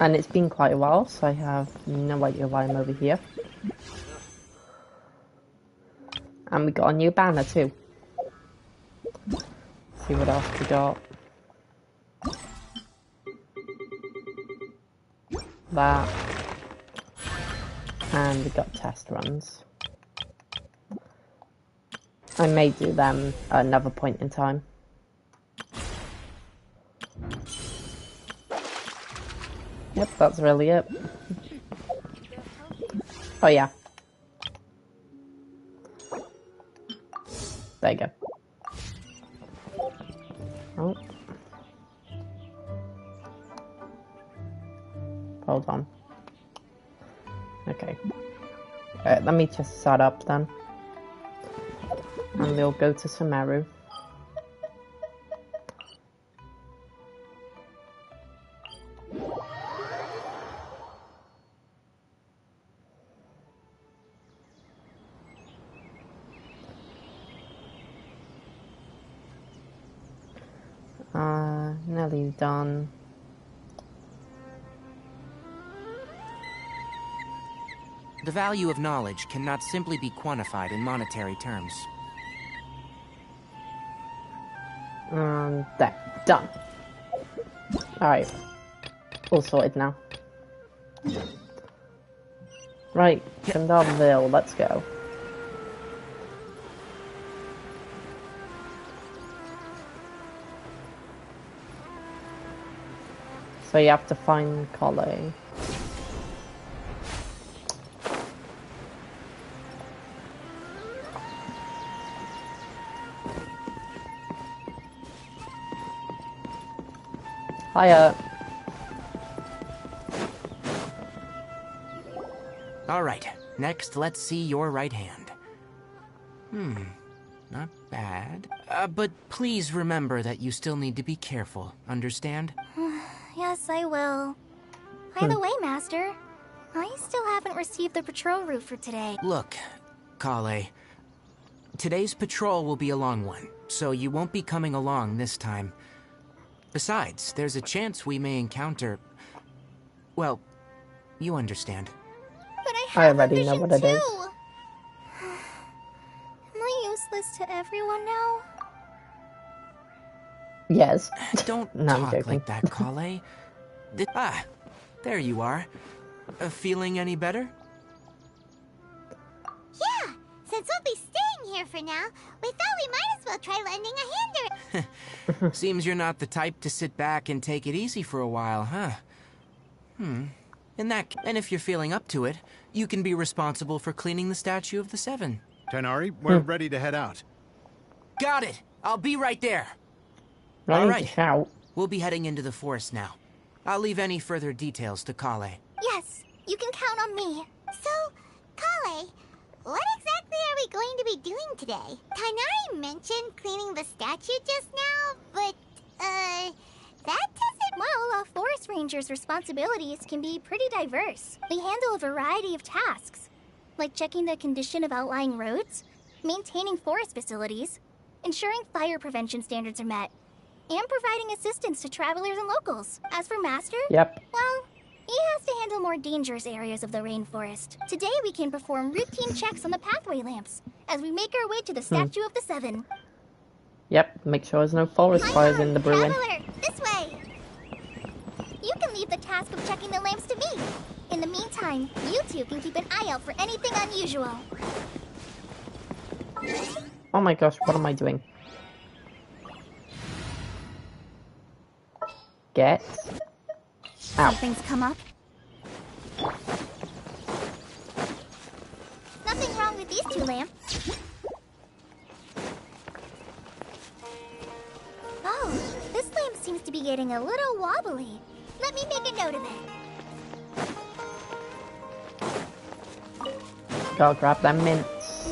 And it's been quite a while, so I have no idea why I'm over here. And we got a new banner too. See what else we got. That. And we got test runs. I may do them at another point in time. Yep, that's really it. Oh yeah. There you go. Oh. Hold on. Okay. Let me just set up then. And we'll go to Sumeru. Nearly done. The value of knowledge cannot simply be quantified in monetary terms. There. Done. Alright. All sorted now. Right, Gandalville, let's go. So you have to find Collei. Hiya. Alright, next let's see your right hand. Not bad. But please remember that you still need to be careful, understand? Yes, I will. By the way, Master, I still haven't received the patrol route for today. Look, Collei, today's patrol will be a long one, so you won't be coming along this time. Besides, there's a chance we may encounter... Well, you understand. But I already know what it is. Am I useless to everyone now? Yes. Don't No, talk like that, Collei. There you are. Feeling any better? Yeah, since we'll be staying here for now, we thought we might as well try lending a hand or... Seems you're not the type to sit back and take it easy for a while, huh? And if you're feeling up to it, you can be responsible for cleaning the Statue of the Seven. Tighnari, we're ready to head out. Got it! I'll be right there! All right. We'll be heading into the forest now. I'll leave any further details to Collei. Yes, you can count on me. So, Collei, what exactly are we going to be doing today? Tighnari mentioned cleaning the statue just now, but, that doesn't... Well, a forest ranger's responsibilities can be pretty diverse. They handle a variety of tasks, like checking the condition of outlying roads, maintaining forest facilities, ensuring fire prevention standards are met, and providing assistance to travelers and locals. As for Master, Yep. well, he has to handle more dangerous areas of the rainforest. Today we can perform routine checks on the pathway lamps as we make our way to the Statue of the Seven. Yep, make sure there's no forest fires in the brewing. Traveler, this way! You can leave the task of checking the lamps to me. In the meantime, you two can keep an eye out for anything unusual. Oh my gosh, what am I doing? Get out. Something's come up. Nothing wrong with these two lamps. Oh, this lamp seems to be getting a little wobbly. Let me make a note of it. Gotta grab them mints.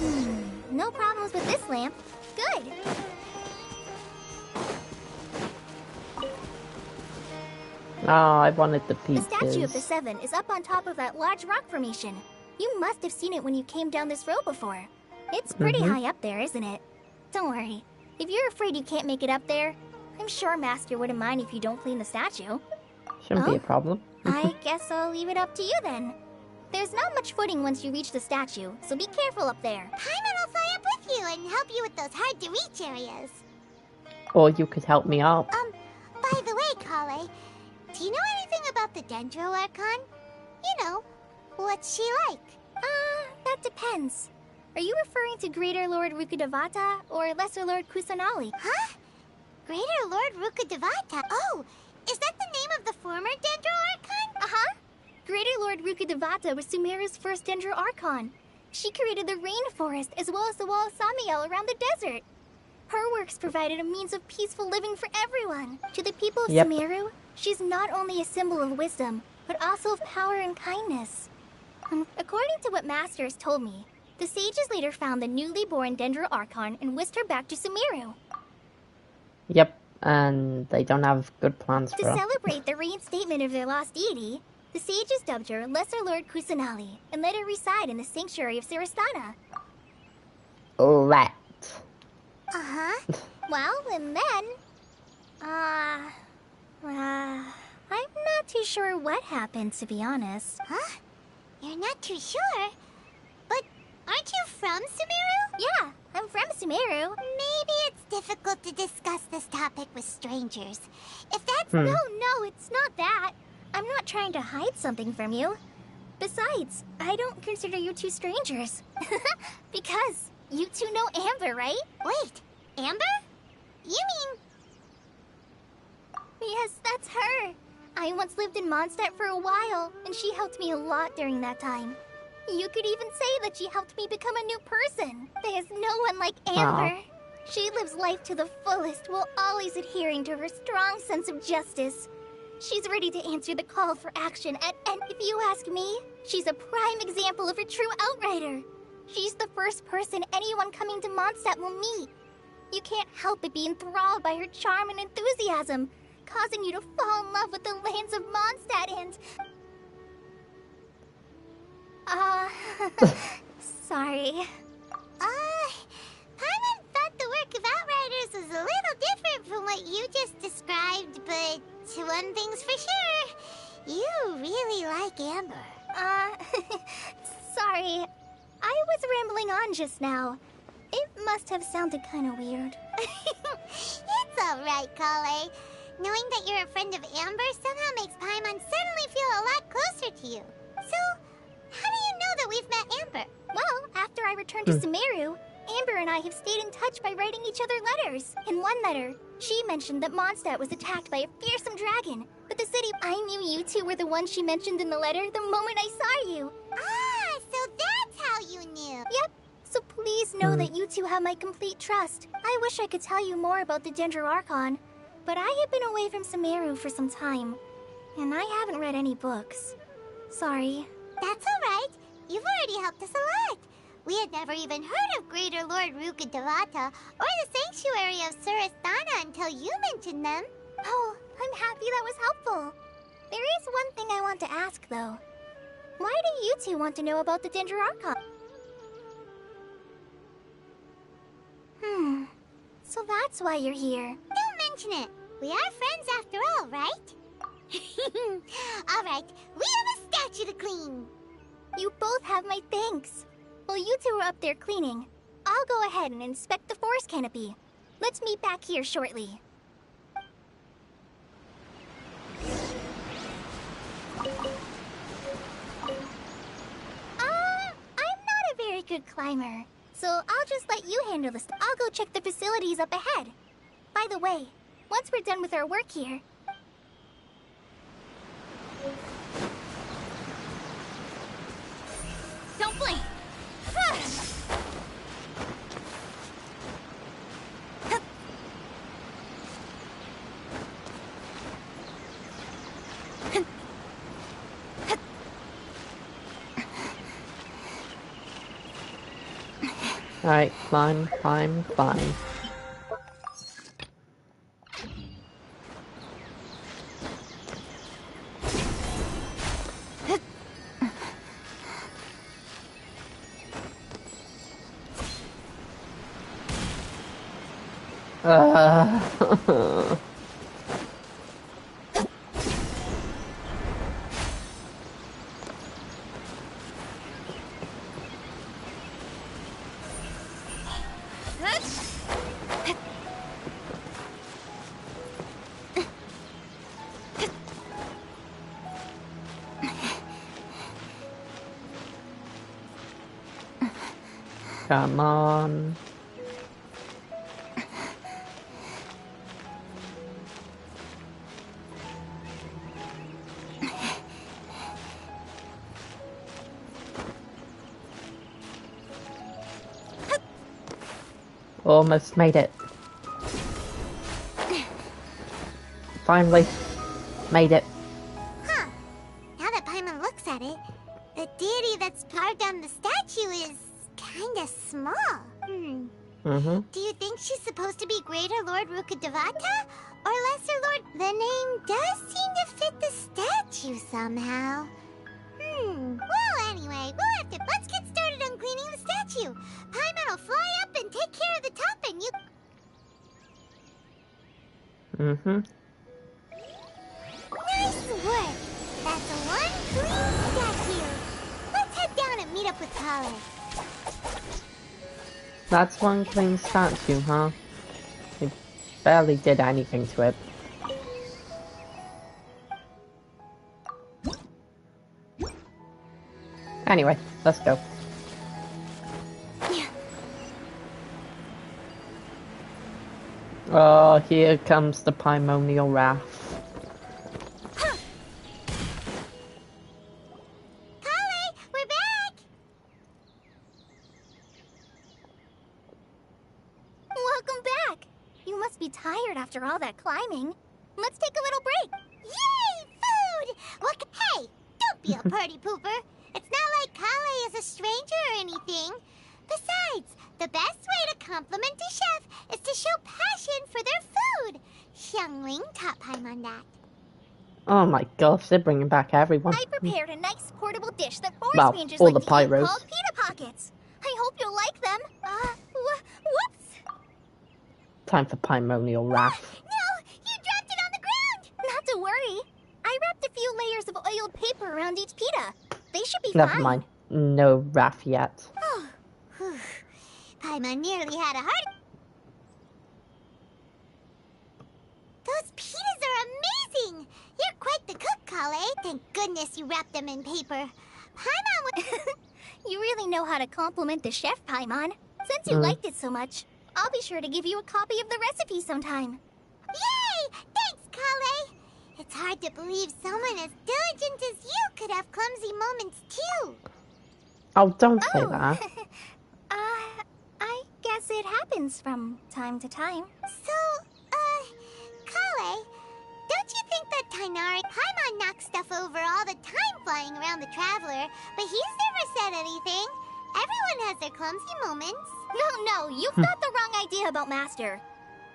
No problems with this lamp. Good. Oh, I wanted the The peaches. Statue of the Seven is up on top of that large rock formation. You must have seen it when you came down this road before. It's pretty high up there, isn't it? Don't worry. If you're afraid you can't make it up there, I'm sure Master wouldn't mind if you don't clean the statue. Shouldn't be a problem. I guess I'll leave it up to you then. There's not much footing once you reach the statue, so be careful up there. Paimon will fly up with you and help you with those hard-to-reach areas. Or you could help me out. By the way, Kale, do you know anything about the Dendro Archon? You know, what's she like? That depends. Are you referring to Greater Lord Rukkhadevata or Lesser Lord Kusanali? Huh? Greater Lord Rukkhadevata? Oh, is that the name of the former Dendro Archon? Uh-huh. Greater Lord Rukkhadevata was Sumeru's first Dendro Archon. She created the rainforest as well as the wall of Samiel around the desert. Her works provided a means of peaceful living for everyone. To the people of Sumeru, she's not only a symbol of wisdom, but also of power and kindness. According to what Masters told me, the sages later found the newly born Dendro Archon and whisked her back to Sumeru. Yep, and they don't have good plans for To her. celebrate the reinstatement of their lost deity, the sages dubbed her Lesser Lord Kusanali and let her reside in the sanctuary of Siristana. Let. Uh-huh. Well, and then... I'm not too sure what happened, to be honest. Huh? You're not too sure? But aren't you from Sumeru? Yeah, I'm from Sumeru. Maybe it's difficult to discuss this topic with strangers. If that's... No, it's not that. I'm not trying to hide something from you. Besides, I don't consider you two strangers. Because you two know Amber, right? Wait, Amber? You mean... Yes, that's her. I once lived in Mondstadt for a while, and she helped me a lot during that time. You could even say that she helped me become a new person. There's no one like Amber. She lives life to the fullest while always adhering to her strong sense of justice. She's ready to answer the call for action, and if you ask me, she's a prime example of a true outrider. She's the first person anyone coming to Mondstadt will meet. You can't help but be enthralled by her charm and enthusiasm, causing you to fall in love with the lands of Mondstadt and... sorry. Paimon thought the work of Outriders was a little different from what you just described, but one thing's for sure, you really like Amber. Sorry. I was rambling on just now. It must have sounded kind of weird. It's alright, Kale. Knowing that you're a friend of Amber somehow makes Paimon suddenly feel a lot closer to you. So, how do you know that we've met Amber? Well, after I returned to Sumeru, Amber and I have stayed in touch by writing each other letters. In one letter, she mentioned that Mondstadt was attacked by a fearsome dragon. But the city... I knew you two were the ones she mentioned in the letter the moment I saw you. Ah, so that's how you knew. Yep. So please know that you two have my complete trust. I wish I could tell you more about the Dendro Archon, but I have been away from Sumeru for some time, and I haven't read any books. Sorry. That's alright. You've already helped us a lot. We had never even heard of Greater Lord Rukkhadevata or the Sanctuary of Surasthana until you mentioned them. Oh, I'm happy that was helpful. There is one thing I want to ask, though. Why do you two want to know about the Dendro Archon? So that's why you're here. Don't mention it. We are friends after all, right? Alright, we have a statue to clean. You both have my thanks. While you two are up there cleaning, I'll go ahead and inspect the forest canopy. Let's meet back here shortly. I'm not a very good climber, so I'll just let you handle this. I'll go check the facilities up ahead. By the way, once we're done with our work here... Don't blink! Alright, climb, climb, climb. Come on. Almost made it. Finally. Made it. Huh. Now that Paimon looks at it, the deity that's carved on the statue is kinda small. Do you think she's supposed to be Greater Lord Rukkhadevata or Lesser Lord? The name does seem to fit the statue somehow. Well, anyway, let's get started on cleaning the statue. Paimon will fly up and take care of the top, and you. Nice work. That's one clean statue. Let's head down and meet up with Kale. That's one clean statue, huh? He barely did anything to it. Anyway, let's go. Oh, here comes the primordial wrath. Kale, we're back! Welcome back! You must be tired after all that climbing. Let's take a little break. Yay, food! Hey, don't be a party pooper. It's not like Kale is a stranger or anything. Besides, the best way to compliment a chef is to show passion for their food. Xiangling taught Paimon that. Oh my gosh, they're bringing back everyone. I prepared a nice portable dish that forest Well, rangers all like the to eat pyros. called pita pockets. I hope you'll like them. Whoops! Time for primordial wrath. No, you dropped it on the ground! Not to worry. I wrapped a few layers of oiled paper around each pita. They should be Never fine. mind. No wrath yet. Paimon nearly had a heart. Those pitas are amazing! You're quite the cook, Kale. Thank goodness you wrapped them in paper. Paimon would... You really know how to compliment the chef, Paimon. Since you liked it so much, I'll be sure to give you a copy of the recipe sometime. Yay! Thanks, Kale! It's hard to believe someone as diligent as you could have clumsy moments, too. Oh, don't say that. I guess it happens from time to time. So, Kale, don't you think that Paimon knocks stuff over all the time flying around the Traveler, but he's never said anything? Everyone has their clumsy moments. No, you've got the wrong idea about Master.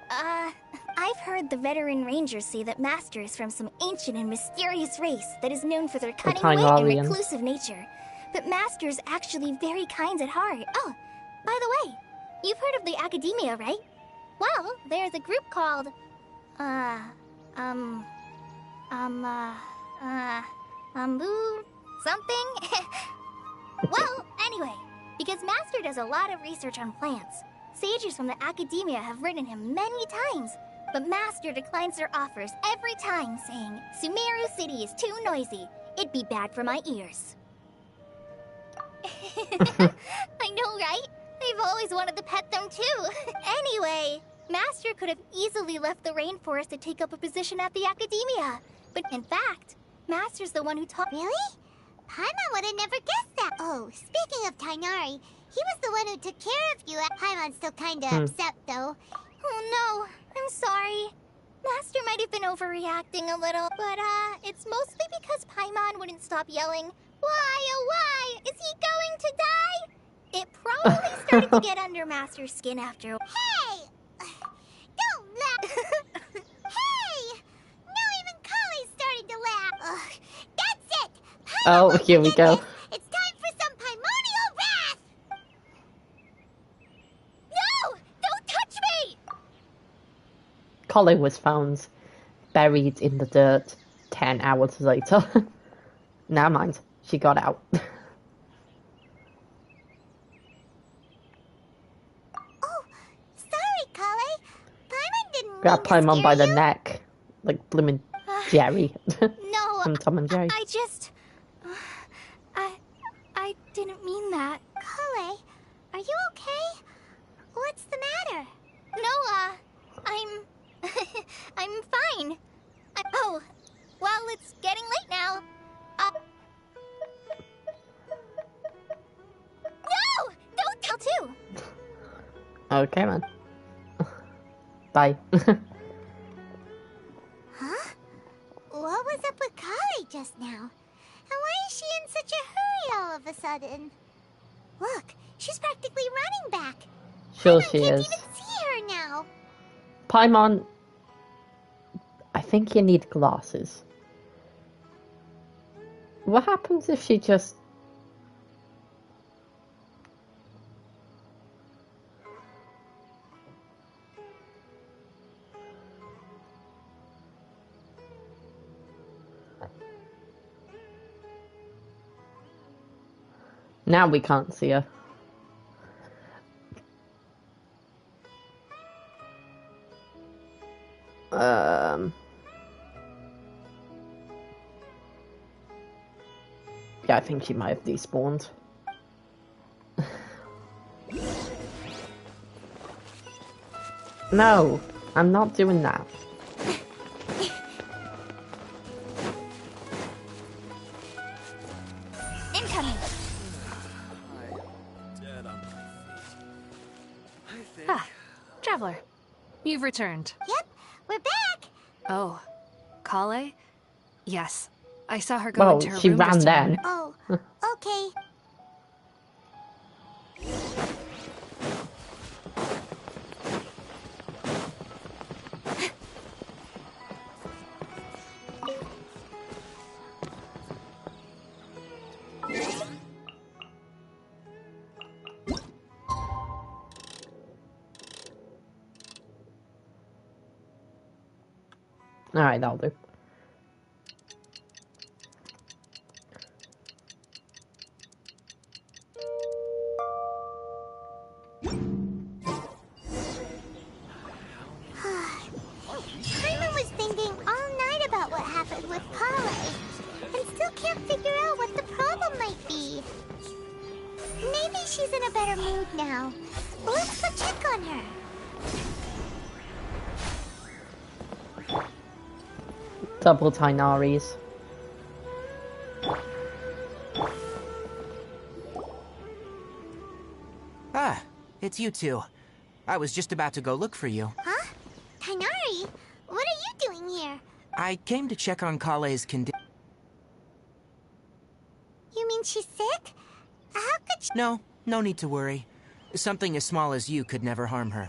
I've heard the veteran rangers say that Master is from some ancient and mysterious race that is known for their cunning wit and Tynarians. reclusive nature. But Master's actually very kind at heart. Oh, by the way, you've heard of the Academia, right? Well, there's a group called, something? Well, anyway, because Master does a lot of research on plants, sages from the Academia have written him many times, but Master declines their offers every time, saying, Sumeru City is too noisy. It'd be bad for my ears. I know, right? I've always wanted to pet them too. Anyway, Master could have easily left the rainforest to take up a position at the Academia. But in fact, Master's the one who taught... Really? Paimon would have never guessed that. Oh, speaking of Tainari, he was the one who took care of you. Paimon's still kinda upset, though. Oh no, I'm sorry. Master might have been overreacting a little, but it's mostly because Paimon wouldn't stop yelling, "Why, oh why? Is he going to die?" It probably started to get under Master's skin after. Hey! Don't laugh! Hey! Now even Kale's starting to laugh. That's it! Paimon Oh, won't here we forget go. this. It's time for some primordial wrath! No! Don't touch me! Colin was found buried in the dirt 10 hours later. Never mind, she got out. Oh, sorry, Kale. Paimon didn't Grab mean to Paimon by scare the you. neck, like blooming Jerry No, from Tom and Jerry. I just... I didn't mean that. Kale, Are you okay? What's the matter? No, I'm... I'm fine. Oh, well, it's getting late now. No! Don't tell too! Okay, man. Bye. Huh? What was up with Kali just now? And why is she in such a hurry all of a sudden? Look, she's practically running back. Sure Paimon she can't is. even see her now. Paimon, I think you need glasses. What happens if she just... Now we can't see her. Yeah, I think she might have despawned. No, I'm not doing that. Incoming! Ah, Traveler. You've returned. Yep, we're back. Oh, Kale? Yes. I saw her go Well, into her she room ran just a moment. then. Oh, okay. Alright, that'll do. Paimon was thinking all night about what happened with Kale, and still can't figure out what the problem might be. Maybe she's in a better mood now. Let's go check on her. Double Tinaris. Ah, it's you two. I was just about to go look for you. Huh? Tainari? What are you doing here? I came to check on Kale's condition. You mean she's sick? How could she... No, no need to worry. Something as small as you could never harm her.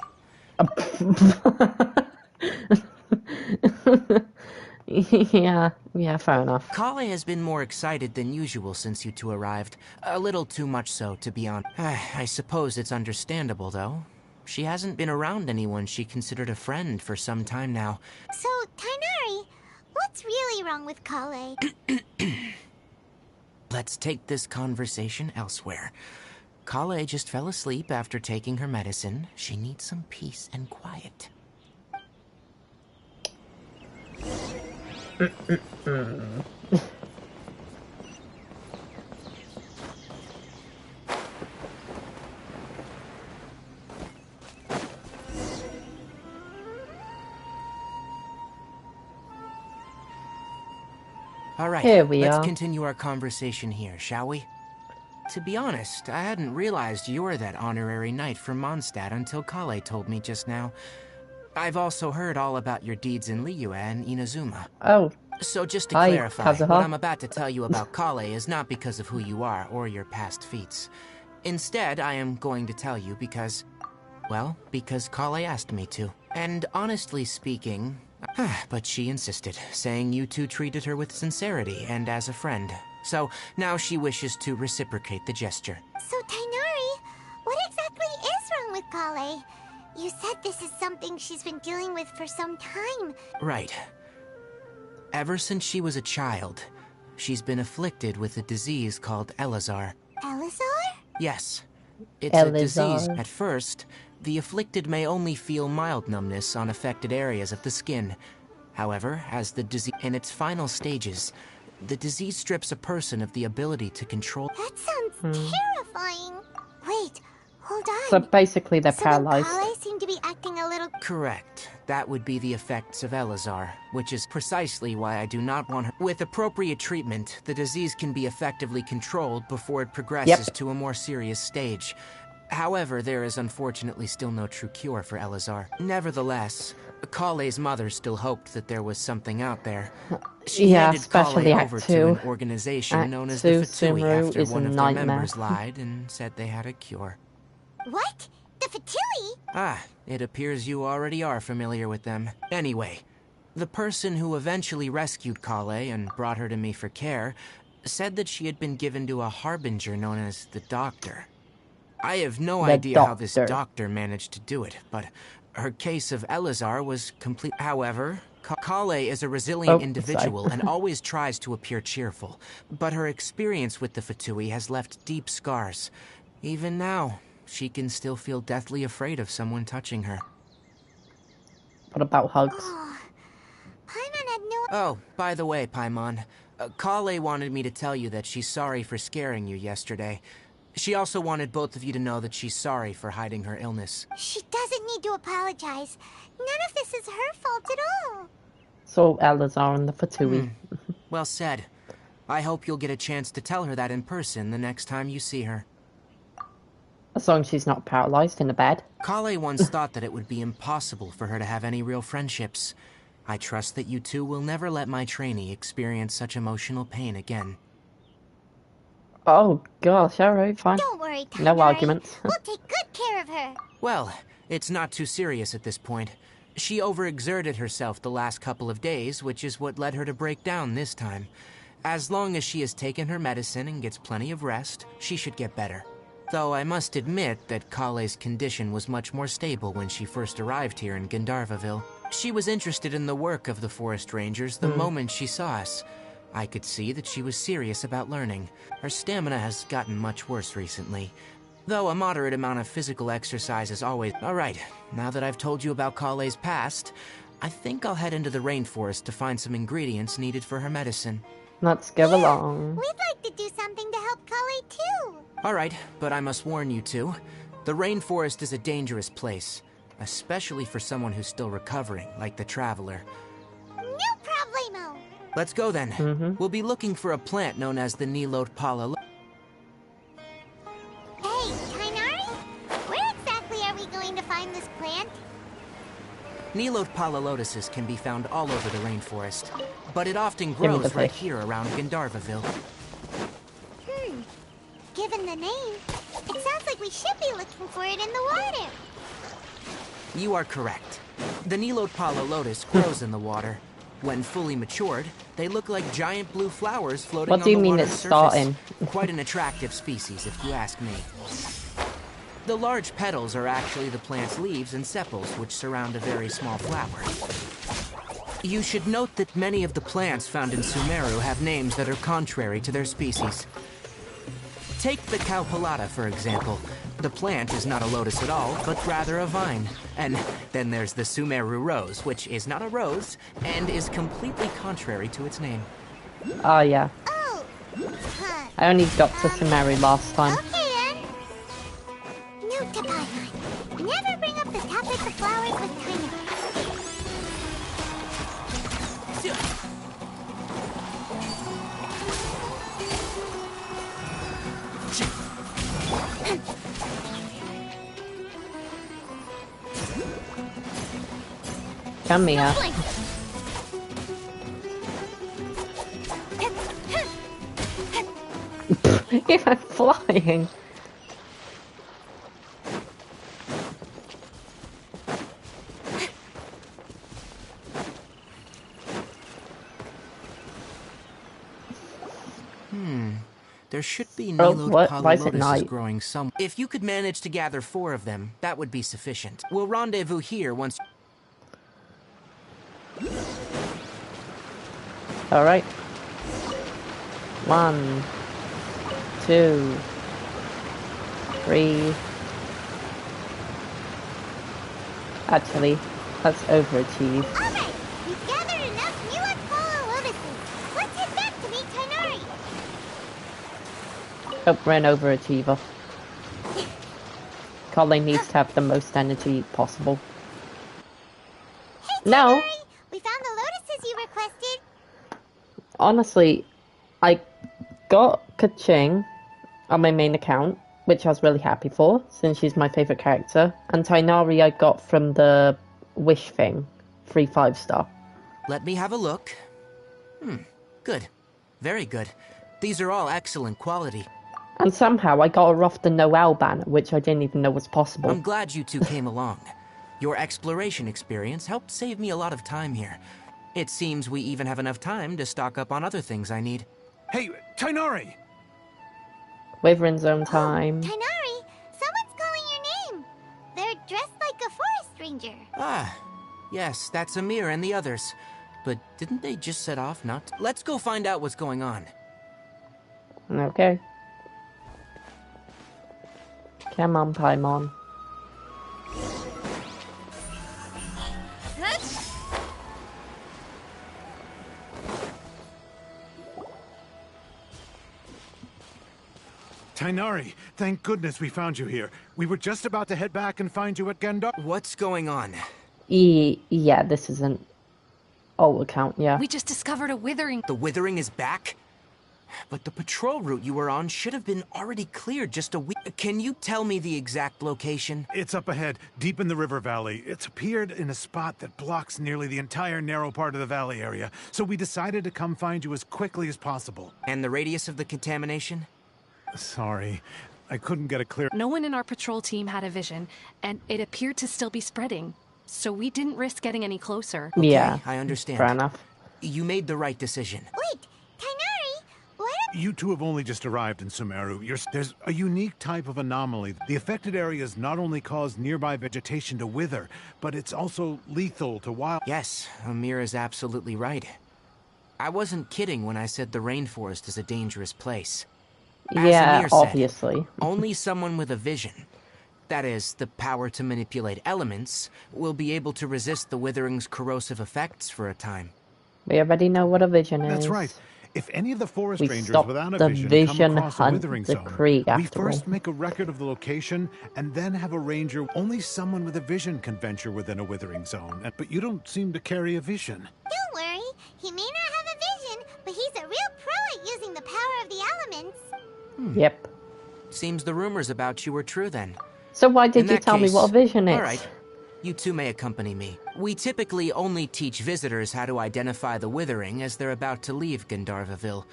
yeah, fair enough. Kale has been more excited than usual since you two arrived. A little too much so, to be honest. I suppose it's understandable, though. She hasn't been around anyone she considered a friend for some time now. So, Tainari, what's really wrong with Kale? Let's take this conversation elsewhere. Kale just fell asleep after taking her medicine. She needs some peace and quiet. All right, Here we let's are. continue our conversation here, shall we? To be honest, I hadn't realized you were that honorary knight from Mondstadt until Kale told me just now. I've also heard all about your deeds in Liyue and Inazuma. Oh, So just to Hi, clarify, Kazuha. what I'm about to tell you about Kale is not because of who you are or your past feats. Instead, I am going to tell you because... well, because Kale asked me to. And honestly speaking... but she insisted, saying you two treated her with sincerity and as a friend. So now she wishes to reciprocate the gesture. So, Tainari, what exactly is wrong with Kale? You said this is something she's been dealing with for some time. Right. Ever since she was a child, she's been afflicted with a disease called Elazar. Elazar? Yes. It's a Elazar. disease. At first, the afflicted may only feel mild numbness on affected areas of the skin. However, as the disease in its final stages, the disease strips a person of the ability to control... That sounds terrifying. Wait, Hold on. So basically they're So then paralyzed. Kale seemed to be acting a little... Correct. That would be the effects of Elazar, which is precisely why I do not want her. With appropriate treatment, the disease can be effectively controlled before it progresses to a more serious stage. However, there is unfortunately still no true cure for Elazar. Nevertheless, Kale's mother still hoped that there was something out there. She Yeah, handed especially Kale Act over to 2. an organization Act known as 2 the Fatui Sumeru after is a one of their nightmare. members lied and said they had a cure. What? The Fatui? Ah, it appears you already are familiar with them. Anyway, the person who eventually rescued Kale and brought her to me for care said that she had been given to a harbinger known as the Doctor. I have no idea how this doctor managed to do it, but her case of Elazar was complete. However, Kale is a resilient individual and always tries to appear cheerful, but her experience with the Fatui has left deep scars. Even now, she can still feel deathly afraid of someone touching her. What about hugs? Oh, Paimon had no... Oh, by the way, Paimon, Kale wanted me to tell you that she's sorry for scaring you yesterday. She also wanted both of you to know that she's sorry for hiding her illness. She doesn't need to apologize. None of this is her fault at all. So Elazar and the Fatui. Well said. I hope you'll get a chance to tell her that in person the next time you see her. As long as she's not paralyzed in the bed. Kale once thought that it would be impossible for her to have any real friendships. I trust that you two will never let my trainee experience such emotional pain again. Oh gosh, alright, fine. Don't worry, Tainari. No arguments. We'll take good care of her. Well, it's not too serious at this point. She overexerted herself the last couple of days, which is what led her to break down this time. As long as she has taken her medicine and gets plenty of rest, she should get better. Though I must admit that Kale's condition was much more stable when she first arrived here in Gandharvaville. She was interested in the work of the forest rangers the moment she saw us. I could see that she was serious about learning. Her stamina has gotten much worse recently, though a moderate amount of physical exercise is always... Alright, now that I've told you about Kale's past, I think I'll head into the rainforest to find some ingredients needed for her medicine. Let's go along. We'd like to do something to help Kale too. Alright, but I must warn you two. The rainforest is a dangerous place, especially for someone who's still recovering, like the Traveler. No problemo. Let's go then. We'll be looking for a plant known as the Nilotpala. Hey, Tainari? Where exactly are we going to find this plant? Nilotpala lotuses can be found all over the rainforest, but it often grows right here around Gandharvaville. Given the name, it sounds like we should be looking for it in the water. You are correct. The Nilotpala lotus grows in the water. When fully matured, they look like giant blue flowers floating on the water's surface. What do you mean it's starting? Quite an attractive species, if you ask me. The large petals are actually the plant's leaves and sepals, which surround a very small flower. You should note that many of the plants found in Sumeru have names that are contrary to their species. Take the Cowpelata, for example. The plant is not a lotus at all, but rather a vine. And then there's the Sumeru rose, which is not a rose, and is completely contrary to its name. Oh, yeah. Oh. I only got to Sumeru last time. Okay, then. Note to Paimon. Never bring up the topic of flowers with Tainari. Come here. If I'm flying. There should be Why Nilotpala is it lotuses night? growing some. If you could manage to gather 4 of them, that would be sufficient. We'll rendezvous here once... Alright. 1, 2, 3. Actually, let's overachieve. Alright, we've gathered enough Nilotpala lotuses. Let's head back to meet Tainari. Oh, we're an overachiever. Colin needs to have the most energy possible. Hey, No. Tigari! We found the lotuses you requested. Honestly, I got Kaching on my main account, which I was really happy for, since she's my favourite character. And Tainari I got from the Wish thing, 3 5-star. Let me have a look. Good. Very good. These are all excellent quality. And somehow I got her off the Noel banner, which I didn't even know was possible. I'm glad you two came along. Your exploration experience helped save me a lot of time here. It seems we even have enough time to stock up on other things I need. Hey, Tainari! Withering Zone time. Oh, Tainari, someone's calling your name. They're dressed like a forest ranger. Ah, yes, that's Amir and the others. But didn't they just set off not? Let's go find out what's going on. Okay. Come on, Paimon. Tainari, thank goodness we found you here. We were just about to head back and find you at Gendar. What's going on? Yeah, this is an old account, yeah. We just discovered a withering. The Withering is back? But the patrol route you were on should have been already cleared just a week. Can you tell me the exact location? It's up ahead, deep in the river valley. It's appeared in a spot that blocks nearly the entire narrow part of the valley area. So we decided to come find you as quickly as possible. And the radius of the contamination? Sorry, I couldn't get a clear... No one in our patrol team had a vision, and it appeared to still be spreading. So we didn't risk getting any closer. Okay, Yeah, I understand. fair enough. You made the right decision. Wait, Tainari, what? You two have only just arrived in Sumeru. There's a unique type of anomaly. The affected areas not only cause nearby vegetation to wither, but it's also lethal to wild... Yes, Amir is absolutely right. I wasn't kidding when I said the rainforest is a dangerous place. As Yeah, Amir said, obviously. only someone with a vision, that is, the power to manipulate elements, will be able to resist the Withering's corrosive effects for a time. We already know what a vision is. That's right. If any of the forest We rangers stopped without a the vision vision come across a hunt withering zone, decree, we after first all. make a record of the location and then have a ranger. Only someone with a vision can venture within a withering zone. But you don't seem to carry a vision. Don't worry, he may not have a vision, but he's a real pro at using the power of the elements. Yep. Seems the rumors about you were true then. So why In did you that tell me case, what a vision is? All right, you two may accompany me. We typically only teach visitors how to identify the Withering as they're about to leave Gandharvaville.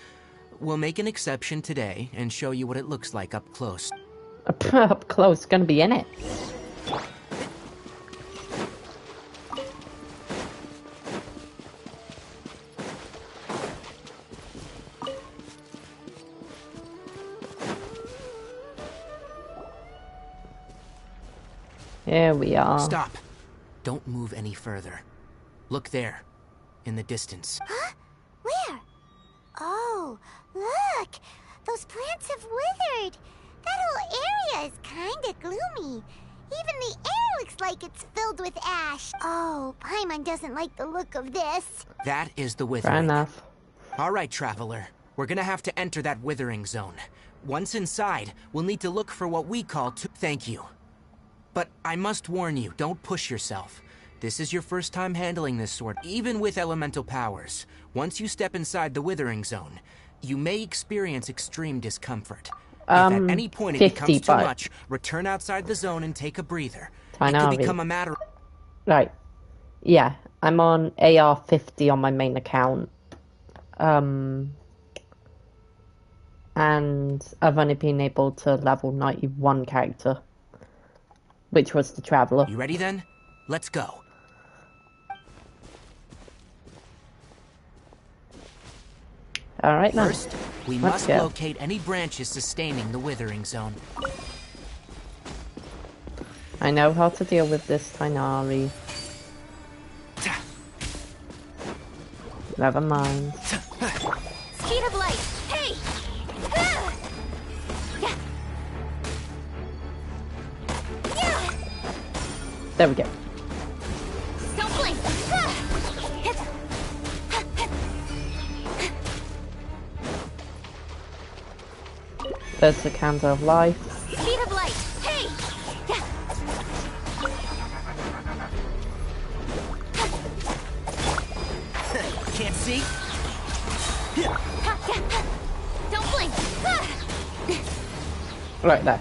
We'll make an exception today and show you what it looks like up close. Up close, gonna be in it. Here we are. Stop. Don't move any further. Look there, in the distance. Huh? Where? Oh, look! Those plants have withered. That whole area is kinda gloomy. Even the air looks like it's filled with ash. Oh, Paimon doesn't like the look of this. That is the Fair Withering. enough. All right, Traveler. We're gonna have to enter that Withering zone. Once inside, we'll need to look for what we call Thank you. But I must warn you, don't push yourself. This is your first time handling this sort, even with elemental powers. Once you step inside the Withering zone, you may experience extreme discomfort. If at any point it 50 becomes too baht. much, return outside the zone and take a breather. It Tainari. could become a matter... Right. Yeah, I'm on AR 50 on my main account. And I've only been able to level 91 character, which was the Traveler. You ready then? Let's go. Alright then. First, we Let's must go. locate any branches sustaining the Withering zone. I know how to deal with this, Tainari. Never mind. Speed of light. Hey! There we go. Don't blink. There's the candle of life. Speed of light. Hey! Right there.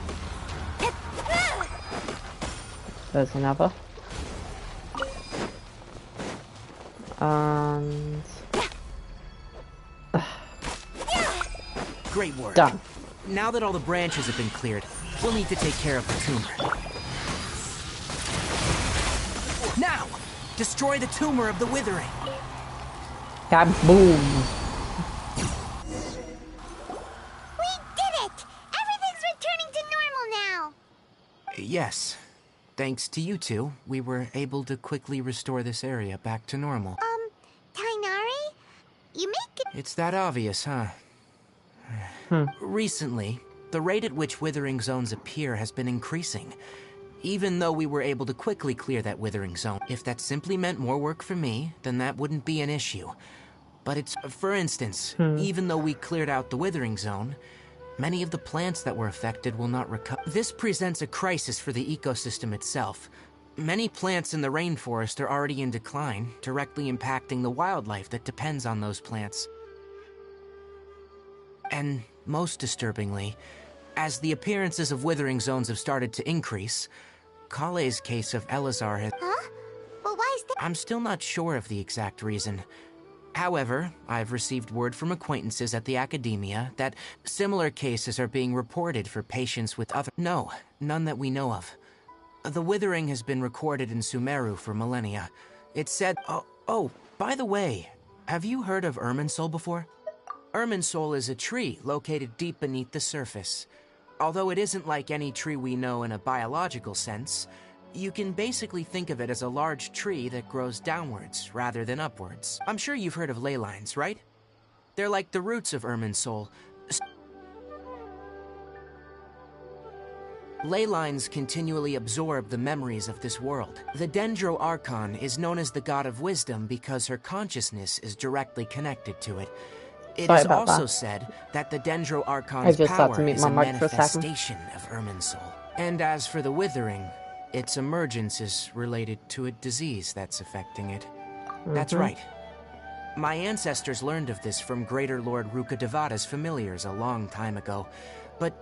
There's another. And... Great work. Done. Now that all the branches have been cleared, we'll need to take care of the tumor. Now! Destroy the tumor of the withering! Kaboom! We did it! Everything's returning to normal now! Yes. Thanks to you two, we were able to quickly restore this area back to normal. Tainari? You make it... It's that obvious, huh? Recently, the rate at which withering zones appear has been increasing. Even though we were able to quickly clear that withering zone, if that simply meant more work for me, then that wouldn't be an issue. But it's, for instance, even though we cleared out the withering zone, many of the plants that were affected will not recover. This presents a crisis for the ecosystem itself. Many plants in the rainforest are already in decline, directly impacting the wildlife that depends on those plants. And most disturbingly, as the appearances of withering zones have started to increase, Kale's case of Elazar has... Huh? Well, why is that? I'm still not sure of the exact reason. However, I've received word from acquaintances at the academia that similar cases are being reported for patients with other... No, none that we know of. The withering has been recorded in Sumeru for millennia. It said... Oh, by the way, have you heard of Irminsul before? Irminsul is a tree located deep beneath the surface. Although it isn't like any tree we know in a biological sense, you can basically think of it as a large tree that grows downwards rather than upwards. I'm sure you've heard of ley lines, right? They're like the roots of Irminsul. Ley lines continually absorb the memories of this world. The Dendro Archon is known as the god of wisdom because her consciousness is directly connected to it. It is also said that the Dendro Archon's power is a manifestation of Irminsul. And as for the withering, its emergence is related to a disease that's affecting it. That's right. My ancestors learned of this from Greater Lord Rukkhadevata's familiars a long time ago. But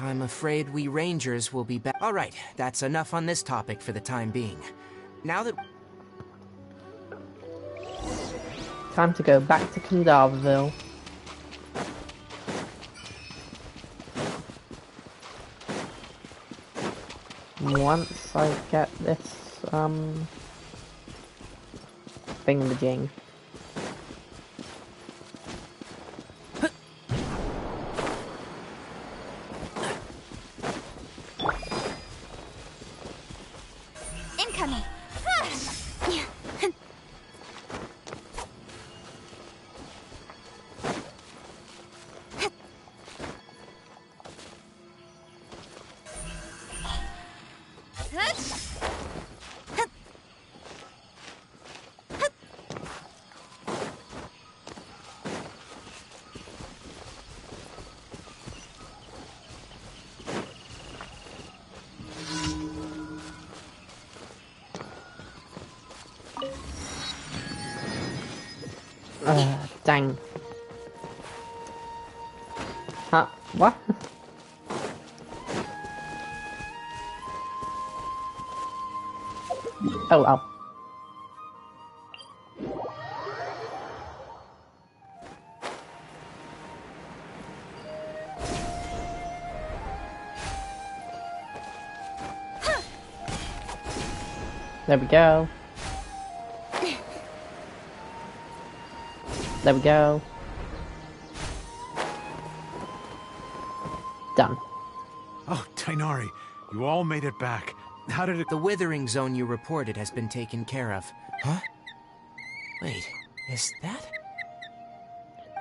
I'm afraid we rangers will be back. Alright, that's enough on this topic for the time being. Now that... Time to go back to Kandarville. Once I get this, thingamajig. Incoming! Dang. Huh? What? Oh well. There we go. There we go. Done. Oh, Tainari, you all made it back. How did it... The withering zone you reported has been taken care of. Huh? Wait, is that...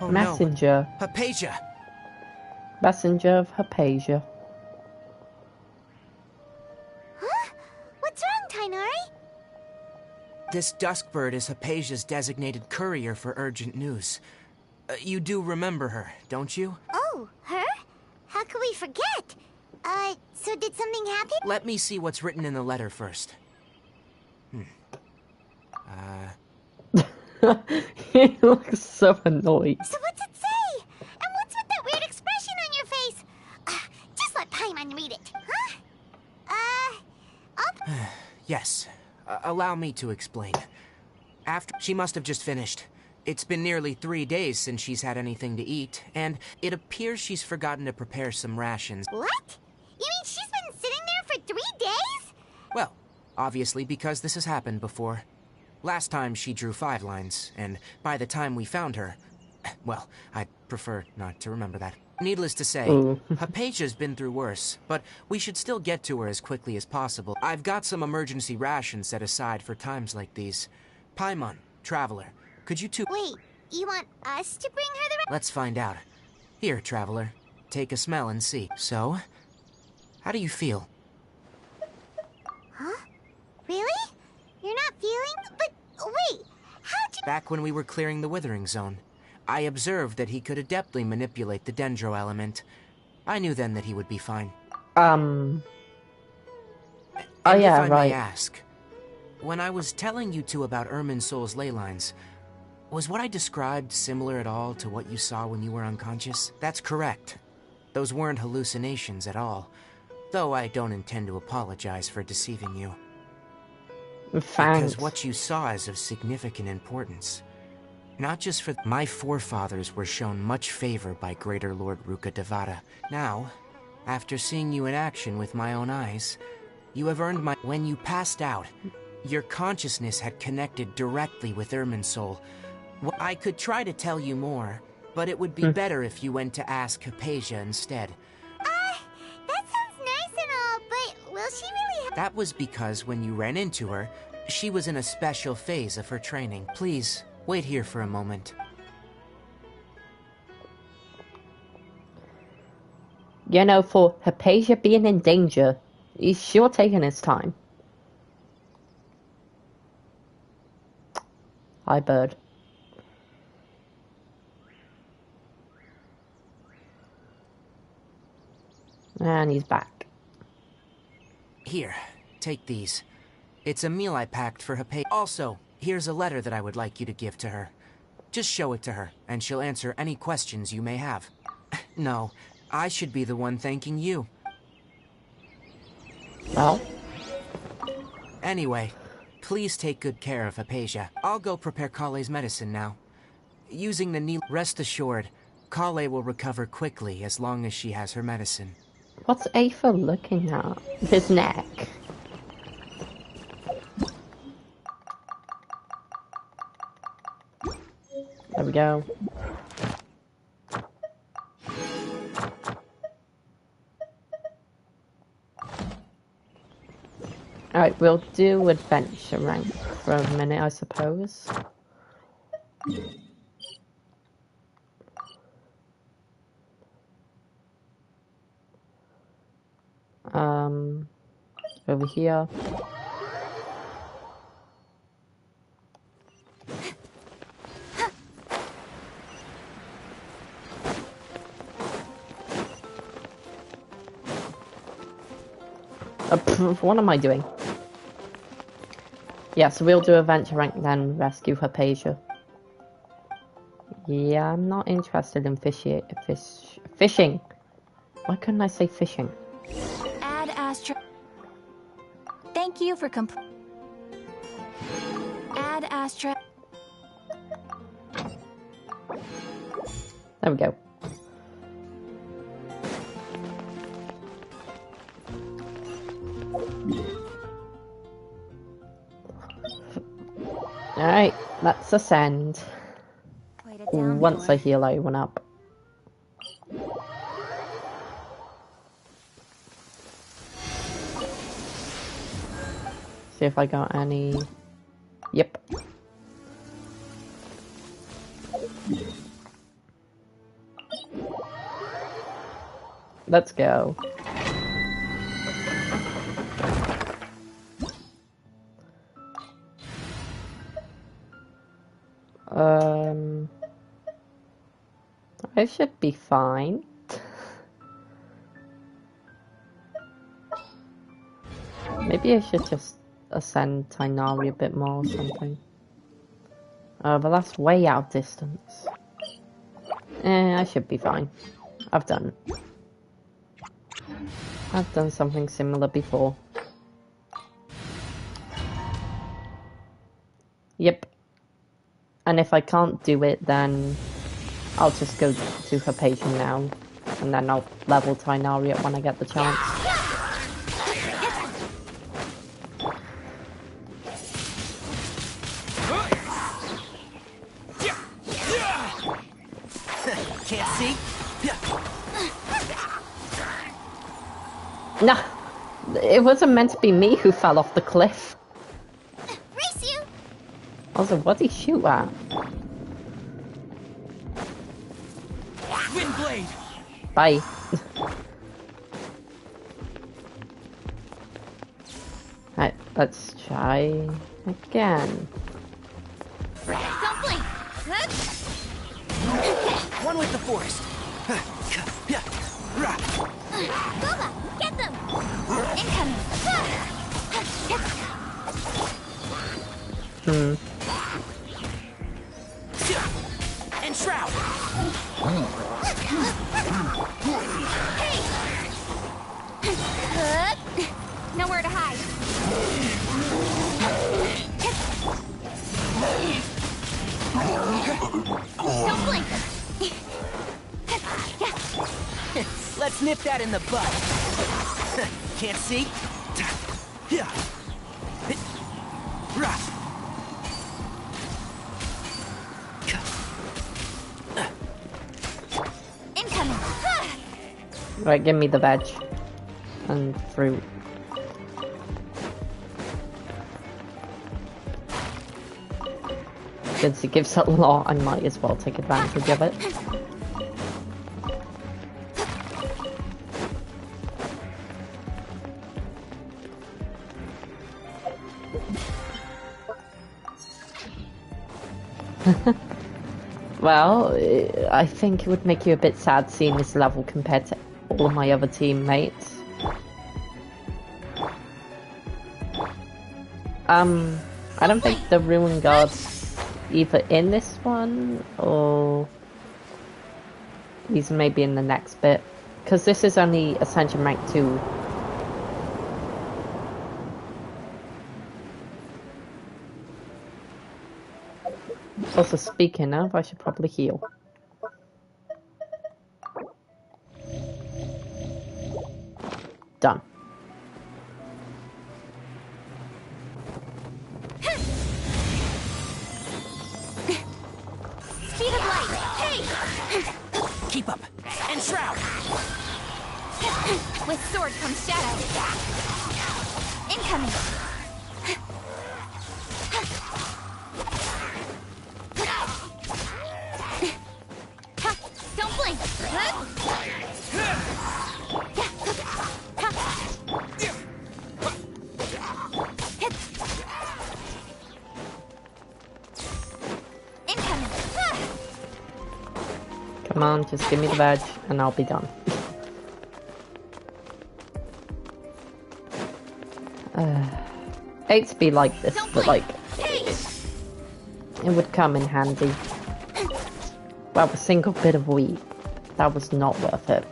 Oh Messenger. no. Hypatia! Messenger of Hypatia. Huh? What's wrong, Tainari? This Duskbird is Hypatia's designated courier for urgent news. You do remember her, don't you? Oh, her? How could we forget? So did something happen? Let me see what's written in the letter first. He looks so annoyed. So what's it say? And what's with that weird expression on your face? Just let Yes. Allow me to explain. After she must have just finished. It's been nearly 3 days since she's had anything to eat, and it appears she's forgotten to prepare some rations. What? You mean she's been sitting there for 3 days? Well, obviously because this has happened before. Last time she drew 5 lines, and by the time we found her... Well, I'd prefer not to remember that. Needless to say, Hypatia's been through worse, but we should still get to her as quickly as possible. I've got some emergency rations set aside for times like these. Paimon, Traveler, could you two... Wait, you want us to bring her the... Let's find out. Here, Traveler, take a smell and see. So, how do you feel? Huh? Really? You're not feeling... But wait, how'd you... Back when we were clearing the Withering Zone, I observed that he could adeptly manipulate the Dendro element. I knew then that he would be fine. Oh And yeah, if I right. may ask, when I was telling you two about Irminsul's ley lines, was what I described similar at all to what you saw when you were unconscious? That's correct. Those weren't hallucinations at all, though I don't intend to apologize for deceiving you. Thanks. Because what you saw is of significant importance. Not just for... My forefathers were shown much favor by Greater Lord Ruka Devata. Now, after seeing you in action with my own eyes, you have earned my... When you passed out, your consciousness had connected directly with Irminsul. Well, I could try to tell you more, but it would be better if you went to ask Hypatia instead. That sounds nice and all, but will she really have... That was because when you ran into her, she was in a special phase of her training. Please, wait here for a moment. You know, for Hypatia being in danger, he's sure taking his time. Hi, bird. And he's back. Here, take these. It's a meal I packed for Hypatia. Also, here's a letter that I would like you to give to her. Just show it to her, and she'll answer any questions you may have. No, I should be the one thanking you. Well, Anyway, please take good care of Hypatia. I'll go prepare Kale's medicine now. Using the knee... Rest assured, Kale will recover quickly as long as she has her medicine. what's Aether looking at? His neck. There we go. Alright, we'll do adventure rank for a minute, I suppose. Over here. What am I doing? Yeah, so we'll do adventure rank, then rescue Hypatia. Yeah, I'm not interested in fishing. Why couldn't I say fishing? Ad Astra. Thank you for Ad Astra. There we go. Alright, let's ascend. Once I heal everyone up. See if I got any... Yep. Let's go. I should be fine. Maybe I should just ascend Tainari a bit more or something. But that's way out of distance. I should be fine. I've done something similar before. And if I can't do it, then I'll just go to her patient now. And then I'll level Tainari up when I get the chance. Can't see? Nah, it wasn't meant to be me who fell off the cliff. Race you! Also, what did he shoot at? Wind blade! Bye. Right, let's try again. Don't blink! One with the forest. Boba, get them! Incoming! And shroud! Hey! Nowhere to hide. Don't blink! Let's nip that in the bud. Can't see? Incoming! Right, give me the veg. And fruit. Since it gives a lot, I might as well take advantage of it. Well, I think it would make you a bit sad seeing this level compared to all my other teammates. I don't think the Ruin Guard's either in this one, or he's maybe in the next bit. Because this is only Ascension Rank 2. Also, speaking of, I should probably heal. Done. Speed of light! Hey! Keep up. And shroud! With sword comes shadow. Incoming! Don't blink! Incoming! Come on, just give me the badge and I'll be done. Hate to be like this, but like, it would come in handy. Well, a single bit of wheat, that was not worth it.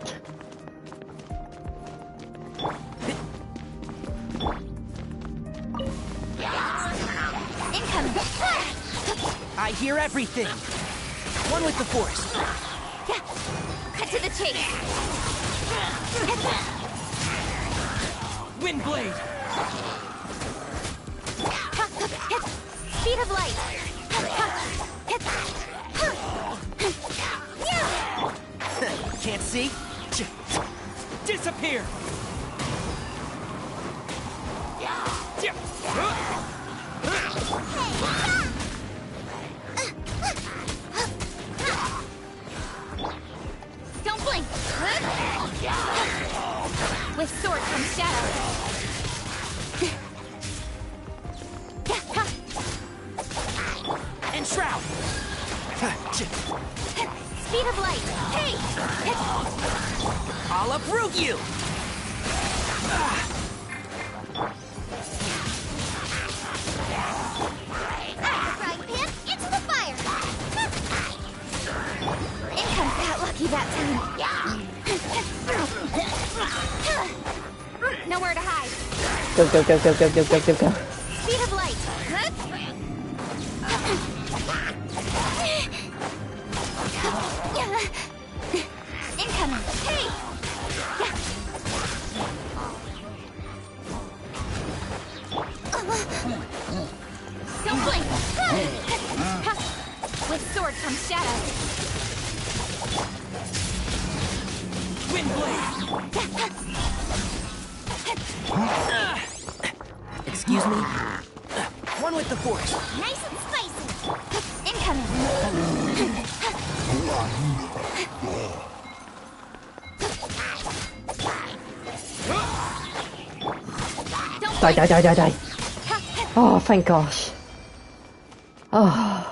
Incoming! I hear everything. One with the forest. Cut to the chase! Wind blade. Speed of light! Can't see? Disappear! Don't blink! With sword comes shadow. And shroud! Speed of light! Hey! I'll uproot you! Frying pan into the fire! In comes that lucky that time. Nowhere to hide. Go, go, go, go, go, go, go, go, go. Speed of light. Excuse me? One with the force. Nice and spicy. Incoming. Die, die, die, die, die. Oh, thank gosh. Oh.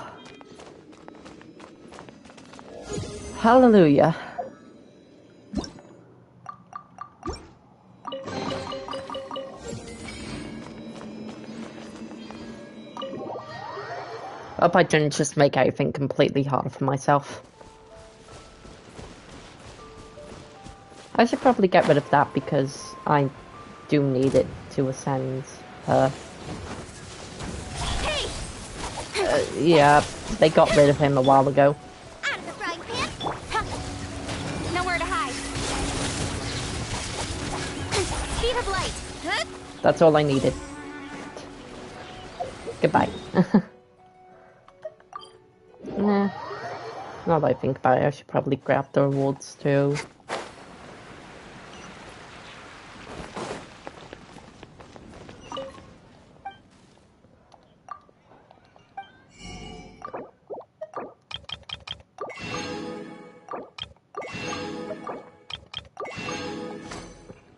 Hallelujah. Hope I didn't just make everything completely harder for myself. I should probably get rid of that because I do need it to ascend her. Yeah, they got rid of him a while ago. Out of the frying pan. Nowhere to hide. Speed of light. That's all I needed. Goodbye. Nah. Now that I think about it, I should probably grab the rewards too.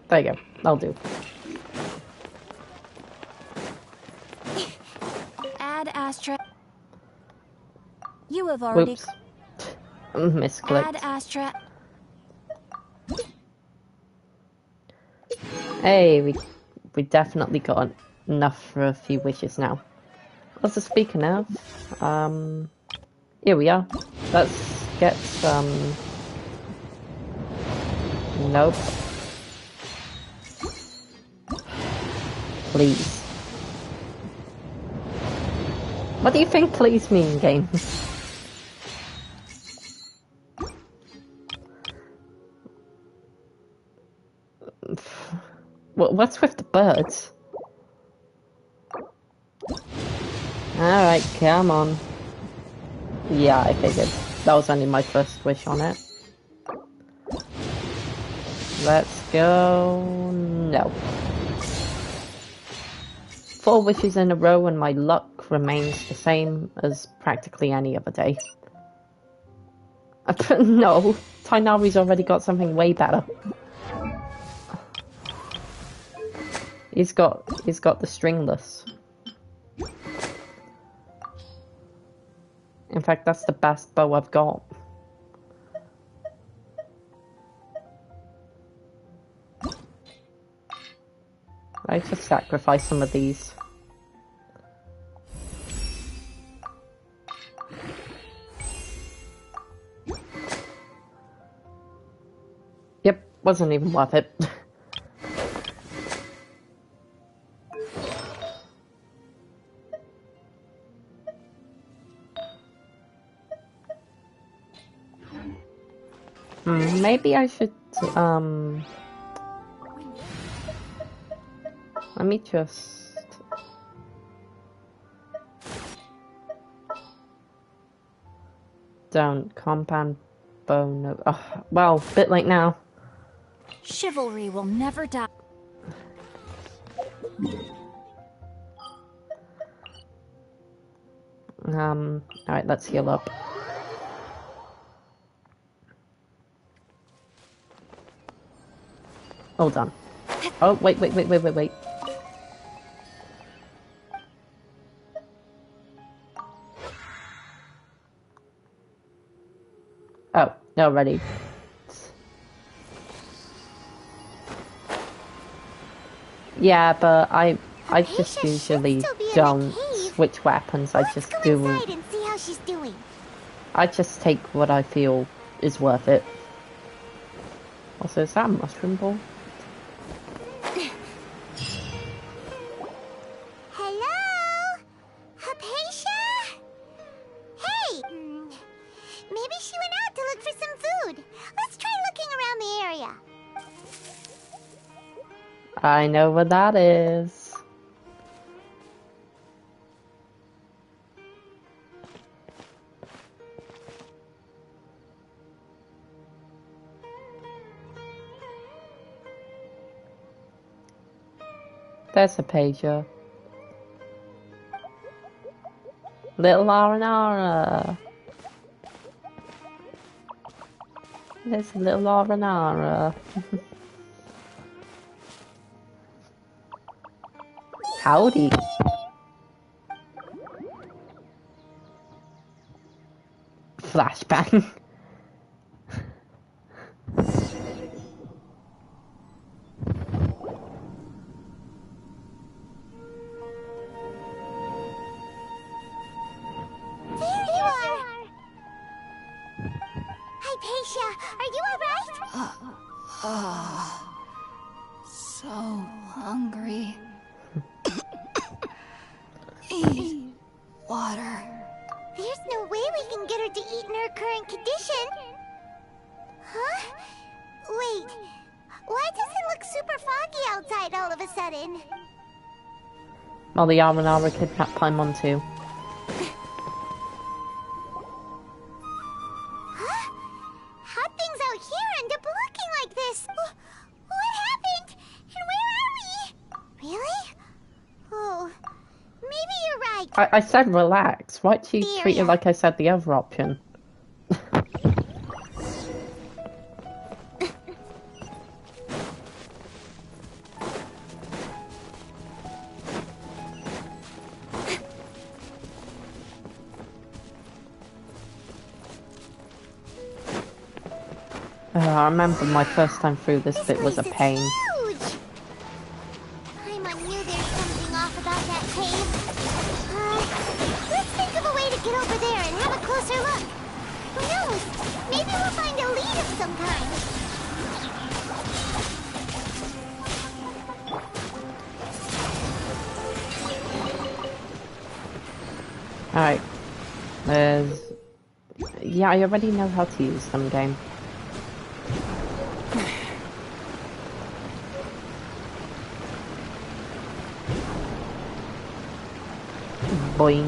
There you go. That'll do. Add Astra. You have already. Whoops. Misclicked. Add Astra. Hey, we definitely got enough for a few wishes now. Also, speaking of, here we are. Let's get some. Nope. Please. What do you think please mean, game? What's with the birds? Alright, come on. Yeah, I figured. That was only my first wish on it. Let's go... No. 4 wishes in a row and my luck remains the same as practically any other day. No, Tainari's already got something way better. He's got the stringless. In fact, that's the best bow I've got. I just sacrifice some of these. Yep, wasn't even worth it. Maybe I should, let me just... Don't. Compound bone... No. Oh, well, bit late now. Chivalry will never die. Alright, let's heal up. Hold on. Oh, wait. Oh, no, ready. Yeah, but I just usually don't switch weapons. I just do... Let's go inside and see how she's doing. I just take what I feel is worth it. Also, is that a mushroom ball? Hello? Hypatia? Hey! Maybe she went out to look for some food. Let's try looking around the area. I know what that is. There's a pager. Little Aranara. There's a little Aranara. Howdy. Flashbang. So hungry. Eat water. There's no way we can get her to eat in her current condition. Huh? Wait. Why does it look super foggy outside all of a sudden? Well, the Aranara kidnapped Paimon too. Huh? How'd things out here end up looking like this? What happened? And where are we? Really? Oh, maybe you're right. I said relax. Why'd you treat it like I said the other option? I remember my first time through this bit was a pain. Huge. Paimon knew there's something off about that cave. Let's think of a way to get over there and have a closer look. Who knows? Maybe we'll find a lead of some kind. Alright. There's... Yeah, I already know how to use them, game. Boing.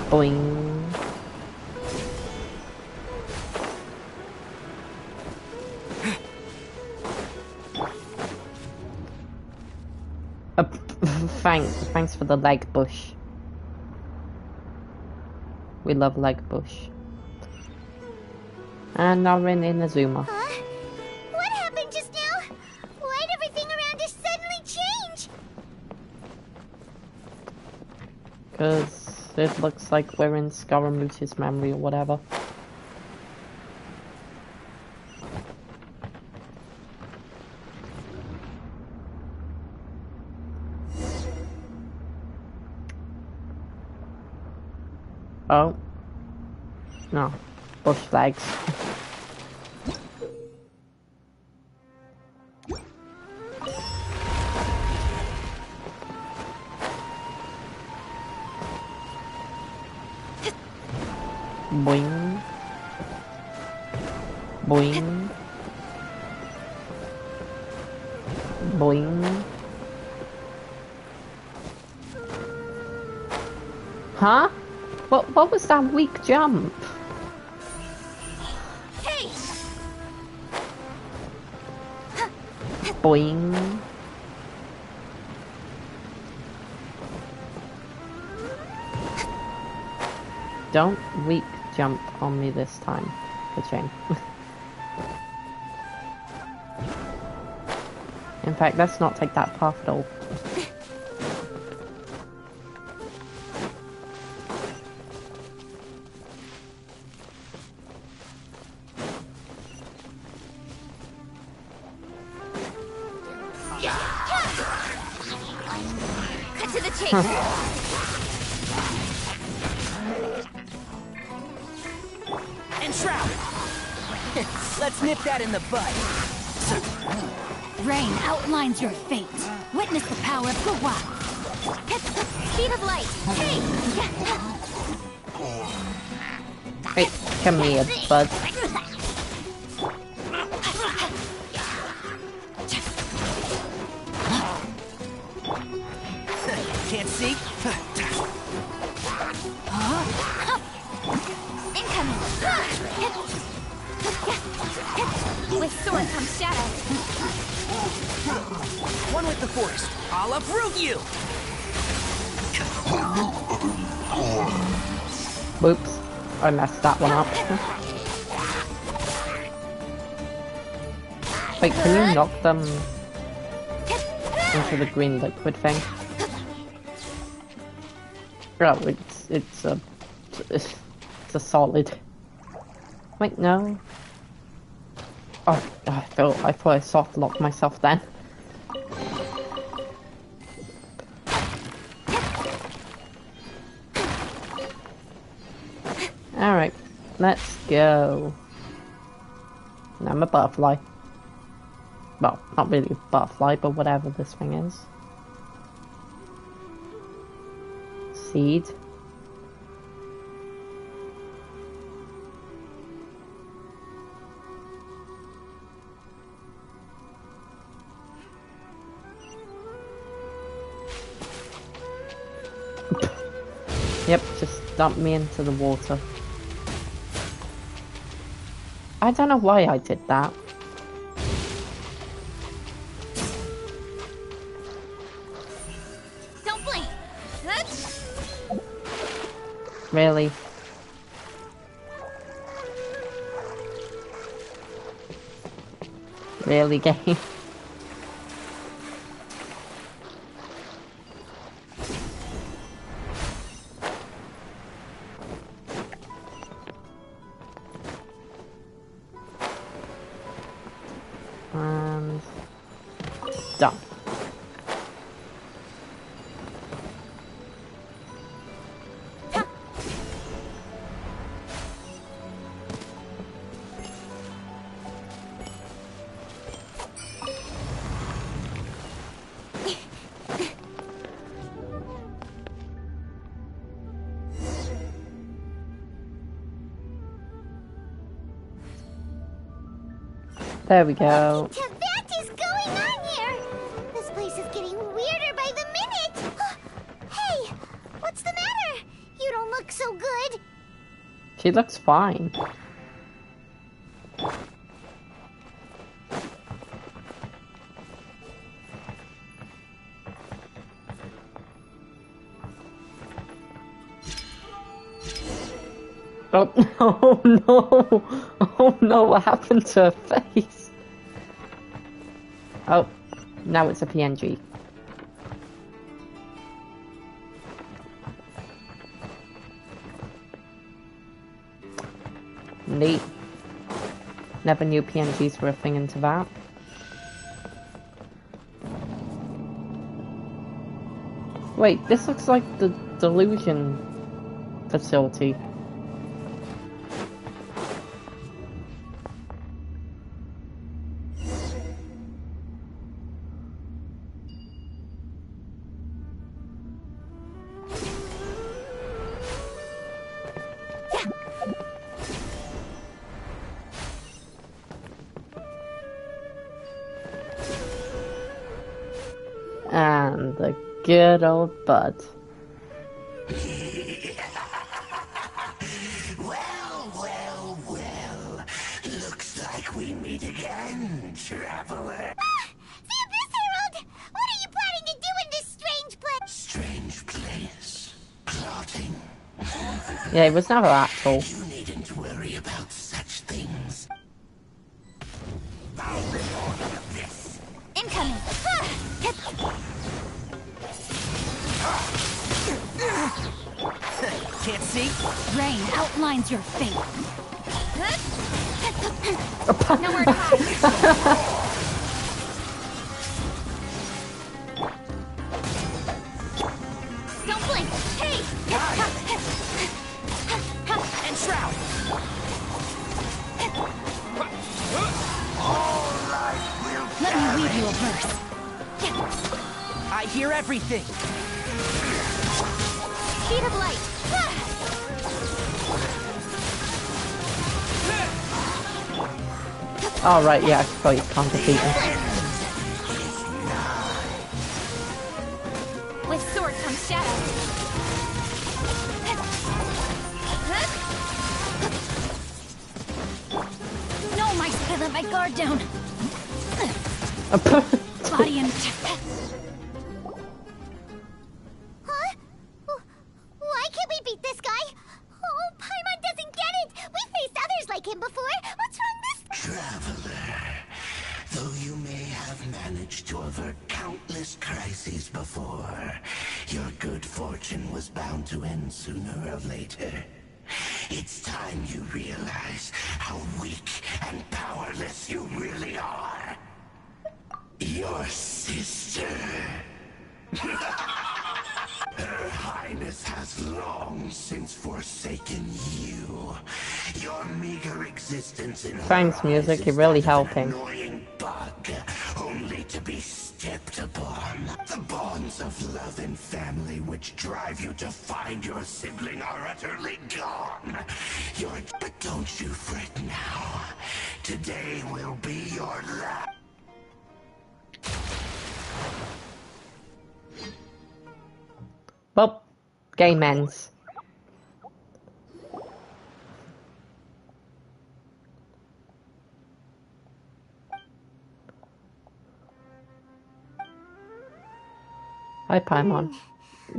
Boing. Thanks for the leg bush. We love leg bush. And now we're in Inazuma. Huh? What happened just now? Why'd everything around us suddenly change? Because it looks like we're in Scaramouche's memory or whatever. Oh. No. Bush flags. Boing. Boing. Boing. Huh? What was that weak jump? Hey! Boing. Don't weak jump on me this time, Ka-ching. In fact, let's not take that path at all. Cut to the chase! And Shroud! Let's nip that in the bud. Rain outlines your fate. Witness the power of Gawa. Speed of light. Hey! Hey, come here, bud. Can't see? Incoming! With sword comes shadow. One with the forest. I'll uproot you! Whoops. I messed that one up. Wait, can you knock them into the green liquid thing? Oh, it's a solid. Wait, no. Oh, I thought I soft locked myself then. Alright, let's go. Now I'm a butterfly. Well, not really a butterfly, but whatever this thing is. Seed. Yep, just dump me into the water. I don't know why I did that. Don't blink! Really? Really, game? And done. There we go. What in Tibet is going on here? This place is getting weirder by the minute. Hey, what's the matter? You don't look so good. She looks fine. Oh, oh no! Oh no, what happened to her face? Oh, now it's a PNG. Neat. Never knew PNGs were a thing into that. Wait, this looks like the delusion facility. And the good old bud. Well. Looks like we meet again, traveler. The Abyss Herald! What are you planning to do in this strange place? Strange place. Plotting. Yeah, it was never actual. You needn't worry about such things. Incoming! Can't see? Rain outlines your fate. Nowhere to hide. Don't blink! Hey! And Shroud! Let me read you a verse. I hear everything! Speed of light. Oh right, yeah, I forgot you can't defeat him. With sword comes shadow. my guard down. Body and... Huh? Why can't we beat this guy? Oh, Paimon doesn't get it! We faced others like him before! What's wrong this... Traveler, though you may have managed to avert countless crises before, your good fortune was bound to end sooner or later. It's time you realize how weak and powerless you really are. Your sister. Her Highness has long since forsaken you. Your meager existence in Fang's music is really helping. Annoying bug, only to be stepped upon. The bonds of love and family which drive you to find your sibling are utterly gone. But don't you fret now. Today will be your last. Well, game ends. Hi, Paimon.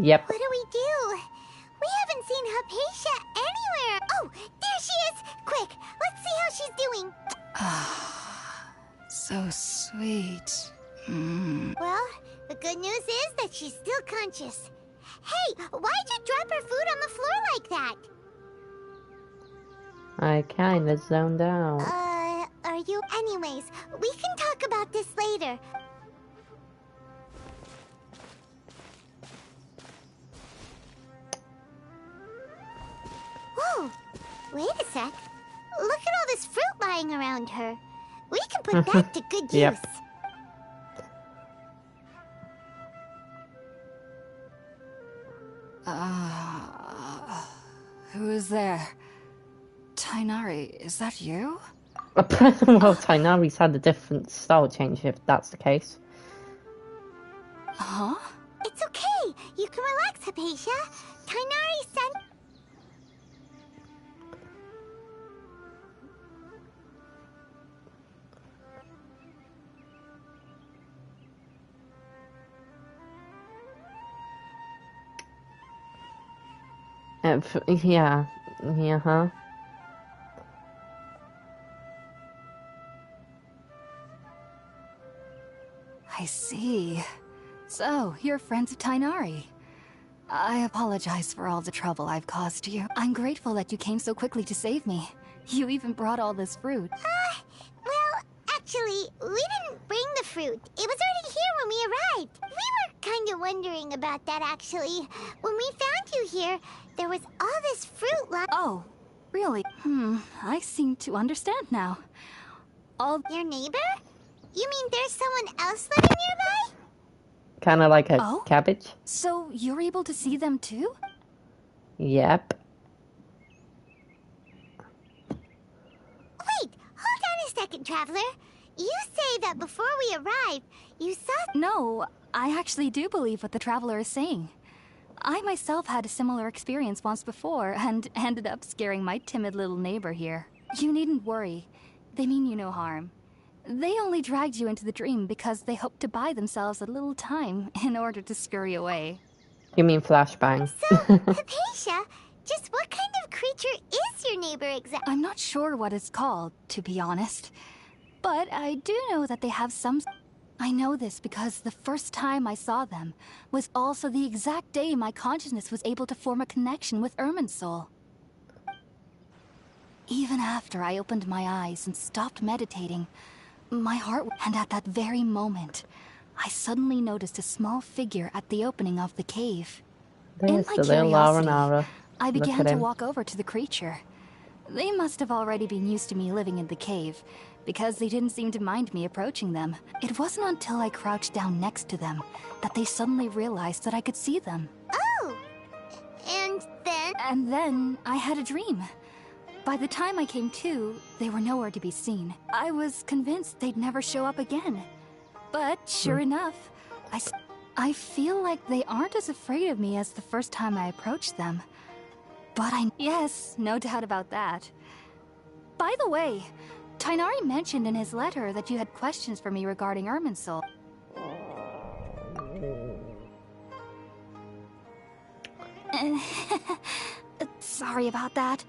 Yep. What do we do? We haven't seen Hypatia anywhere. Oh, there she is! Quick, let's see how she's doing. So sweet. Well, the good news is that she's still conscious. Hey, why'd you drop her food on the floor like that? I kinda zoned out. Are you... Anyways, we can talk about this later. Whoa, wait a sec. Look at all this fruit lying around her. We can put that to good use. Yep. Who is there? Tainari, is that you? Well, Tainari's had a different style change if that's the case. Huh? It's okay. You can relax, Hypatia. Tainari sent... Yeah, huh? I see. So, you're friends of Tainari. I apologize for all the trouble I've caused you. I'm grateful that you came so quickly to save me. You even brought all this fruit. Well, actually, we didn't bring the fruit. It was already here when we arrived. We were kind of wondering about that, actually. When we found you here, there was all this fruit lying... Oh, really? I seem to understand now. Your neighbor? You mean there's someone else living nearby? Kinda like a cabbage? So you're able to see them too? Yep. Wait, hold on a second, Traveler. You say that before we arrived, you saw... No, I actually do believe what the Traveler is saying. I myself had a similar experience once before and ended up scaring my timid little neighbor here. You needn't worry. They mean you no harm. They only dragged you into the dream because they hoped to buy themselves a little time in order to scurry away. You mean flashbang? So, Hypatia, just what kind of creature is your neighbor exactly? I'm not sure what it's called, to be honest. But I do know that they have some... I know this because the first time I saw them was also the exact day my consciousness was able to form a connection with Irminsul. Even after I opened my eyes and stopped meditating, my heart... And at that very moment, I suddenly noticed a small figure at the opening of the cave. In my curiosity, I began to walk over to the creature. They must have already been used to me living in the cave, because they didn't seem to mind me approaching them. It wasn't until I crouched down next to them that they suddenly realized that I could see them. Oh! And then? And then I had a dream. By the time I came to, they were nowhere to be seen. I was convinced they'd never show up again. But sure enough, I feel like they aren't as afraid of me as the first time I approached them. But yes, no doubt about that. By the way, Tainari mentioned in his letter that you had questions for me regarding Irminsul. Sorry about that.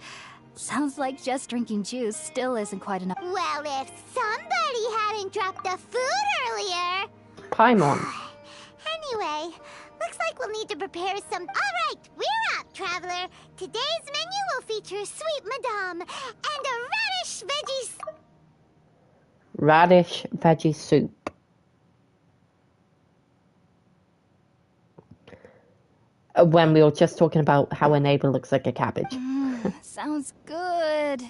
Sounds like just drinking juice still isn't quite enough. Well, if somebody hadn't dropped the food earlier... Paimon. Anyway, looks like we'll need to prepare some... Alright, we're up, traveler. Today's menu will feature sweet madame and a radish veggie... Radish veggie soup. When we were just talking about how a neighbor looks like a cabbage. Sounds good.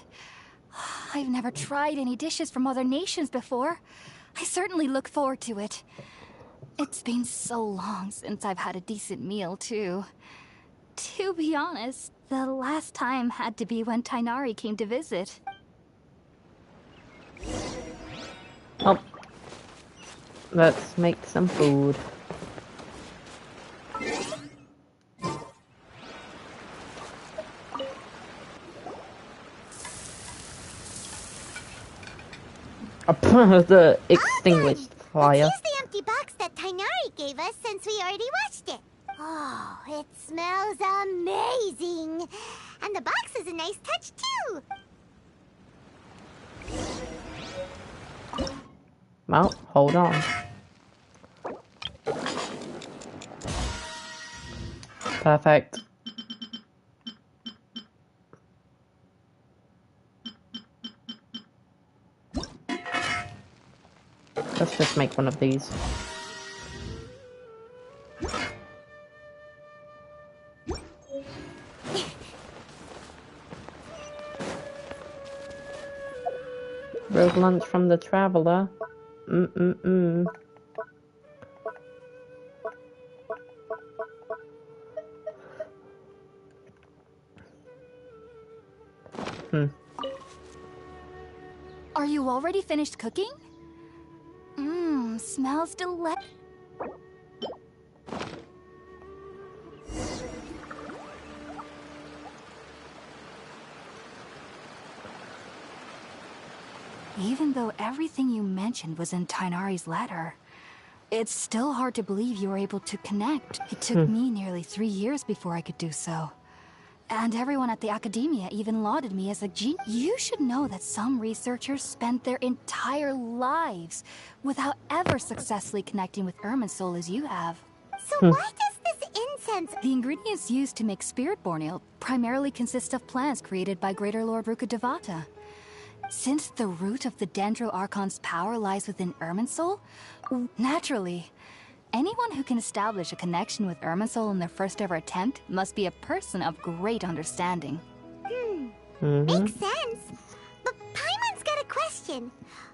I've never tried any dishes from other nations before. I certainly look forward to it. It's been so long since I've had a decent meal, too. To be honest, the last time had to be when Tainari came to visit. Oh. Let's make some food. The extinguished fire. Let's use the empty box that Tainari gave us since we already washed it. Oh, it smells amazing. And the box is a nice touch, too. Well, hold on. Perfect. Let's just make one of these. Road lunch from the traveler. Hmm. Are you already finished cooking? Smells delicious. Even though everything you mentioned was in Tainari's letter, it's still hard to believe you were able to connect. It took me nearly 3 years before I could do so. And everyone at the academia even lauded me as a genius. You should know that some researchers spend their entire lives without ever successfully connecting with Irminsul as you have. So why does this incense... The ingredients used to make spirit-born ale primarily consist of plants created by Greater Lord Rukkhadevata. Since the root of the Dendro Archon's power lies within Irminsul, naturally, anyone who can establish a connection with Irminsul in their first ever attempt must be a person of great understanding. Makes sense. But Paimon's got a question.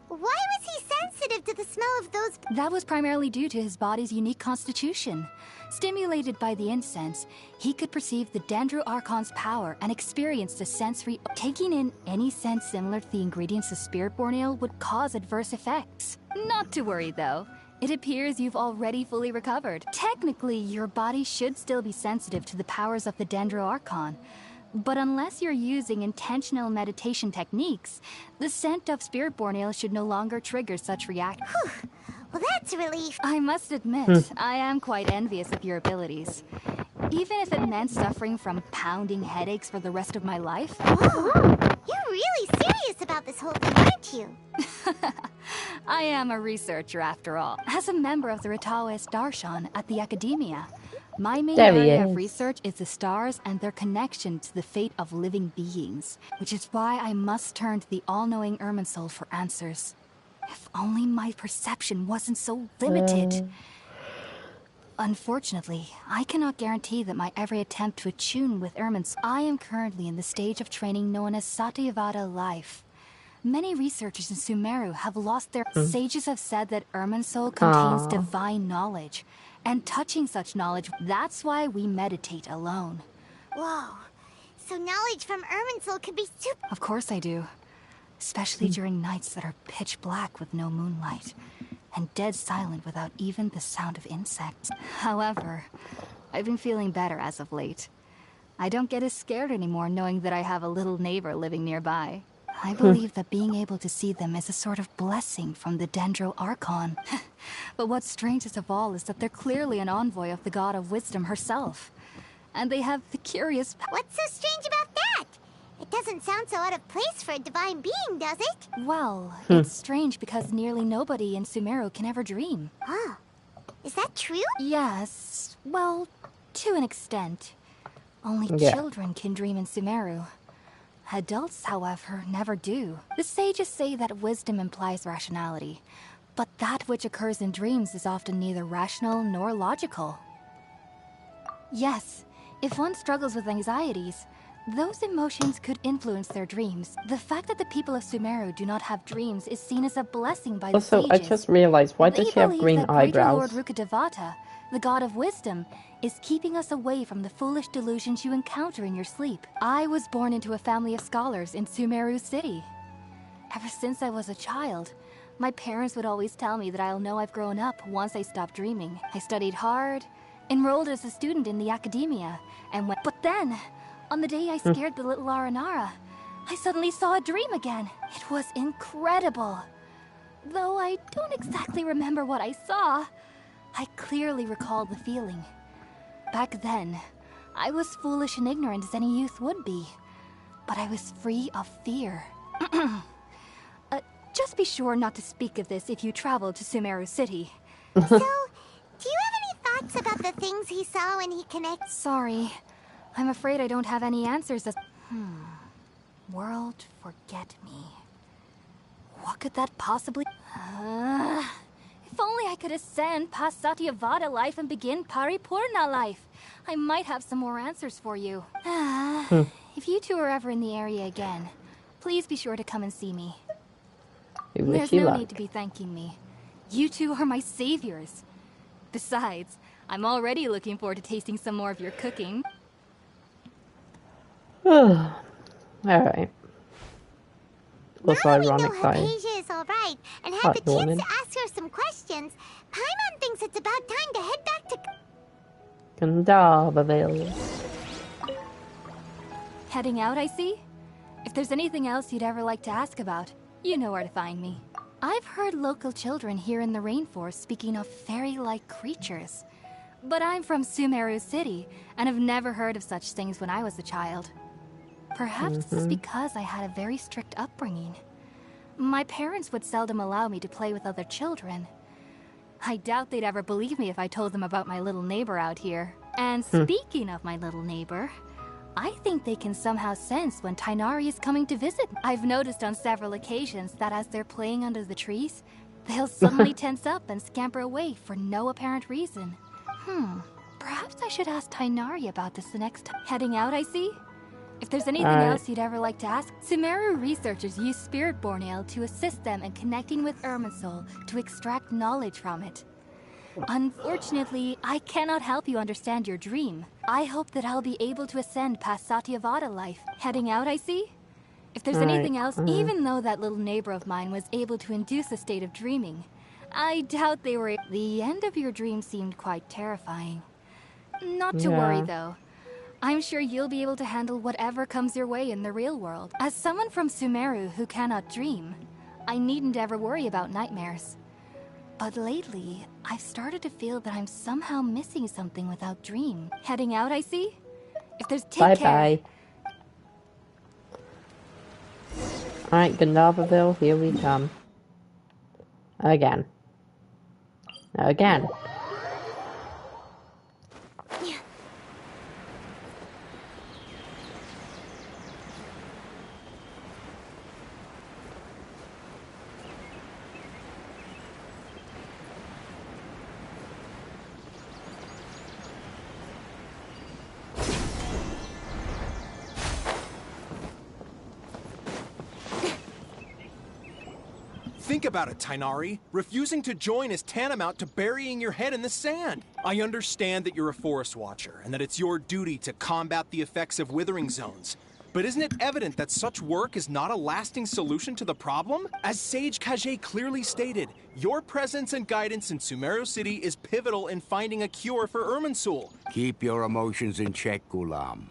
Why was he sensitive to the smell of those... That was primarily due to his body's unique constitution. Stimulated by the incense, he could perceive the Dendro Archon's power and experience the sensory... Taking in any scent similar to the ingredients of Spirit-born Ale would cause adverse effects. Not to worry, though. It appears you've already fully recovered. Technically, your body should still be sensitive to the powers of the Dendro Archon. But unless you're using intentional meditation techniques, the scent of Spirit-born Ale should no longer trigger such reactions. Well, that's a relief. I must admit, I am quite envious of your abilities. Even if it meant suffering from pounding headaches for the rest of my life. Oh, you're really serious about this whole thing, aren't you? I am a researcher after all. As a member of the Ritaoist Darshan at the Academia, my main area of research is the stars and their connection to the fate of living beings, which is why I must turn to the all-knowing Irminsul for answers. If only my perception wasn't so limited. Unfortunately, I cannot guarantee that my every attempt to attune with Irminsul. I am currently in the stage of training known as Satyavada life. Many researchers in Sumeru have lost their... Sages have said that Irminsul contains divine knowledge, and touching such knowledge, that's why we meditate alone. Whoa. So knowledge from Irminsul could be super... Of course I do. Especially during nights that are pitch black with no moonlight, and dead silent without even the sound of insects. However, I've been feeling better as of late. I don't get as scared anymore knowing that I have a little neighbor living nearby. I believe that being able to see them is a sort of blessing from the Dendro Archon. But what's strangest of all is that they're clearly an envoy of the God of Wisdom herself. And they have the curious... What's so strange about that? It doesn't sound so out of place for a divine being, does it? Well, it's strange because nearly nobody in Sumeru can ever dream. Oh, is that true? Yes, well, to an extent. Only children can dream in Sumeru. Adults, however, never do. The sages say that wisdom implies rationality, but that which occurs in dreams is often neither rational nor logical. Yes, if one struggles with anxieties, those emotions could influence their dreams. The fact that the people of Sumeru do not have dreams is seen as a blessing by the sages. Also, I just realized, why does she have green eyebrows? Lord Rukkhadevata, the god of wisdom, is keeping us away from the foolish delusions you encounter in your sleep. I was born into a family of scholars in Sumeru City. Ever since I was a child, my parents would always tell me that I'll know I've grown up once I stop dreaming. I studied hard, enrolled as a student in the academia, and went... But then, on the day I scared the little Aranara, I suddenly saw a dream again. It was incredible. Though I don't exactly remember what I saw, I clearly recall the feeling. Back then, I was foolish and ignorant as any youth would be, but I was free of fear. Just be sure not to speak of this if you travel to Sumeru City. So, do you have any thoughts about the things he saw when he connects? Sorry, I'm afraid I don't have any answers as... World forget me. What could that possibly... If only I could ascend past Satyavada life and begin Paripurna life. I might have some more answers for you. If you two are ever in the area again, please be sure to come and see me. There's no need to be thanking me. You two are my saviors. Besides, I'm already looking forward to tasting some more of your cooking. Alright. Also ironic that Hypatia is alright and had the chance to ask her some questions, Paimon thinks it's about time to head back to Gandharville. Heading out, I see? If there's anything else you'd ever like to ask about, you know where to find me. I've heard local children here in the rainforest speaking of fairy-like creatures. But I'm from Sumeru City, and have never heard of such things when I was a child. Perhaps this is because I had a very strict upbringing. My parents would seldom allow me to play with other children. I doubt they'd ever believe me if I told them about my little neighbor out here. And speaking of my little neighbor, I think they can somehow sense when Tighnari is coming to visit. I've noticed on several occasions that as they're playing under the trees, they'll suddenly tense up and scamper away for no apparent reason. Perhaps I should ask Tighnari about this the next time. Heading out, I see? If there's anything else you'd ever like to ask, Sumeru researchers use Spiritborn Ale to assist them in connecting with Irminsul to extract knowledge from it. Unfortunately, I cannot help you understand your dream. I hope that I'll be able to ascend past Satyavada life. Heading out, I see? If there's anything else, even though that little neighbor of mine was able to induce a state of dreaming, I doubt they were... The end of your dream seemed quite terrifying. Not to worry, though. I'm sure you'll be able to handle whatever comes your way in the real world. As someone from Sumeru who cannot dream, I needn't ever worry about nightmares. But lately, I've started to feel that I'm somehow missing something without dream. Heading out, I see? If there's... Take care. Bye-bye. Alright, Gandharville, here we come. Again. Again. Think about it, Tighnari. Refusing to join is tantamount to burying your head in the sand. I understand that you're a forest watcher, and that it's your duty to combat the effects of withering zones. But isn't it evident that such work is not a lasting solution to the problem? As Sage Kage clearly stated, your presence and guidance in Sumeru City is pivotal in finding a cure for Irminsul. Keep your emotions in check, Ghulam.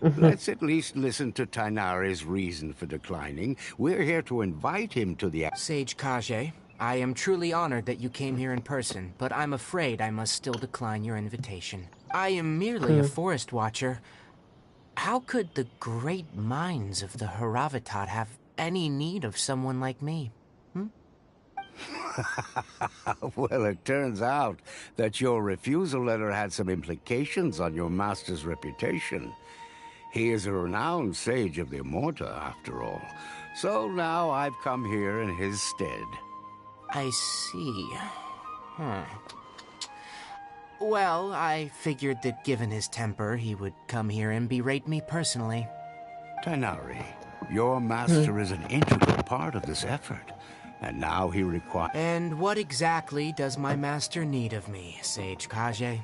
Let's at least listen to Tainari's reason for declining. We're here to invite him to the... Sage Kage, I am truly honored that you came here in person, but I'm afraid I must still decline your invitation. I am merely a forest watcher. How could the great minds of the Haravatat have any need of someone like me? Well, it turns out that your refusal letter had some implications on your master's reputation. He is a renowned sage of the Immorta, after all. So now I've come here in his stead. I see. Well, I figured that given his temper, he would come here and berate me personally. Tainari, your master is an integral part of this effort. And now he requires... And what exactly does my master need of me, Sage Kage?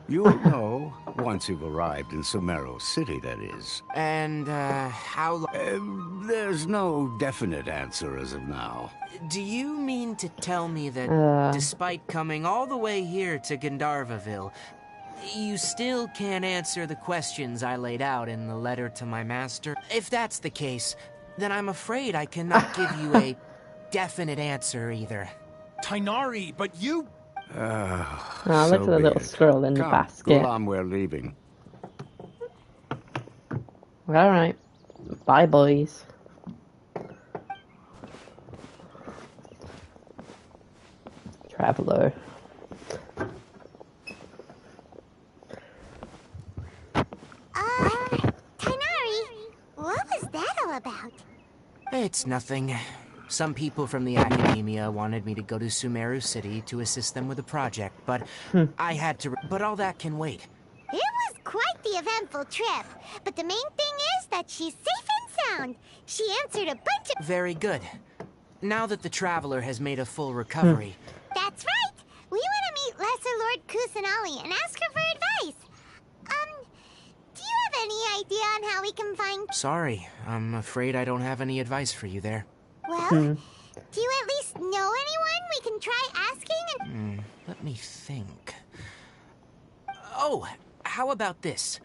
You'll know once you've arrived in Sumeru City, that is. And, how long... There's no definite answer as of now. Do you mean to tell me that, despite coming all the way here to Gandharvaville, you still can't answer the questions I laid out in the letter to my master? If that's the case, then I'm afraid I cannot give you a definite answer either. Tainari, but you... Oh, look at the little squirrel in the basket. Gulam, we're leaving. Alright. Bye, boys. Traveler. Tainari, what was that all about? It's nothing. Some people from the academia wanted me to go to Sumeru City to assist them with a project, but I had to... But all that can wait. It was quite the eventful trip, but the main thing is that she's safe and sound. She answered a bunch of... Very good. Now that the Traveler has made a full recovery... That's right! We want to meet Lesser Lord Kusanali and ask her for advice. Do you have any idea on how we can find... Sorry, I'm afraid I don't have any advice for you there. Well, do you at least know anyone we can try asking and... Let me think. Oh, how about this?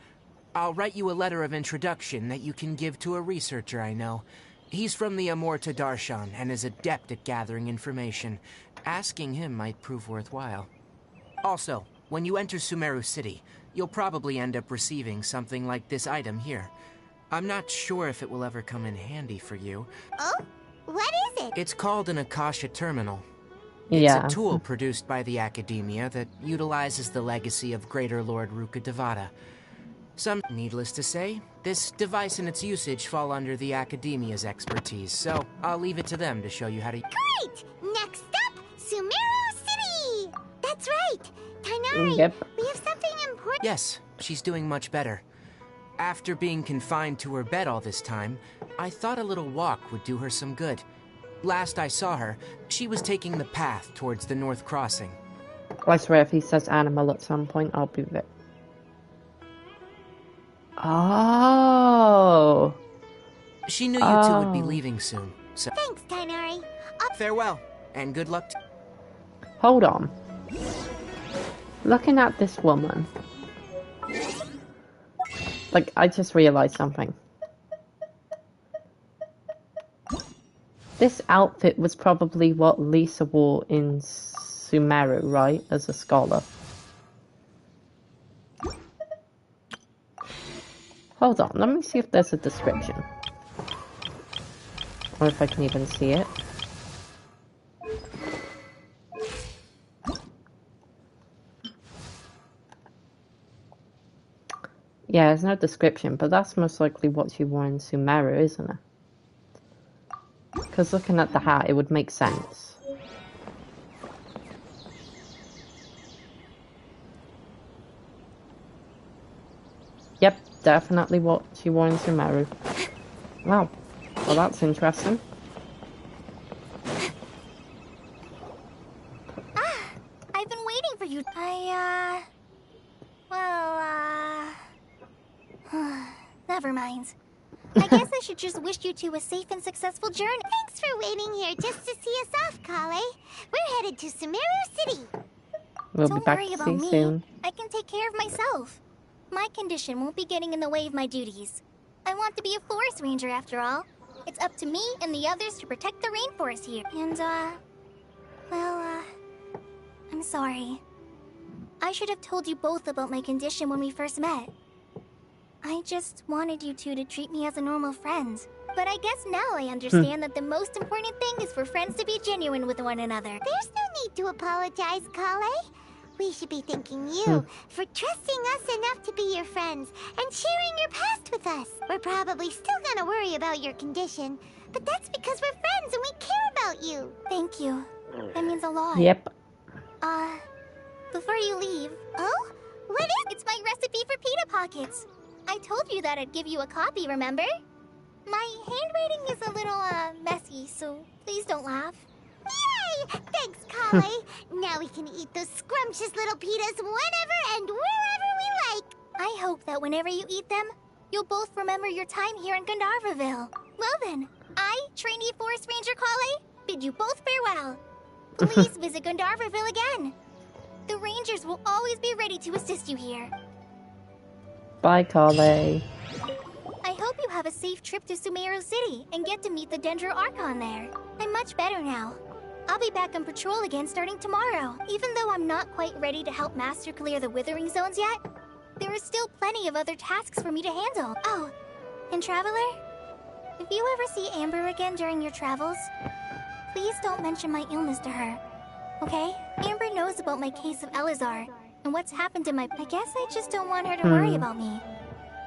I'll write you a letter of introduction that you can give to a researcher I know. He's from the Immorta Darshan and is adept at gathering information. Asking him might prove worthwhile. Also, when you enter Sumeru City, you'll probably end up receiving something like this item here. I'm not sure if it will ever come in handy for you. Oh? What is it? It's called an Akasha Terminal. Yeah. It's a tool produced by the Academia that utilizes the legacy of Greater Lord Rukkhadevata. Needless to say, this device and its usage fall under the Academia's expertise, so I'll leave it to them to show you how to... Great! Next up, Sumeru City! That's right! Tainari, Yep. we have something important... Yes, she's doing much better. After being confined to her bed all this time, I thought a little walk would do her some good. Last I saw her, she was taking the path towards the North Crossing. I swear if he says animal at some point, I'll be there. Oh. She knew you two would be leaving soon, so... Thanks, Tainari. Farewell, and good luck to... Hold on. Looking at this woman... Like, I just realized something. This outfit was probably what Lisa wore in Sumeru, right? As a scholar. Hold on, let me see if there's a description. Or if I can even see it. Yeah, there's no description, but that's most likely what she wore in Sumeru, isn't it? Because looking at the hat, it would make sense. Yep, definitely what she wore in Sumeru. Wow, well that's interesting. I've been waiting for you. Never mind. I guess I should just wish you two a safe and successful journey. Thanks for waiting here just to see us off, Kale. We're headed to Sumeru City. We'll be Don't back worry to about see you me. soon. I can take care of myself. My condition won't be getting in the way of my duties. I want to be a forest ranger after all. It's up to me and the others to protect the rainforest here. And, I'm sorry. I should have told you both about my condition when we first met. I just wanted you two to treat me as a normal friend. But I guess now I understand that the most important thing is for friends to be genuine with one another. There's no need to apologize, Kale. We should be thanking you for trusting us enough to be your friends and sharing your past with us. We're probably still gonna worry about your condition, but that's because we're friends and we care about you. Thank you. That means a lot. Yep. Before you leave... Oh? What is... It's my recipe for pita pockets. I told you that I'd give you a copy, remember? My handwriting is a little, messy, so please don't laugh. Yay! Thanks, Kale. Now we can eat those scrumptious little pitas whenever and wherever we like. I hope that whenever you eat them, you'll both remember your time here in Gandharvaville. Well then, I, trainee Forest Ranger Kale, bid you both farewell. Please visit Gandharvaville again. The Rangers will always be ready to assist you here. Bye, Kale. I hope you have a safe trip to Sumeru City and get to meet the Dendro Archon there. I'm much better now. I'll be back on patrol again starting tomorrow. Even though I'm not quite ready to help Master clear the Withering Zones yet, there are still plenty of other tasks for me to handle. Oh, and Traveler, if you ever see Amber again during your travels, please don't mention my illness to her, okay? Amber knows about my case of Elazar and what's happened to my... I guess I just don't want her to worry about me.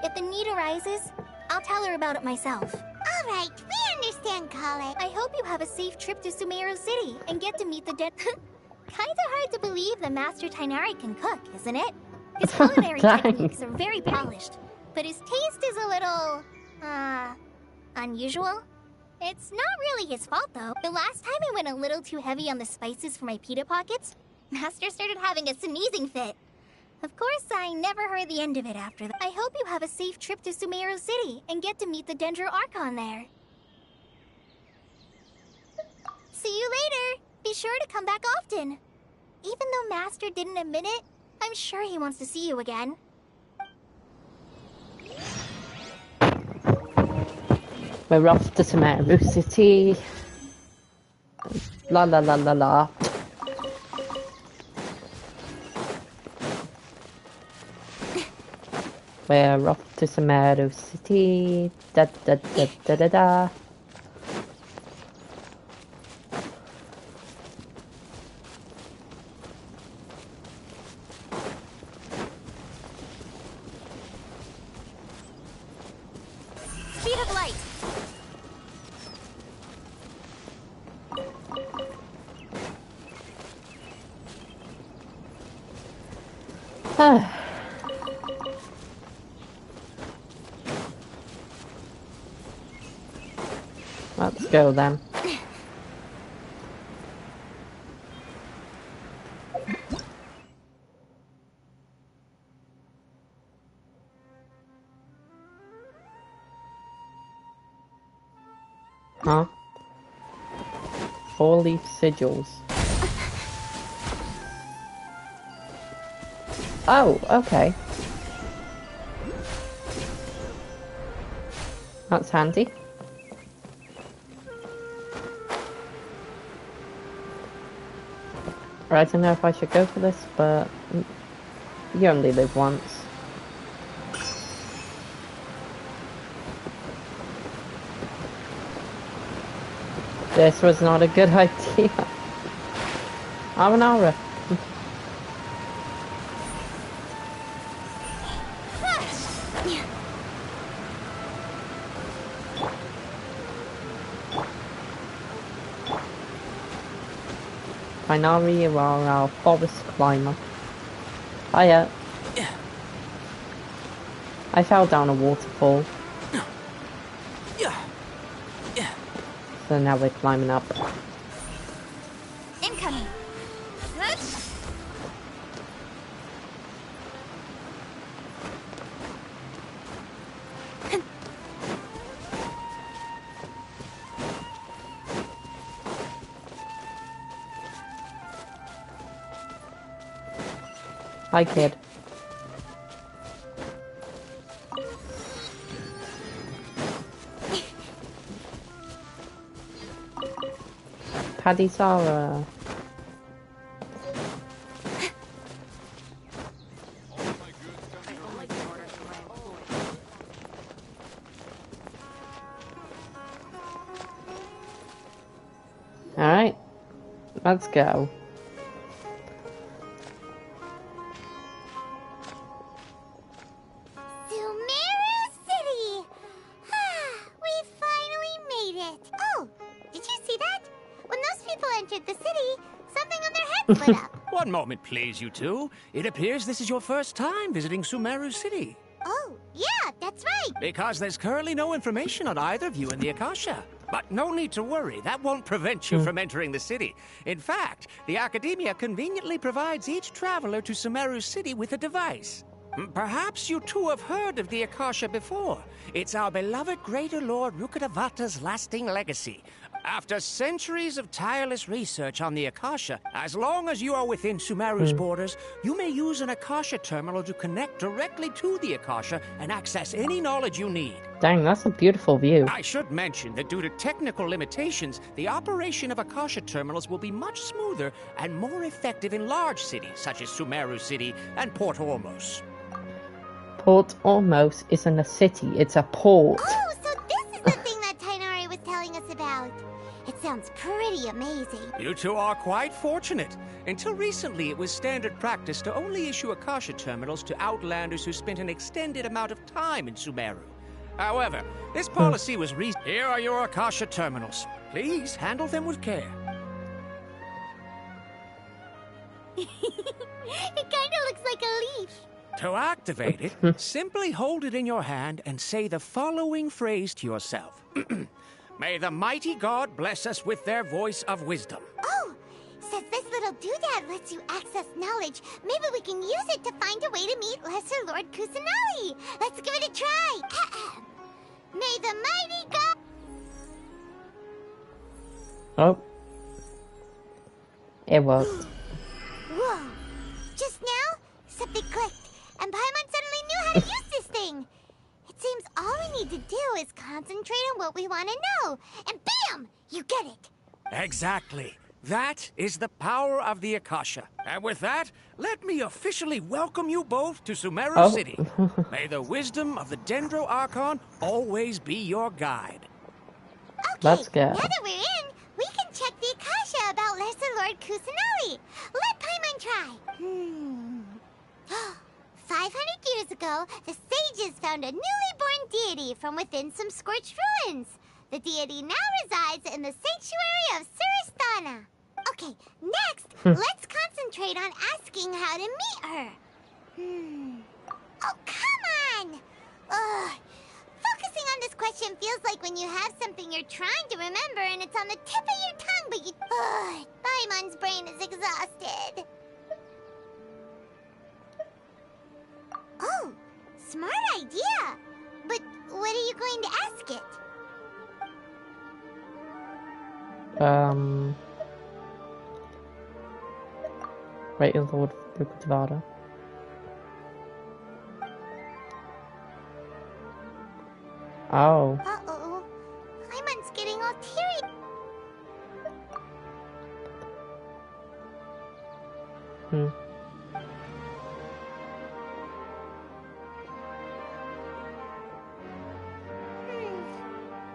If the need arises, I'll tell her about it myself. All right, we understand, Kale. I hope you have a safe trip to Sumeru City and get to meet the dead... Kinda hard to believe that Master Tainari can cook, isn't it? His culinary techniques are very polished, but his taste is a little... unusual. It's not really his fault, though. The last time I went a little too heavy on the spices for my pita pockets, Master started having a sneezing fit. Of course, I never heard the end of it after that. I hope you have a safe trip to Sumeru City and get to meet the Dendro Archon there. See you later! Be sure to come back often. Even though Master didn't admit it, I'm sure he wants to see you again. We're off to Sumeru City. La la la la la. We're off to Sumeru City. Da da da da da da. Speed of light! Let's go then. Huh? 4-leaf sigils. Oh, okay. That's handy. Right, I don't know if I should go for this, but you only live once. This was not a good idea. I'm an aura. Tainari, you are our forest climber. Hiya. I fell down a waterfall. So now we're climbing up. Incoming! Hi, kid. Kadisara. Alright, let's go. Sumeru City! We finally made it! Oh, did you see that? When those people entered the city, something on their heads lit up. One moment, please, you two. It appears this is your first time visiting Sumeru City. Oh, yeah, that's right. Because there's currently no information on either of you in the Akasha. But no need to worry, that won't prevent you from entering the city. In fact, the Academia conveniently provides each traveler to Sumeru City with a device. Perhaps you two have heard of the Akasha before. It's our beloved Greater Lord Rukkhadevata's lasting legacy. After centuries of tireless research on the Akasha, as long as you are within Sumeru's borders, you may use an Akasha terminal to connect directly to the Akasha and access any knowledge you need. Dang, that's a beautiful view. I should mention that due to technical limitations, the operation of Akasha terminals will be much smoother and more effective in large cities such as Sumeru City and Port Ormos. Port Ormos isn't a city, it's a port. Oh, so this is the thing that Tainari was telling us about. It sounds pretty amazing. You two are quite fortunate. Until recently, it was standard practice to only issue Akasha terminals to outlanders who spent an extended amount of time in Sumeru. However, this policy was Here are your Akasha terminals. Please handle them with care. It kinda looks like a leaf. To activate it, simply hold it in your hand and say the following phrase to yourself. May the mighty God bless us with their voice of wisdom. Oh, since this little doodad lets you access knowledge, maybe we can use it to find a way to meet Lesser Lord Kusanali. Let's give it a try. May the mighty God... Oh. It worked. Whoa. Just now, something clicked, and Paimon suddenly knew how to use this thing. It seems all we need to do is concentrate on what we want to know, and bam! You get it. Exactly. That is the power of the Akasha. And with that, let me officially welcome you both to Sumeru City. May the wisdom of the Dendro Archon always be your guide. Okay, Let's go. now that we're in, we can check the Akasha about Lesser Lord Kusanali. Let Paimon try. 500 years ago, the sages found a newly born deity from within some scorched ruins. The deity now resides in the sanctuary of Suristana. Okay, next, let's concentrate on asking how to meet her. Oh, come on! Ugh. Focusing on this question feels like when you have something you're trying to remember and it's on the tip of your tongue, but you... Paimon's brain is exhausted. Oh, smart idea. But what are you going to ask it? Right, Lord Rukkhadevata. Oh. Uh-oh. Paimon's getting all teary.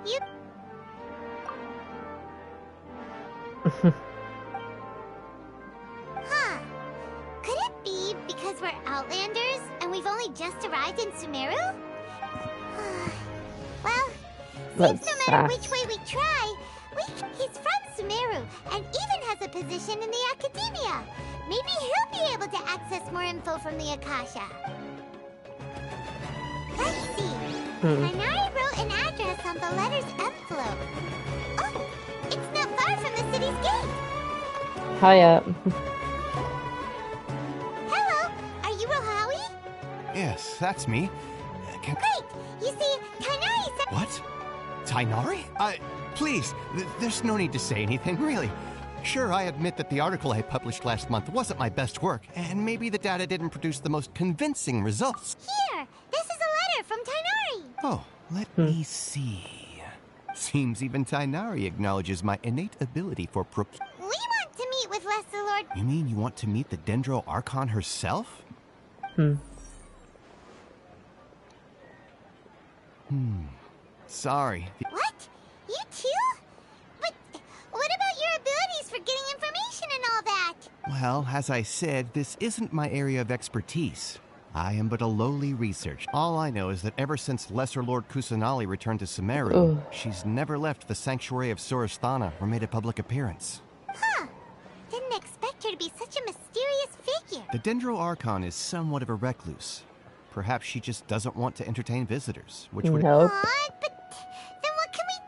You... Huh. Could it be because we're Outlanders and we've only just arrived in Sumeru? Well, Let's since no matter ask. which way we try, he's from Sumeru and even has a position in the Academia. Maybe he'll be able to access more info from the Akasha. Let's see. Tainari wrote an address on the letter's envelope. Oh, it's not far from the city's gate. Hiya. Hello, are you Rohawi? Yes, that's me. Great. You see, Tainari said... What? Tainari? Please, there's no need to say anything, really. Sure, I admit that the article I published last month wasn't my best work, and maybe the data didn't produce the most convincing results. Here, this is a letter from Tainari. Oh, let me see. Seems even Tainari acknowledges my innate ability for We want to meet with Lesser Lord... You mean you want to meet the Dendro Archon herself? Sorry. What? You too? But what about your abilities for getting information and all that? Well, as I said, this isn't my area of expertise. I am but a lowly researcher. All I know is that ever since Lesser Lord Kusanali returned to Sumeru, she's never left the Sanctuary of Sorasthana or made a public appearance. Huh. Didn't expect her to be such a mysterious figure. The Dendro Archon is somewhat of a recluse. Perhaps she just doesn't want to entertain visitors, which would... Nope. But then what can we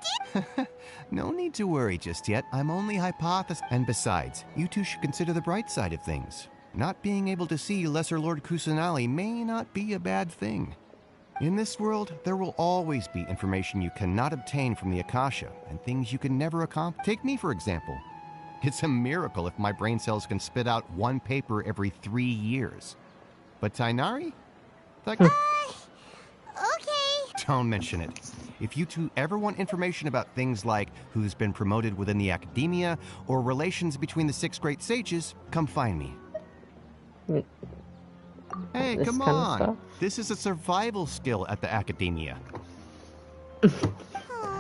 do? No need to worry just yet. I'm only hypothesizing. And besides, you two should consider the bright side of things. Not being able to see Lesser Lord Kusanali may not be a bad thing. In this world, there will always be information you cannot obtain from the Akasha, and things you can never accomplish. Take me, for example. It's a miracle if my brain cells can spit out one paper every 3 years. But Tainari? Okay. Don't mention it. If you two ever want information about things like who's been promoted within the academia, or relations between the 6 great sages, come find me. Hey, This come kind of on! stuff? This is a survival skill at the academia.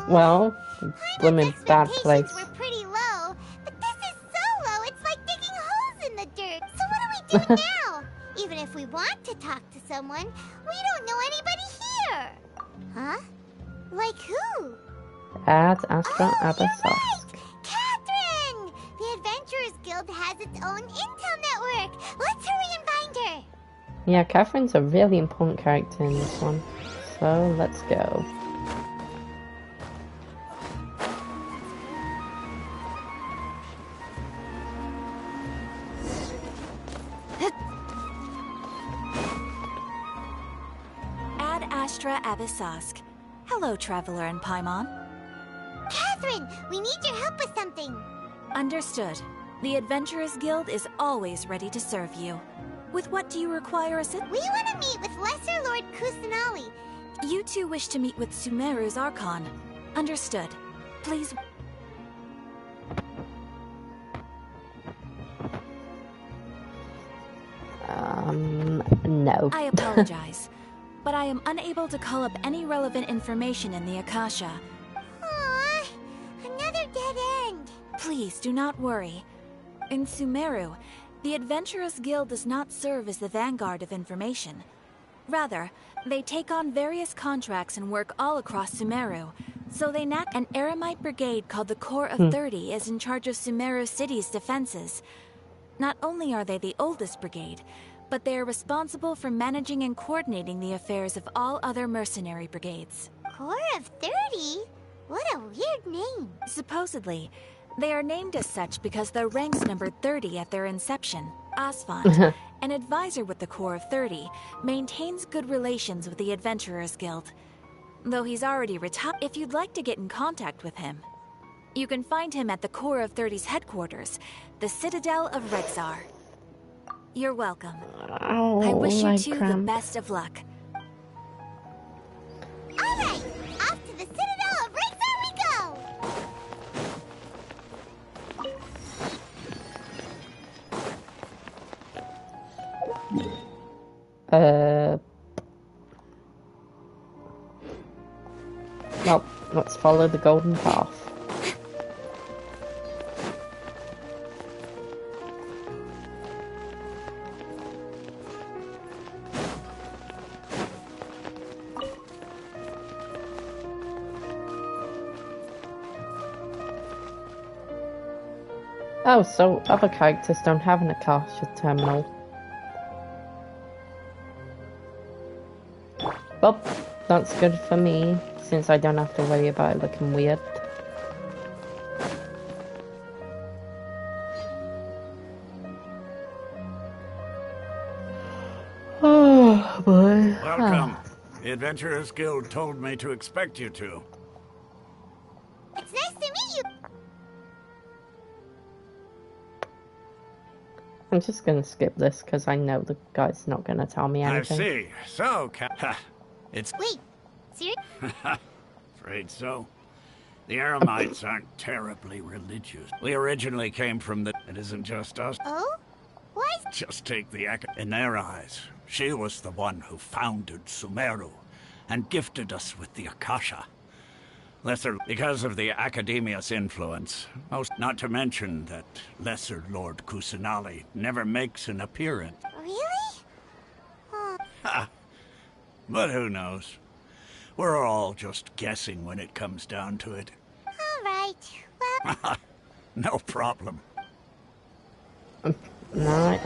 Well, I'm in bad Expectations place. were pretty low, but this is so low, it's like digging holes in the dirt. So what are we doing now? Even if we want to talk to someone, we don't know anybody here. Huh? Like who? Add Astra Abyss. Right! Catherine! The Adventurers Guild has its own intel network. Let's hurry and find her. Yeah, Catherine's a really important character in this one. So let's go. Ad Astra Abyssosk. Hello, Traveler and Paimon. Catherine, we need your help with something. Understood. The Adventurers Guild is always ready to serve you. With what do you require assistance? We want to meet with Lesser Lord Kusanali. You two wish to meet with Sumeru's Archon. Understood. Please... No. I apologize, but I am unable to call up any relevant information in the Akasha. Aww, another dead end. Please do not worry. In Sumeru, the Adventurers Guild does not serve as the vanguard of information. Rather, they take on various contracts and work all across Sumeru. So they an Eremite brigade called the Corps of 30 is in charge of Sumeru City's defenses. Not only are they the oldest brigade, but they are responsible for managing and coordinating the affairs of all other mercenary brigades. Corps of 30? What a weird name. Supposedly, they are named as such because their ranks numbered 30 at their inception. Asphalt, an advisor with the Corps of 30, maintains good relations with the Adventurers Guild. Though he's already retired, if you'd like to get in contact with him, you can find him at the Corps of 30's headquarters, the Citadel of Rexar. You're welcome. Oh, I wish you my two the cramp. best of luck. Alright, off to the Citadel of Rexar we go! Well, let's follow the golden path. Oh, so other characters don't have an Akasha terminal. Well, that's good for me, since I don't have to worry about it looking weird. Oh, boy. Welcome. The Adventurers Guild told me to expect you two. It's nice to meet you! I'm just gonna skip this, because I know the guy's not gonna tell me I anything. see. So, it's... Wait, serious? Afraid so. The Eremites aren't terribly religious. We originally came from the... It isn't just us. Oh? What? Just take the In their eyes, she was the one who founded Sumeru and gifted us with the Akasha. Because of the Academia's influence, not to mention that Lesser Lord Kusanali never makes an appearance. Really? Ha! But who knows? We're all just guessing when it comes down to it. All right. Well... No problem. Alright,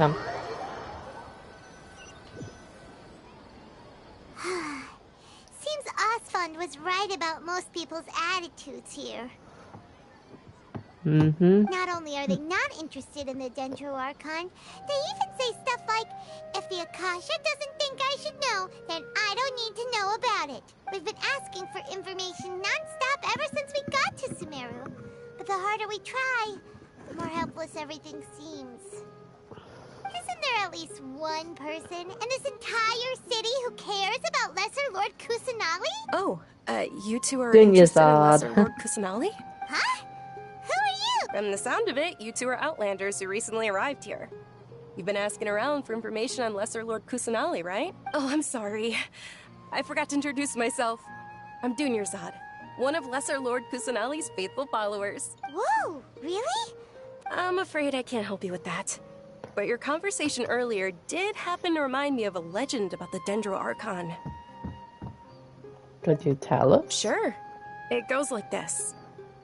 Seems Osfond was right about most people's attitudes here. Not only are they not interested in the Dendro Archon, they even say stuff like, if the Akasha doesn't think I should know, then I don't need to know about it. We've been asking for information non-stop ever since we got to Sumeru. But the harder we try, the more helpless everything seems. Isn't there at least one person in this entire city who cares about Lesser Lord Kusanali? Oh, you two are Doing your interested in Zod. Lesser Lord Kusanali? Huh? Who are you? From the sound of it, you two are Outlanders who recently arrived here. You've been asking around for information on Lesser Lord Kusanali, right? Oh, I'm sorry. I forgot to introduce myself. I'm Dunyarzad, one of Lesser Lord Kusanali's faithful followers. Whoa, really? I'm afraid I can't help you with that. But your conversation earlier did happen to remind me of a legend about the Dendro Archon. Could you tell us? Sure. It goes like this.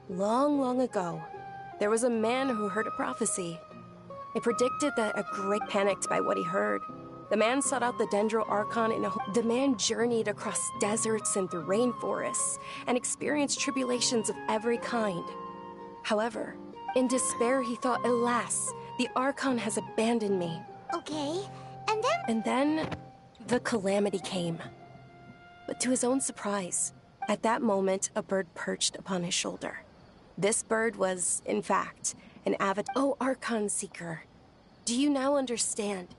Long, long ago, there was a man who heard a prophecy. It predicted that a great panicked by what he heard. The man sought out the Dendro Archon the man journeyed across deserts and through rainforests and experienced tribulations of every kind. However, in despair he thought, alas, the Archon has abandoned me. Okay, and then? And then, the calamity came. But to his own surprise, at that moment, a bird perched upon his shoulder. This bird was, in fact, an avid Archon seeker. Do you now understand?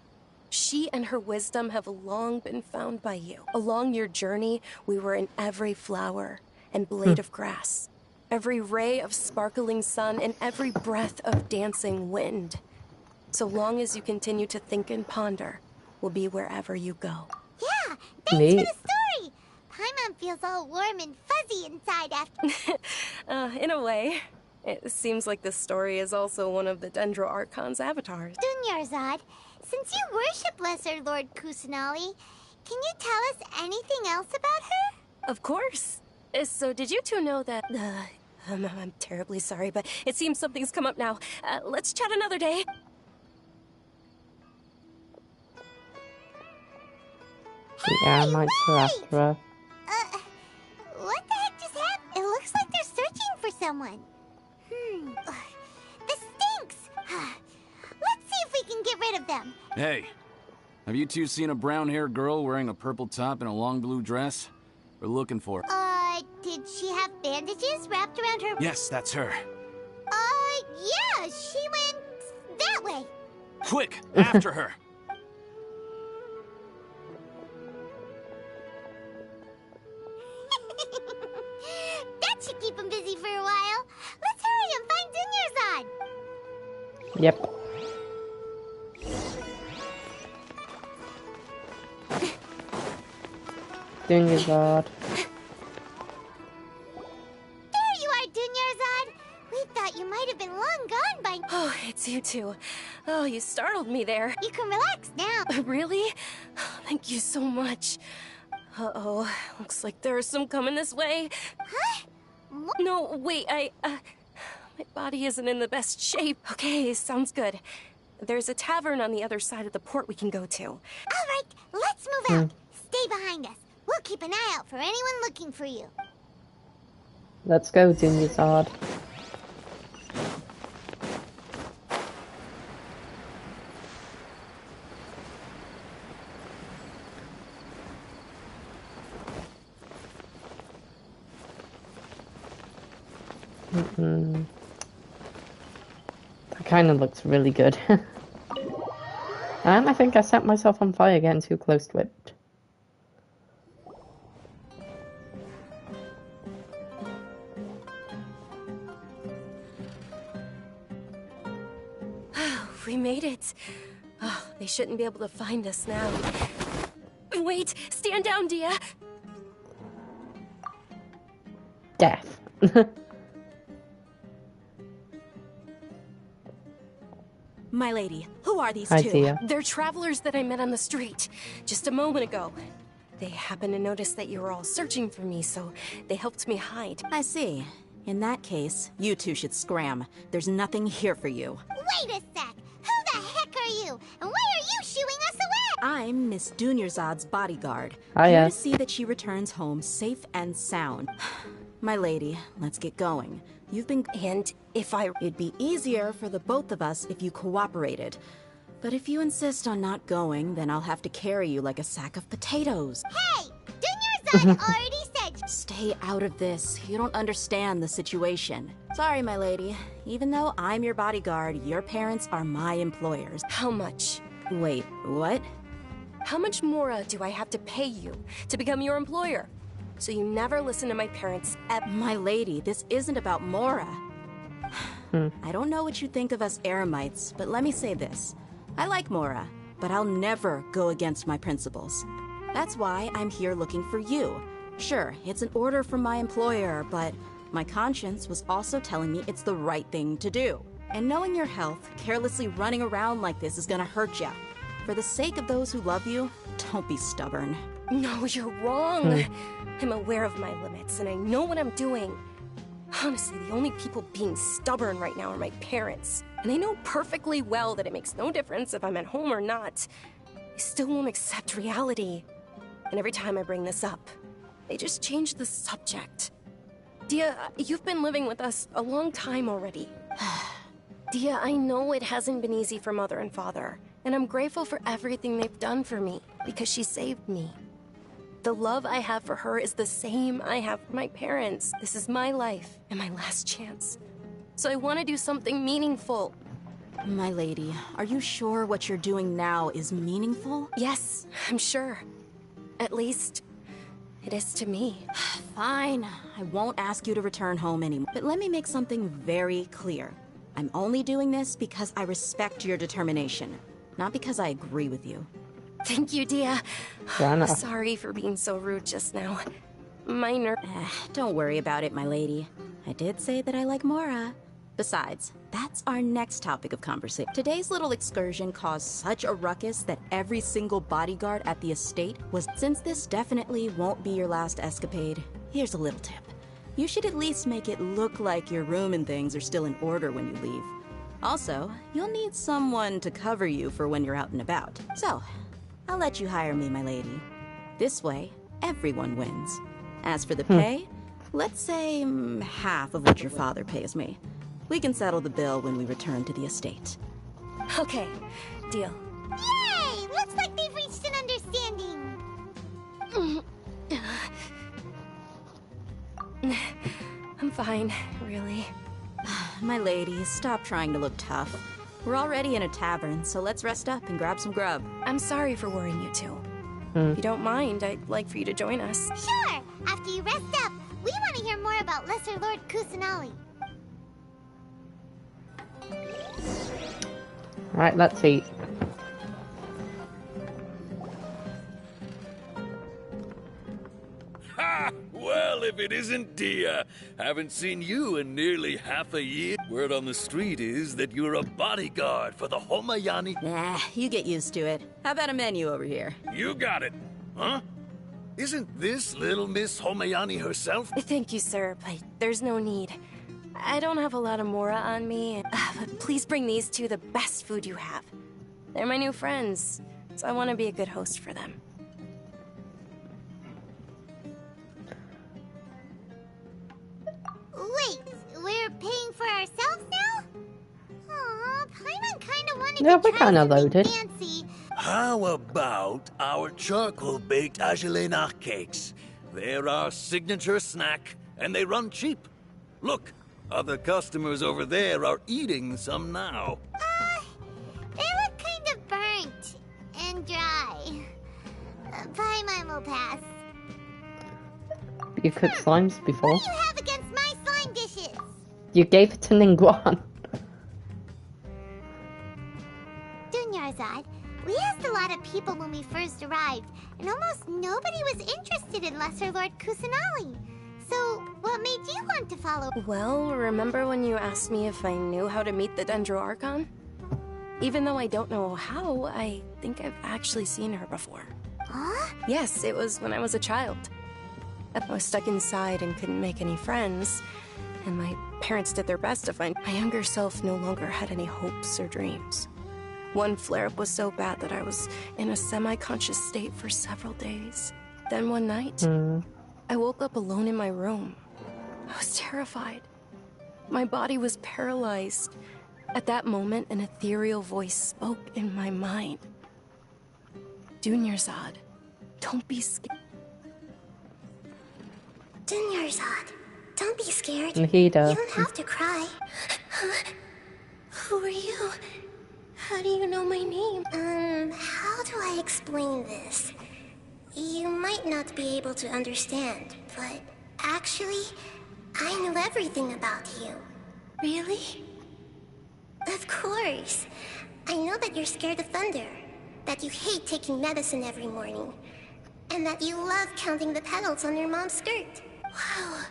She and her wisdom have long been found by you. Along your journey, we were in every flower and blade of grass, every ray of sparkling sun, and every breath of dancing wind. So long as you continue to think and ponder, we'll be wherever you go. Yeah, thanks for the story! Paimon feels all warm and fuzzy inside after... In a way. It seems like this story is also one of the Dendro Archon's avatars. Dunyarzad, since you worship Lesser Lord Kusanali, can you tell us anything else about her? Of course. So did you two know that... I'm terribly sorry, but it seems something's come up now. Let's chat another day. Yeah, I might after her. What the heck just happened? It looks like they're searching for someone. This stinks! Let's see if we can get rid of them. Hey, have you two seen a brown-haired girl wearing a purple top and a long blue dress? We're looking for her. Did she have bandages wrapped around her? Yes, that's her. Yeah, she went that way. Quick, after her! That should keep him busy for a while. Let's hurry and find Dunyarzad. Yep. Dunyarzad. There you are, Dunyarzad. We thought you might have been long gone by... Oh, it's you two. Oh, you startled me there. You can relax now. Really? Thank you so much. Uh-oh, looks like there are some coming this way. Huh? No, wait, my body isn't in the best shape. Okay, sounds good. There's a tavern on the other side of the port we can go to. All right, let's move out. Stay behind us. We'll keep an eye out for anyone looking for you. Let's go, Dunyarzad. That kind of looks really good. And I think I set myself on fire getting too close to it. We made it. Oh, they shouldn't be able to find us now. Wait, stand down, Dia. Death. My lady, who are these Hi, two? Dia. They're travelers that I met on the street just a moment ago. They happened to notice that you were all searching for me, so they helped me hide. I see. In that case, you two should scram. There's nothing here for you. Wait a sec! Who the heck are you? And why are you shooing us away? I'm Miss Dunyarzad's bodyguard. Hiya. Here to see that she returns home safe and sound. My lady, let's get going. You've been... And if I... It'd be easier for the both of us if you cooperated. But if you insist on not going, then I'll have to carry you like a sack of potatoes. Hey! Dunyarzad already said... Stay out of this. You don't understand the situation. Sorry, my lady. Even though I'm your bodyguard, your parents are my employers. How much? Wait, what? How much more do I have to pay you to become your employer? So you never listen to my parents. My lady, this isn't about Mora. I don't know what you think of us Eremites, but let me say this. I like Mora, but I'll never go against my principles. That's why I'm here looking for you. Sure, it's an order from my employer, but my conscience was also telling me it's the right thing to do. And knowing your health, carelessly running around like this is gonna hurt ya. For the sake of those who love you, don't be stubborn. No, you're wrong. I'm aware of my limits, and I know what I'm doing. Honestly, the only people being stubborn right now are my parents. And they know perfectly well that it makes no difference if I'm at home or not. They still won't accept reality. And every time I bring this up, they just change the subject. Dia, you've been living with us a long time already. Dia, I know it hasn't been easy for Mother and Father, and I'm grateful for everything they've done for me, because she saved me. The love I have for her is the same I have for my parents. This is my life and my last chance. So I want to do something meaningful. My lady, are you sure what you're doing now is meaningful? Yes, I'm sure. At least, it is to me. Fine, I won't ask you to return home anymore. But let me make something very clear. I'm only doing this because I respect your determination, not because I agree with you. Thank you, Dia. Rana. Sorry for being so rude just now. My nerve... Don't worry about it, my lady. I did say that I like Mora. Besides, that's our next topic of conversation. Today's little excursion caused such a ruckus that every single bodyguard at the estate was... Since this definitely won't be your last escapade, here's a little tip. You should at least make it look like your room and things are still in order when you leave. Also, you'll need someone to cover you for when you're out and about. So, I'll let you hire me, my lady. This way, everyone wins. As for the pay, let's say half of what your father pays me. We can settle the bill when we return to the estate. Okay, deal. Yay! Looks like they've reached an understanding. I'm fine, really. My lady, stop trying to look tough. We're already in a tavern, so let's rest up and grab some grub. I'm sorry for worrying you two. If you don't mind, I'd like for you to join us. Sure! After you rest up, we want to hear more about Lesser Lord Kusanali. Right, let's eat. Ha! Well, if it isn't Dia. Haven't seen you in nearly half a year. Word on the street is that you're a bodyguard for the Homayani. Nah, you get used to it. How about a menu over here? You got it. Huh? Isn't this little Miss Homayani herself? Thank you, sir, but there's no need. I don't have a lot of Mora on me. But please bring these two the best food you have. They're my new friends, so I want to be a good host for them. Wait, we're paying for ourselves now? Aw, Paimon kinda wanted Yeah, to we're try kinda something loaded. fancy. How about our charcoal-baked Agelenach cakes? They're our signature snack, and they run cheap. Look, other customers over there are eating some now. They look kind of burnt and dry. Paimon will pass. You cooked slimes before. What do you have against my slime dishes? You gave it to Ningguan. first arrived, and almost nobody was interested in Lesser Lord Kusanali. So, what made you want to follow? Well, remember when you asked me if I knew how to meet the Dendro Archon? Even though I don't know how, I think I've actually seen her before. Huh? Yes, it was when I was a child. I was stuck inside and couldn't make any friends, and my parents did their best to find my younger self no longer had any hopes or dreams. One flare-up was so bad that I was in a semi-conscious state for several days. Then one night, I woke up alone in my room. I was terrified. My body was paralyzed. At that moment, an ethereal voice spoke in my mind. Dunyarzad, don't be scared. Dunyarzad, don't be scared. Nahida. You don't have to cry. Who are you? How do you know my name? How do I explain this? You might not be able to understand, but actually, I know everything about you. Really? Of course. I know that you're scared of thunder, that you hate taking medicine every morning, and that you love counting the petals on your mom's skirt. Wow,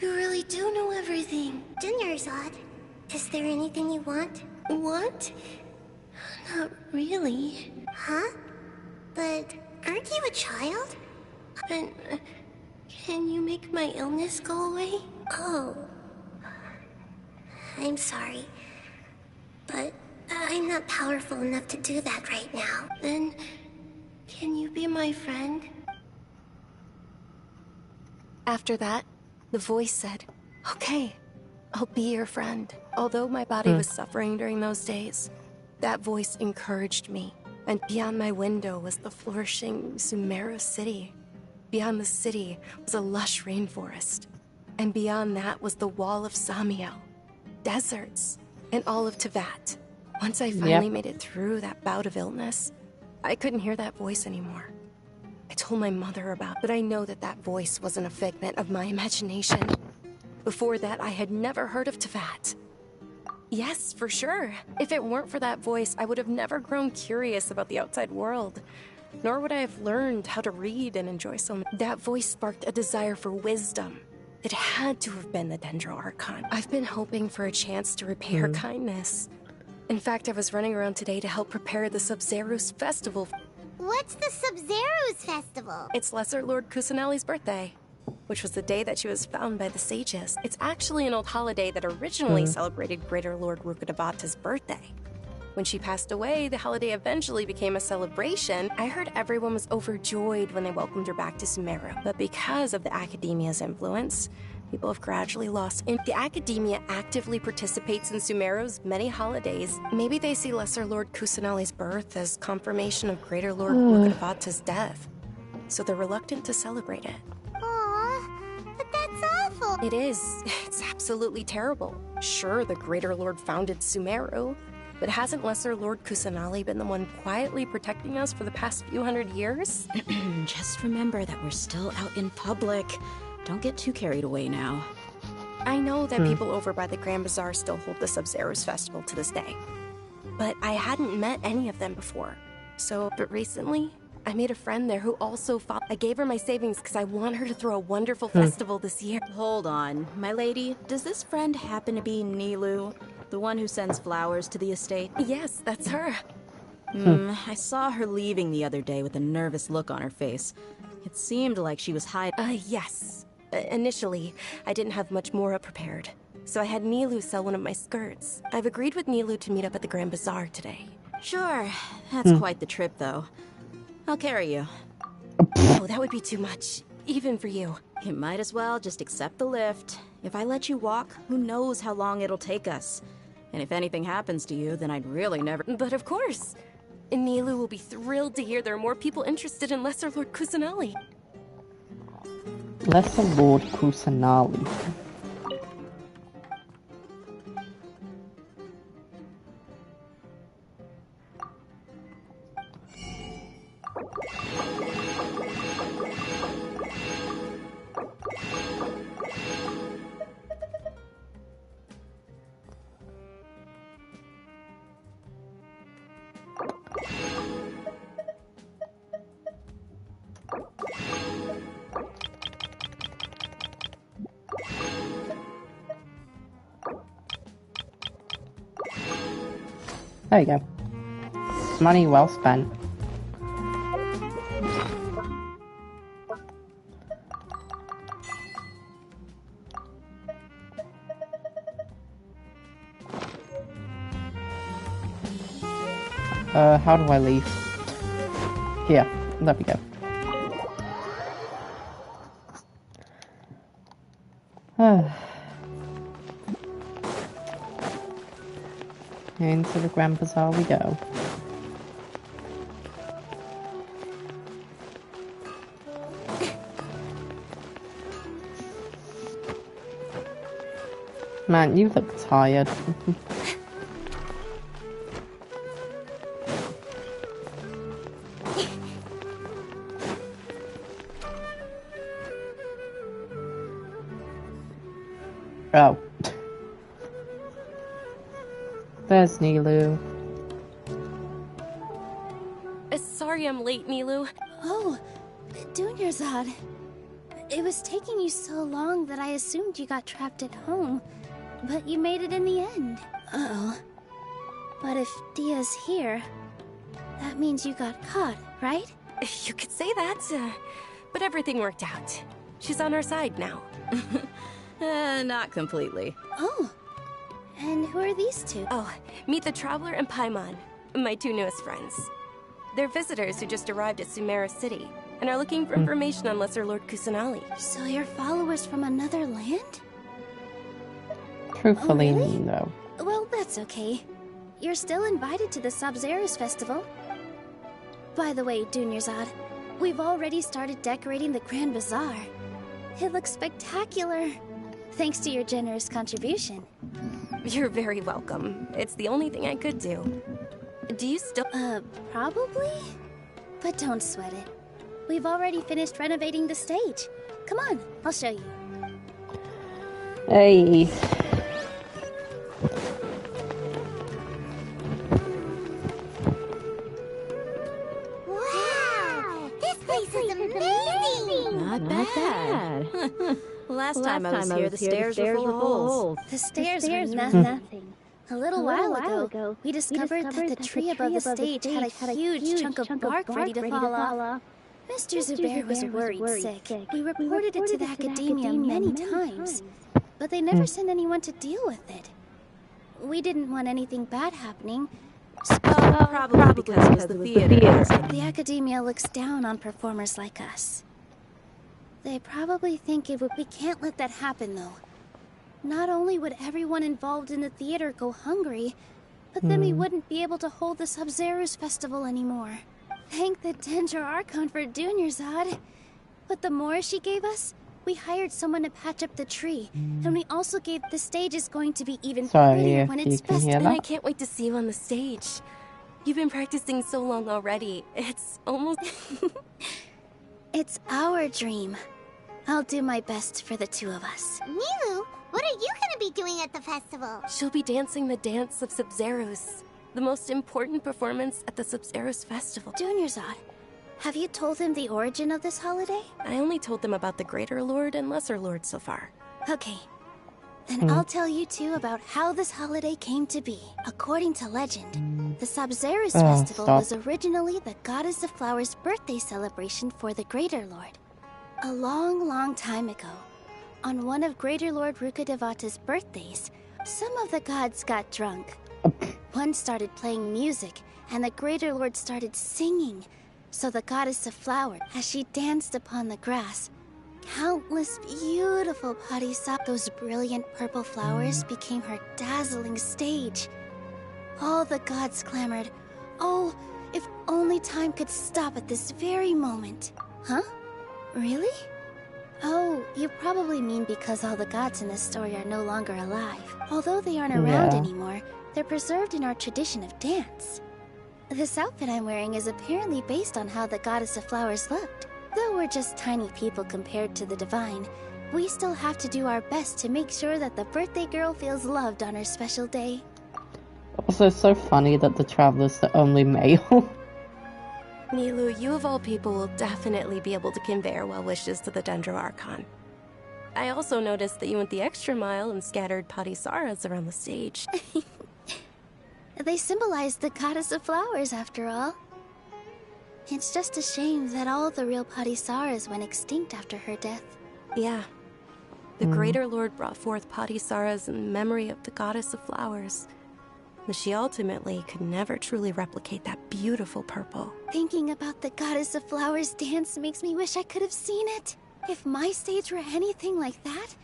you really do know everything. Dunyarzad, is there anything you want? Want? Not really. Huh? But aren't you a child? And can you make my illness go away? Oh. I'm sorry. But I'm not powerful enough to do that right now. Then, can you be my friend? After that, the voice said, "Okay, I'll be your friend." Although my body was suffering during those days, that voice encouraged me. And beyond my window was the flourishing Sumeru city. Beyond the city was a lush rainforest. And beyond that was the wall of Samiel, deserts, and all of Tevat. Once I finally made it through that bout of illness, I couldn't hear that voice anymore. I told my mother about it, but I know that that voice wasn't a figment of my imagination. Before that, I had never heard of Tevat. Yes, for sure. If it weren't for that voice, I would have never grown curious about the outside world. Nor would I have learned how to read and enjoy so much. That voice sparked a desire for wisdom. It had to have been the Dendro Archon. I've been hoping for a chance to repay her kindness. In fact, I was running around today to help prepare the Sub-Zerus festival. What's the Sub-Zerus festival? It's Lesser Lord Kusanali's birthday, which was the day that she was found by the sages. It's actually an old holiday that originally celebrated Greater Lord Rukkhadevata's birthday. When she passed away, the holiday eventually became a celebration. I heard everyone was overjoyed when they welcomed her back to Sumeru. But because of the Academia's influence, people have gradually lost in. The Academia actively participates in Sumeru's many holidays. Maybe they see Lesser Lord Kusanali's birth as confirmation of Greater Lord Rukkhadevata's death. So they're reluctant to celebrate it. But that's awful. It is. It's absolutely terrible. Sure, the Greater Lord founded Sumeru, but hasn't Lesser Lord Kusanali been the one quietly protecting us for the past few hundred years? Just remember that we're still out in public. Don't get too carried away now. I know that people over by the Grand Bazaar still hold the Sub-Zerus festival to this day, but I hadn't met any of them before. But recently, I made a friend there who also fought. I gave her my savings because I want her to throw a wonderful festival this year. Hold on, my lady. Does this friend happen to be Nilu, the one who sends flowers to the estate? Yes, that's her. I saw her leaving the other day with a nervous look on her face. It seemed like she was hiding. Yes. Initially, I didn't have much more prepared, so I had Nilu sell one of my skirts. I've agreed with Nilu to meet up at the Grand Bazaar today. Sure. That's quite the trip, though. I'll carry you. Oh, that would be too much, even for you. You might as well just accept the lift. If I let you walk, who knows how long it'll take us. And if anything happens to you, then I'd really never... But of course. Nilu will be thrilled to hear there are more people interested in Lesser Lord Kusanali. Lesser Lord Kusanali. There you go. Money well spent. How do I leave? Here, there we go. Into the Grand Bazaar we go. Man, you look tired. Oh. There's Nilu. Sorry I'm late, Nilu. Oh, Dunyarzad. It was taking you so long that I assumed you got trapped at home. But you made it in the end. Uh-oh. But if Dia's here, that means you got caught, right? You could say that, but everything worked out. She's on our side now. Not completely. Oh. And who are these two? Oh, meet the Traveler and Paimon, my two newest friends. They're visitors who just arrived at Sumeru City and are looking for information on Lesser Lord Kusanali. So you're followers from another land? Truthfully, oh, really? no. Well, that's okay. You're still invited to the Sabzeruz festival. By the way, Dunyarzad, we've already started decorating the Grand Bazaar. It looks spectacular. Thanks to your generous contribution. You're very welcome. It's the only thing I could do. Do you still... Probably? But don't sweat it. We've already finished renovating the stage. Come on, I'll show you. Hey. Wow! This place is amazing! Not bad. Last time I was here, the stairs were full of holes. The stairs were nothing. A little while ago, we discovered that the tree above the stage had a huge chunk of bark ready to fall off. Mr. Zubair was worried sick. We reported it to the academia many times, but they never sent anyone to deal with it. We didn't want anything bad happening. Probably because it was the theater. The academia looks down on performers like us. They probably think we can't let that happen, though. Not only would everyone involved in the theater go hungry, but then we wouldn't be able to hold the Sabzeruz festival anymore. Thank the Dendra Archon for Dunyarzad. But the more she gave us, we hired someone to patch up the tree, and we also gave the stage is going to be even prettier when it's festive. And I can't wait to see you on the stage. You've been practicing so long already. It's almost... It's our dream. I'll do my best for the two of us. Nilu, what are you gonna be doing at the festival? She'll be dancing the dance of Sabzeruz, the most important performance at the Sabzeruz festival. Dunyarzad, have you told them the origin of this holiday? I only told them about the Greater Lord and Lesser Lord so far. Okay. Then I'll tell you two about how this holiday came to be. According to legend, the Sabzeruz festival was originally the Goddess of Flowers' birthday celebration for the Greater Lord. A long, long time ago, on one of Greater Lord Rukkhadevata's birthdays, some of the gods got drunk. One started playing music, and the Greater Lord started singing. So the Goddess of Flower, as she danced upon the grass, countless beautiful parisap, those brilliant purple flowers, became her dazzling stage. All the gods clamored, "Oh, if only time could stop at this very moment." Huh? Really? Oh, you probably mean because all the gods in this story are no longer alive. Although they aren't around anymore, they're preserved in our tradition of dance. This outfit I'm wearing is apparently based on how the Goddess of Flowers looked. Though we're just tiny people compared to the divine, we still have to do our best to make sure that the birthday girl feels loved on her special day. Also, it's so funny that the Traveler's the only male. Nilu, you of all people will definitely be able to convey our well wishes to the Dendro Archon. I also noticed that you went the extra mile and scattered Padisaras around the stage. They symbolize the goddess of flowers, after all. It's just a shame that all the real Patisaras went extinct after her death. Yeah. The Greater Lord brought forth Patisaras in memory of the goddess of flowers. But she ultimately could never truly replicate that beautiful purple. Thinking about the goddess of flowers dance makes me wish I could have seen it. If my stage were anything like that,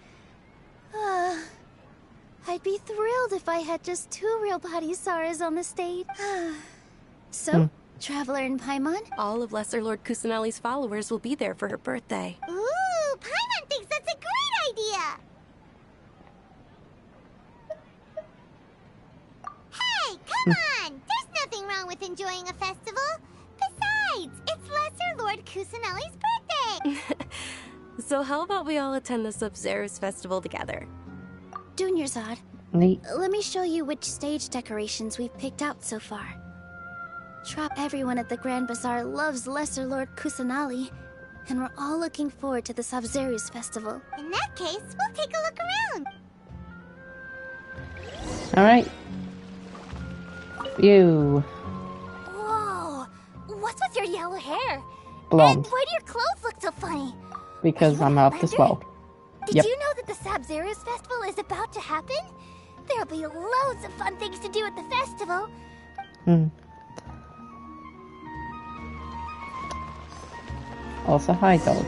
I'd be thrilled if I had just 2 real Patisaras on the stage. So, Traveler and Paimon? All of Lesser Lord Kusanali's followers will be there for her birthday. Ooh, Paimon thinks that's a great idea! Hey, come on! There's nothing wrong with enjoying a festival. Besides, it's Lesser Lord Kusanali's birthday! So how about we all attend the Sub-Zero's festival together? Junior Zod, Neat. let me show you which stage decorations we've picked out so far. Everyone at the Grand Bazaar loves Lesser Lord Kusanali, and we're all looking forward to the Sub-Zero's festival. In that case, we'll take a look around. Alright. You. Whoa! What's with your yellow hair? Blonde. And why do your clothes look so funny? Because I'm out of this world. Did you know that the Sub-Zero's festival is about to happen? There'll be loads of fun things to do at the festival. Also, hi, dog.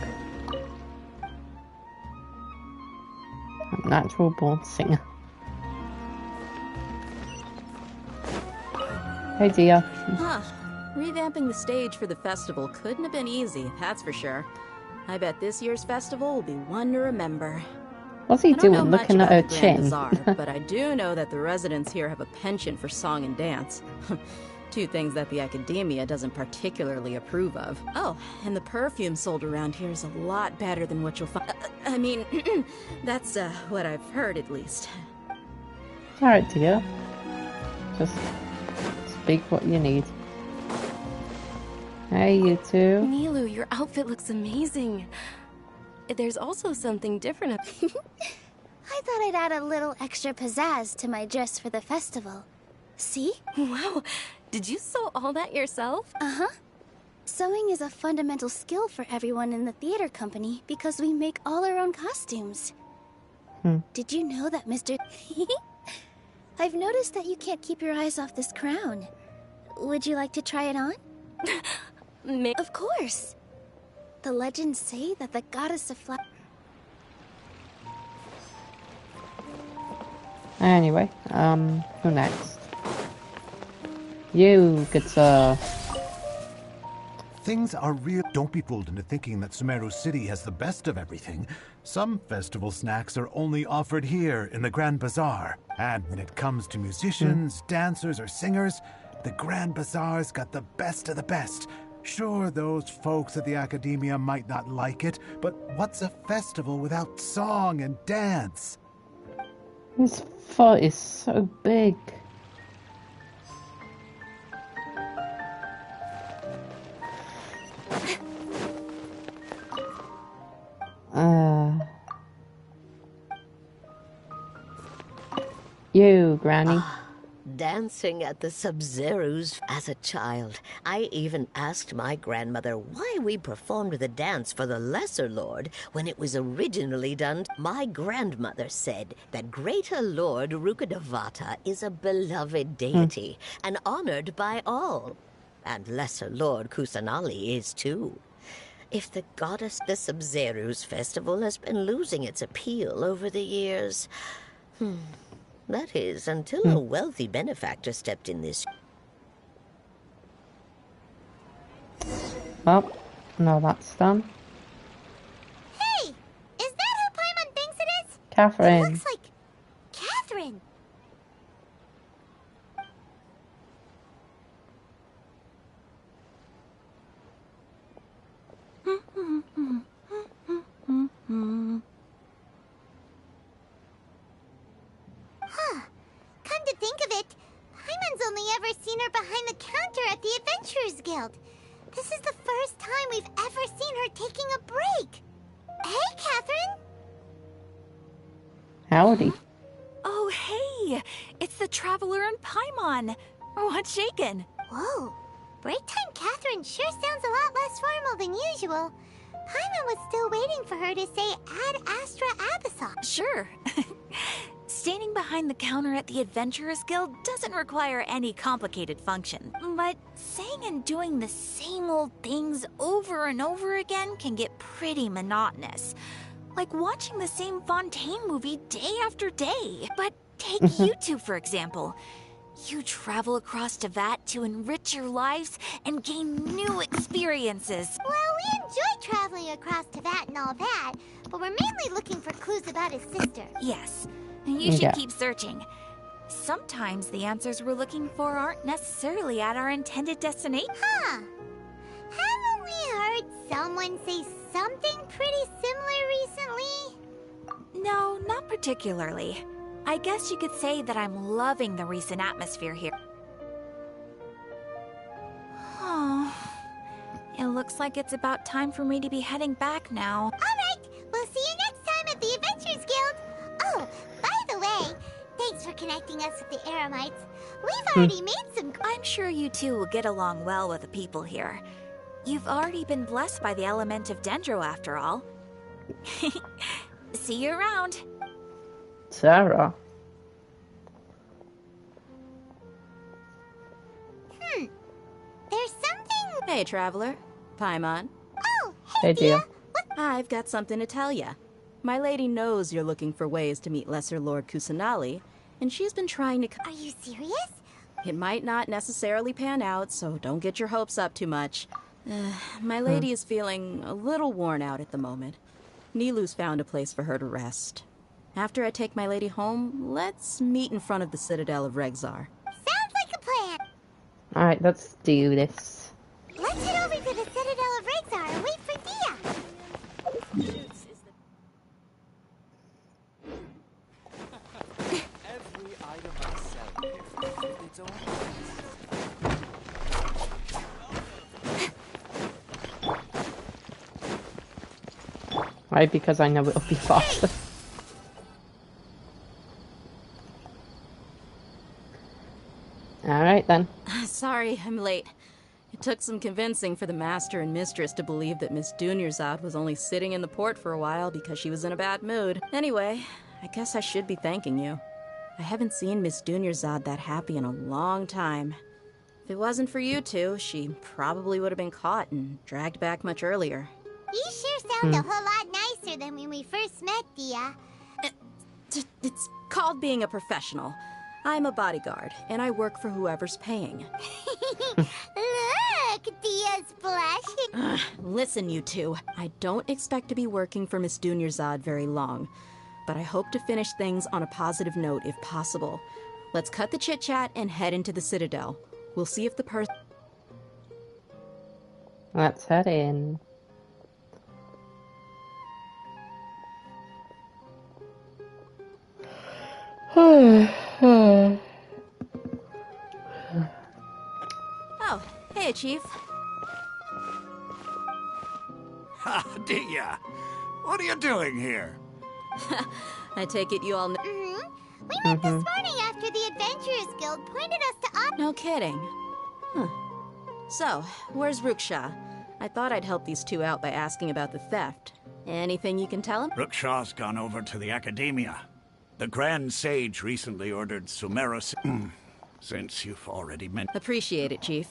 I'm a natural born singer. Hey, dear. Huh. Revamping the stage for the festival couldn't have been easy, that's for sure. I bet this year's festival will be one to remember. What's he doing, looking at her chin? Bazaar, but I do know that the residents here have a penchant for song and dance. 2 things that the academia doesn't particularly approve of. Oh, and the perfume sold around here is a lot better than what you'll find. I mean, that's what I've heard at least. Alright, dear. Just speak what you need. Hey, you two. Nilu, your outfit looks amazing. There's also something different. I thought I'd add a little extra pizzazz to my dress for the festival. See? Wow, did you sew all that yourself? Uh-huh. Sewing is a fundamental skill for everyone in the theater company because we make all our own costumes. Did you know that Mr. I've noticed that you can't keep your eyes off this crown. Would you like to try it on? Of course. The legends say that the goddess of flowers. Anyway, who next? You, good sir. Things are real. Don't be fooled into thinking that Sumeru City has the best of everything. Some festival snacks are only offered here in the Grand Bazaar. And when it comes to musicians, dancers, or singers, the Grand Bazaar's got the best of the best. Sure, those folks at the Academia might not like it, but what's a festival without song and dance? His foot is so big. You, Granny. Dancing at the Sub-Zero's as a child. I even asked my grandmother why we performed the dance for the Lesser Lord when it was originally done. My grandmother said that Greater Lord Rukkhadevata is a beloved deity and honored by all. And Lesser Lord Kusanali is too. If the goddess the Sub-Zero's festival has been losing its appeal over the years. That is, until a wealthy benefactor stepped in this. Well, no, that's done. Hey! Is that who Paimon thinks it is? Catherine. It looks like Catherine. Come to think of it, Paimon's only ever seen her behind the counter at the Adventurers Guild. This is the first time we've ever seen her taking a break. Hey, Catherine! Howdy. Oh, hey! It's the Traveler and Paimon. What's shaken? Whoa. Break time Catherine sure sounds a lot less formal than usual. Paimon was still waiting for her to say Ad Astra Abyssal. Sure. Standing behind the counter at the Adventurers Guild doesn't require any complicated function. But saying and doing the same old things over and over again can get pretty monotonous. Like watching the same Fontaine movie day after day. But take you two, for example. You travel across Tevat to enrich your lives and gain new experiences. Well, we enjoy traveling across Tevat and all that, but we're mainly looking for clues about his sister. Yes, you should keep searching. Sometimes the answers we're looking for aren't necessarily at our intended destination. Huh. Haven't we heard someone say something pretty similar recently? No, not particularly. I guess you could say that I'm loving the recent atmosphere here. Oh, it looks like it's about time for me to be heading back now. Alright, we'll see you next time at the Adventurers Guild. Oh, by the way, thanks for connecting us with the Eremites. We've already made some... I'm sure you two will get along well with the people here. You've already been blessed by the element of Dendro after all. See you around. Sarah. There's something... Hey, Traveler. Paimon. Oh, Hey, dear. I've got something to tell ya. My lady knows you're looking for ways to meet Lesser Lord Kusanali, and she's been trying to... Are you serious? It might not necessarily pan out, so don't get your hopes up too much. My lady is feeling a little worn out at the moment. Nilu's found a place for her to rest. After I take my lady home, let's meet in front of the Citadel of Regzar. Sounds like a plan. Alright, let's do this. Let's head over to the Citadel of Regzar and wait for Dia. Every item I sell is its own Right, because I know it'll be faster. Alright then. Sorry, I'm late. It took some convincing for the master and mistress to believe that Miss Dunyarzad was only sitting in the port for a while because she was in a bad mood. Anyway, I guess I should be thanking you. I haven't seen Miss Dunyarzad that happy in a long time. If it wasn't for you two, she probably would have been caught and dragged back much earlier. You sure sound a whole lot nicer than when we first met, Dia. It's called being a professional. I'm a bodyguard, and I work for whoever's paying. Look, Dia's blushing. Listen, you two. I don't expect to be working for Miss Dunyarzad very long, but I hope to finish things on a positive note if possible. Let's cut the chit-chat and head into the Citadel. We'll see if the person... Let's head in. Oh, hey, Chief. Ha, Dia! What are you doing here? I take it you all know... We met this morning after the Adventurers Guild pointed us to... No kidding. Huh. So, where's Ruksha? I thought I'd help these two out by asking about the theft. Anything you can tell him? Ruksha's gone over to the Academia. The Grand Sage recently ordered Sumeru... since you've already mentioned... Appreciate it, Chief.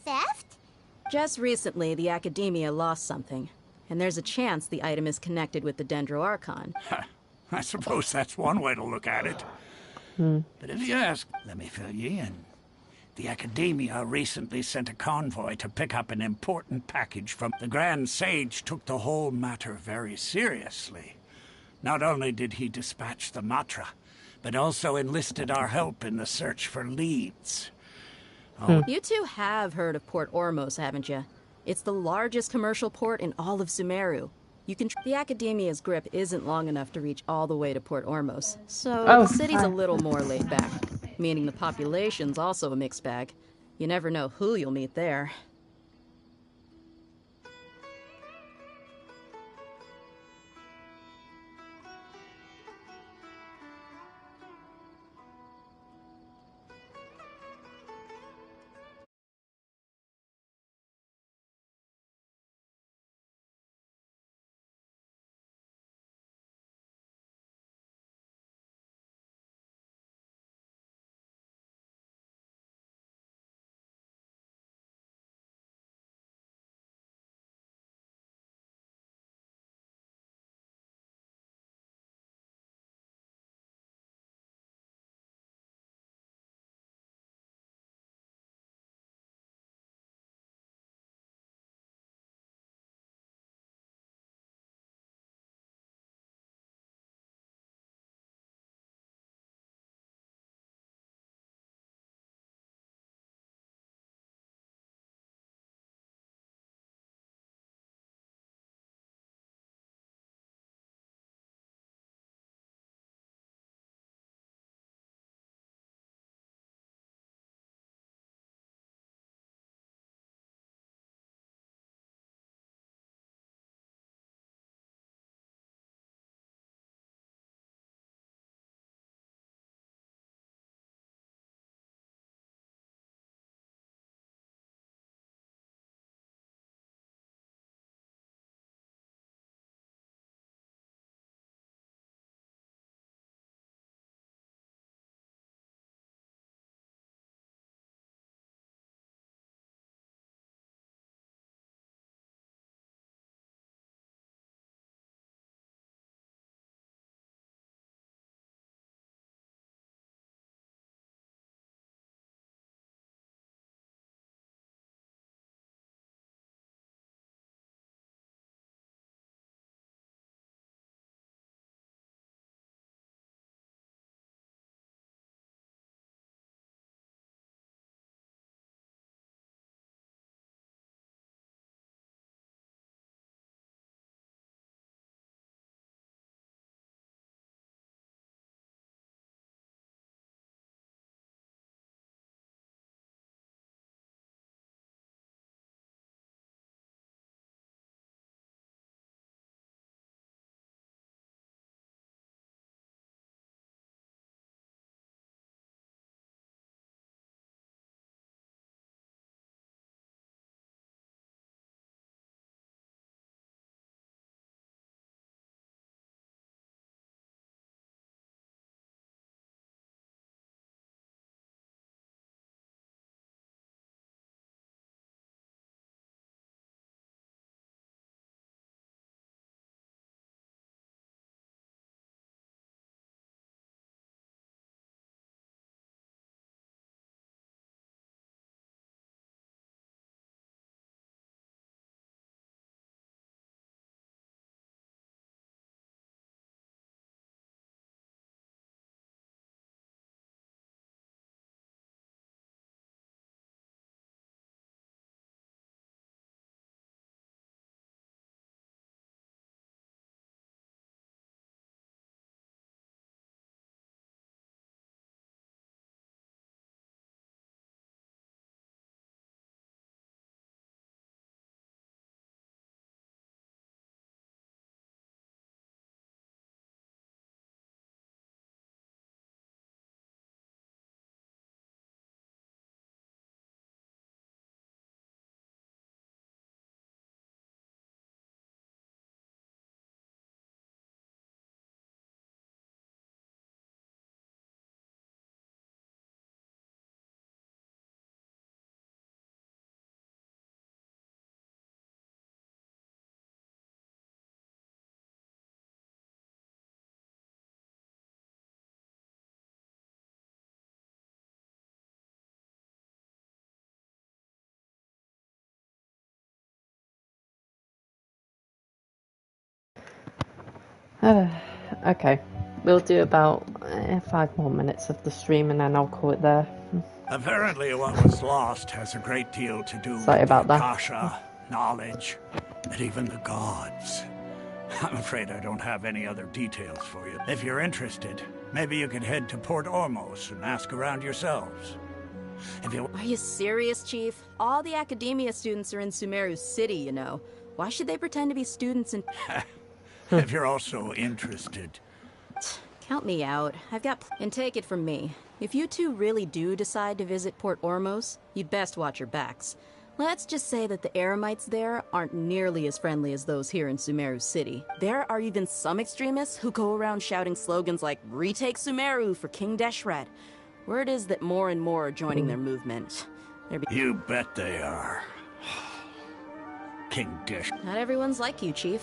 Theft? Just recently, the Academia lost something, and there's a chance the item is connected with the Dendro Archon. I suppose that's one way to look at it. But if you ask, let me fill you in. The Academia recently sent a convoy to pick up an important package from... The Grand Sage took the whole matter very seriously. Not only did he dispatch the Matra, but also enlisted our help in the search for leads. You two have heard of Port Ormos, haven't you? It's the largest commercial port in all of Sumeru. You can... The Academia's grip isn't long enough to reach all the way to Port Ormos, so the city's a little more laid back, meaning the population's also a mixed bag. You never know who you'll meet there. Okay. We'll do about 5 more minutes of the stream and then I'll call it there. Apparently what was lost has a great deal to do Sorry with about the that. Akasha, knowledge, and even the gods. I'm afraid I don't have any other details for you. If you're interested, maybe you could head to Port Ormos and ask around yourselves. Are you serious, Chief? All the Academia students are in Sumeru City, you know. Why should they pretend to be students in... If you're also interested. Count me out. I've got... And take it from me. If you two really do decide to visit Port Ormos, you'd best watch your backs. Let's just say that the Eremites there aren't nearly as friendly as those here in Sumeru City. There are even some extremists who go around shouting slogans like, "Retake Sumeru for King Deshret." Word is that more and more are joining their movement. You bet they are. King Dish. Not everyone's like you, Chief.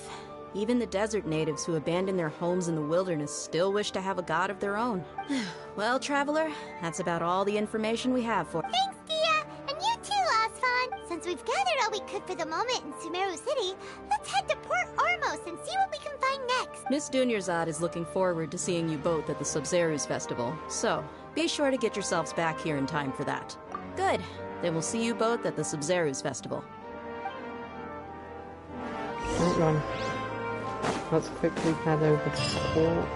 Even the desert natives who abandon their homes in the wilderness still wish to have a god of their own. Well, Traveler, that's about all the information we have for... Thanks, Dia! And you too, Asfan! Since we've gathered all we could for the moment in Sumeru City, let's head to Port Ormos and see what we can find next! Miss Dunyarzad is looking forward to seeing you both at the Sub-Zerus Festival, so be sure to get yourselves back here in time for that. Good. Then we'll see you both at the Sub-Zerus Festival. Right, Ron. Let's quickly head over to port.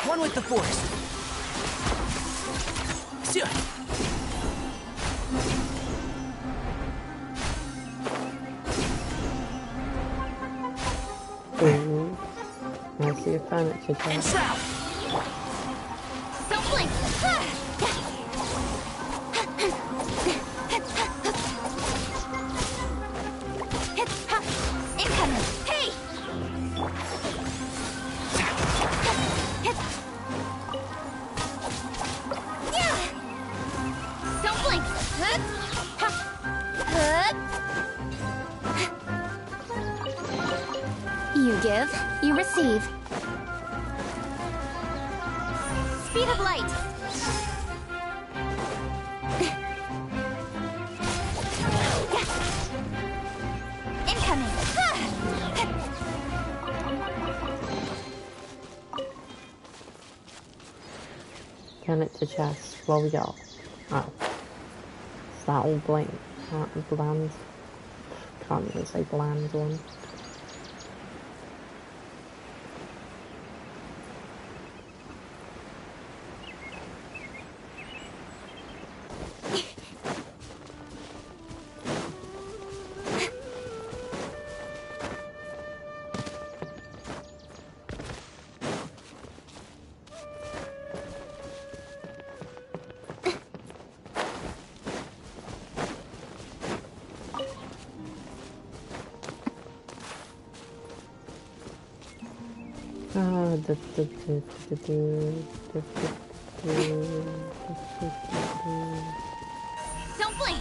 One with the force. Ooh. I see a furniture And there. shroud. Don't blink! Incoming! Hey! Don't blink! You give, you receive. Speed of light! Incoming! Turn it to chest. What we got? Oh. Is that all blank? Bland? Can't even say bland one. Don't blink!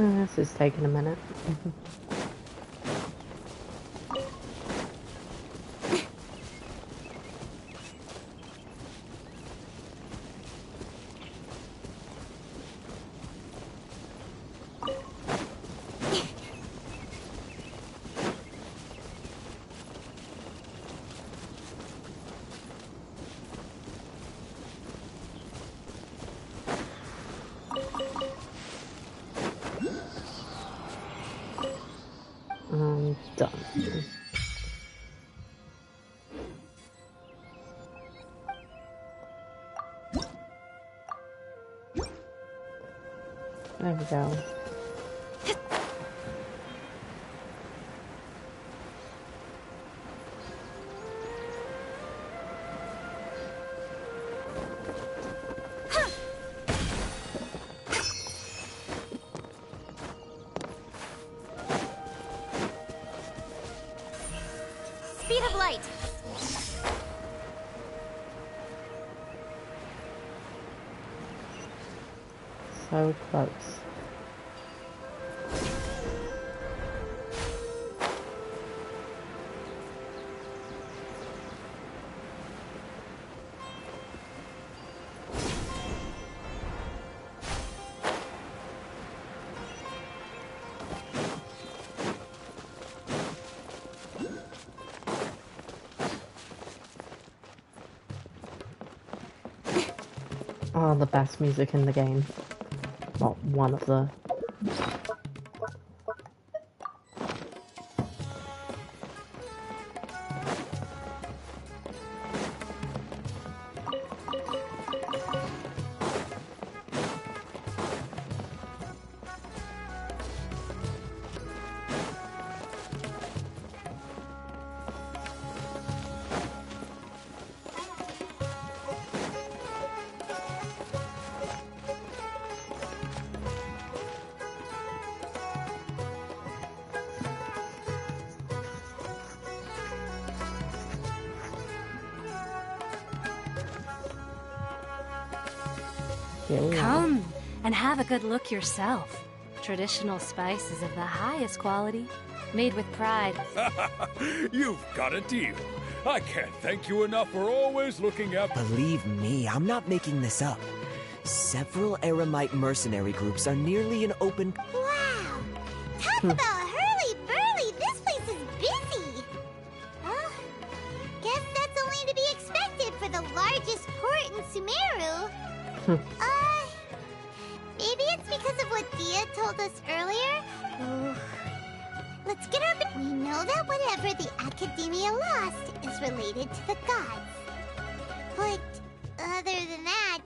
This is taking a minute. Done. There we go. Speed of light. So close. Oh, the best music in the game. Well, one of the... Come and have a good look yourself. Traditional spices of the highest quality, made with pride. You've got a deal. I can't thank you enough for always looking out. Believe me, I'm not making this up. Several Eremite mercenary groups are nearly an open... Wow! Talk about hurly-burly! This place is busy! Well, guess that's only to be expected for the largest port in Sumeru. Maybe it's because of what Dia told us earlier? Oh. Let's get our... We know that whatever the Academia lost is related to the gods. But other than that,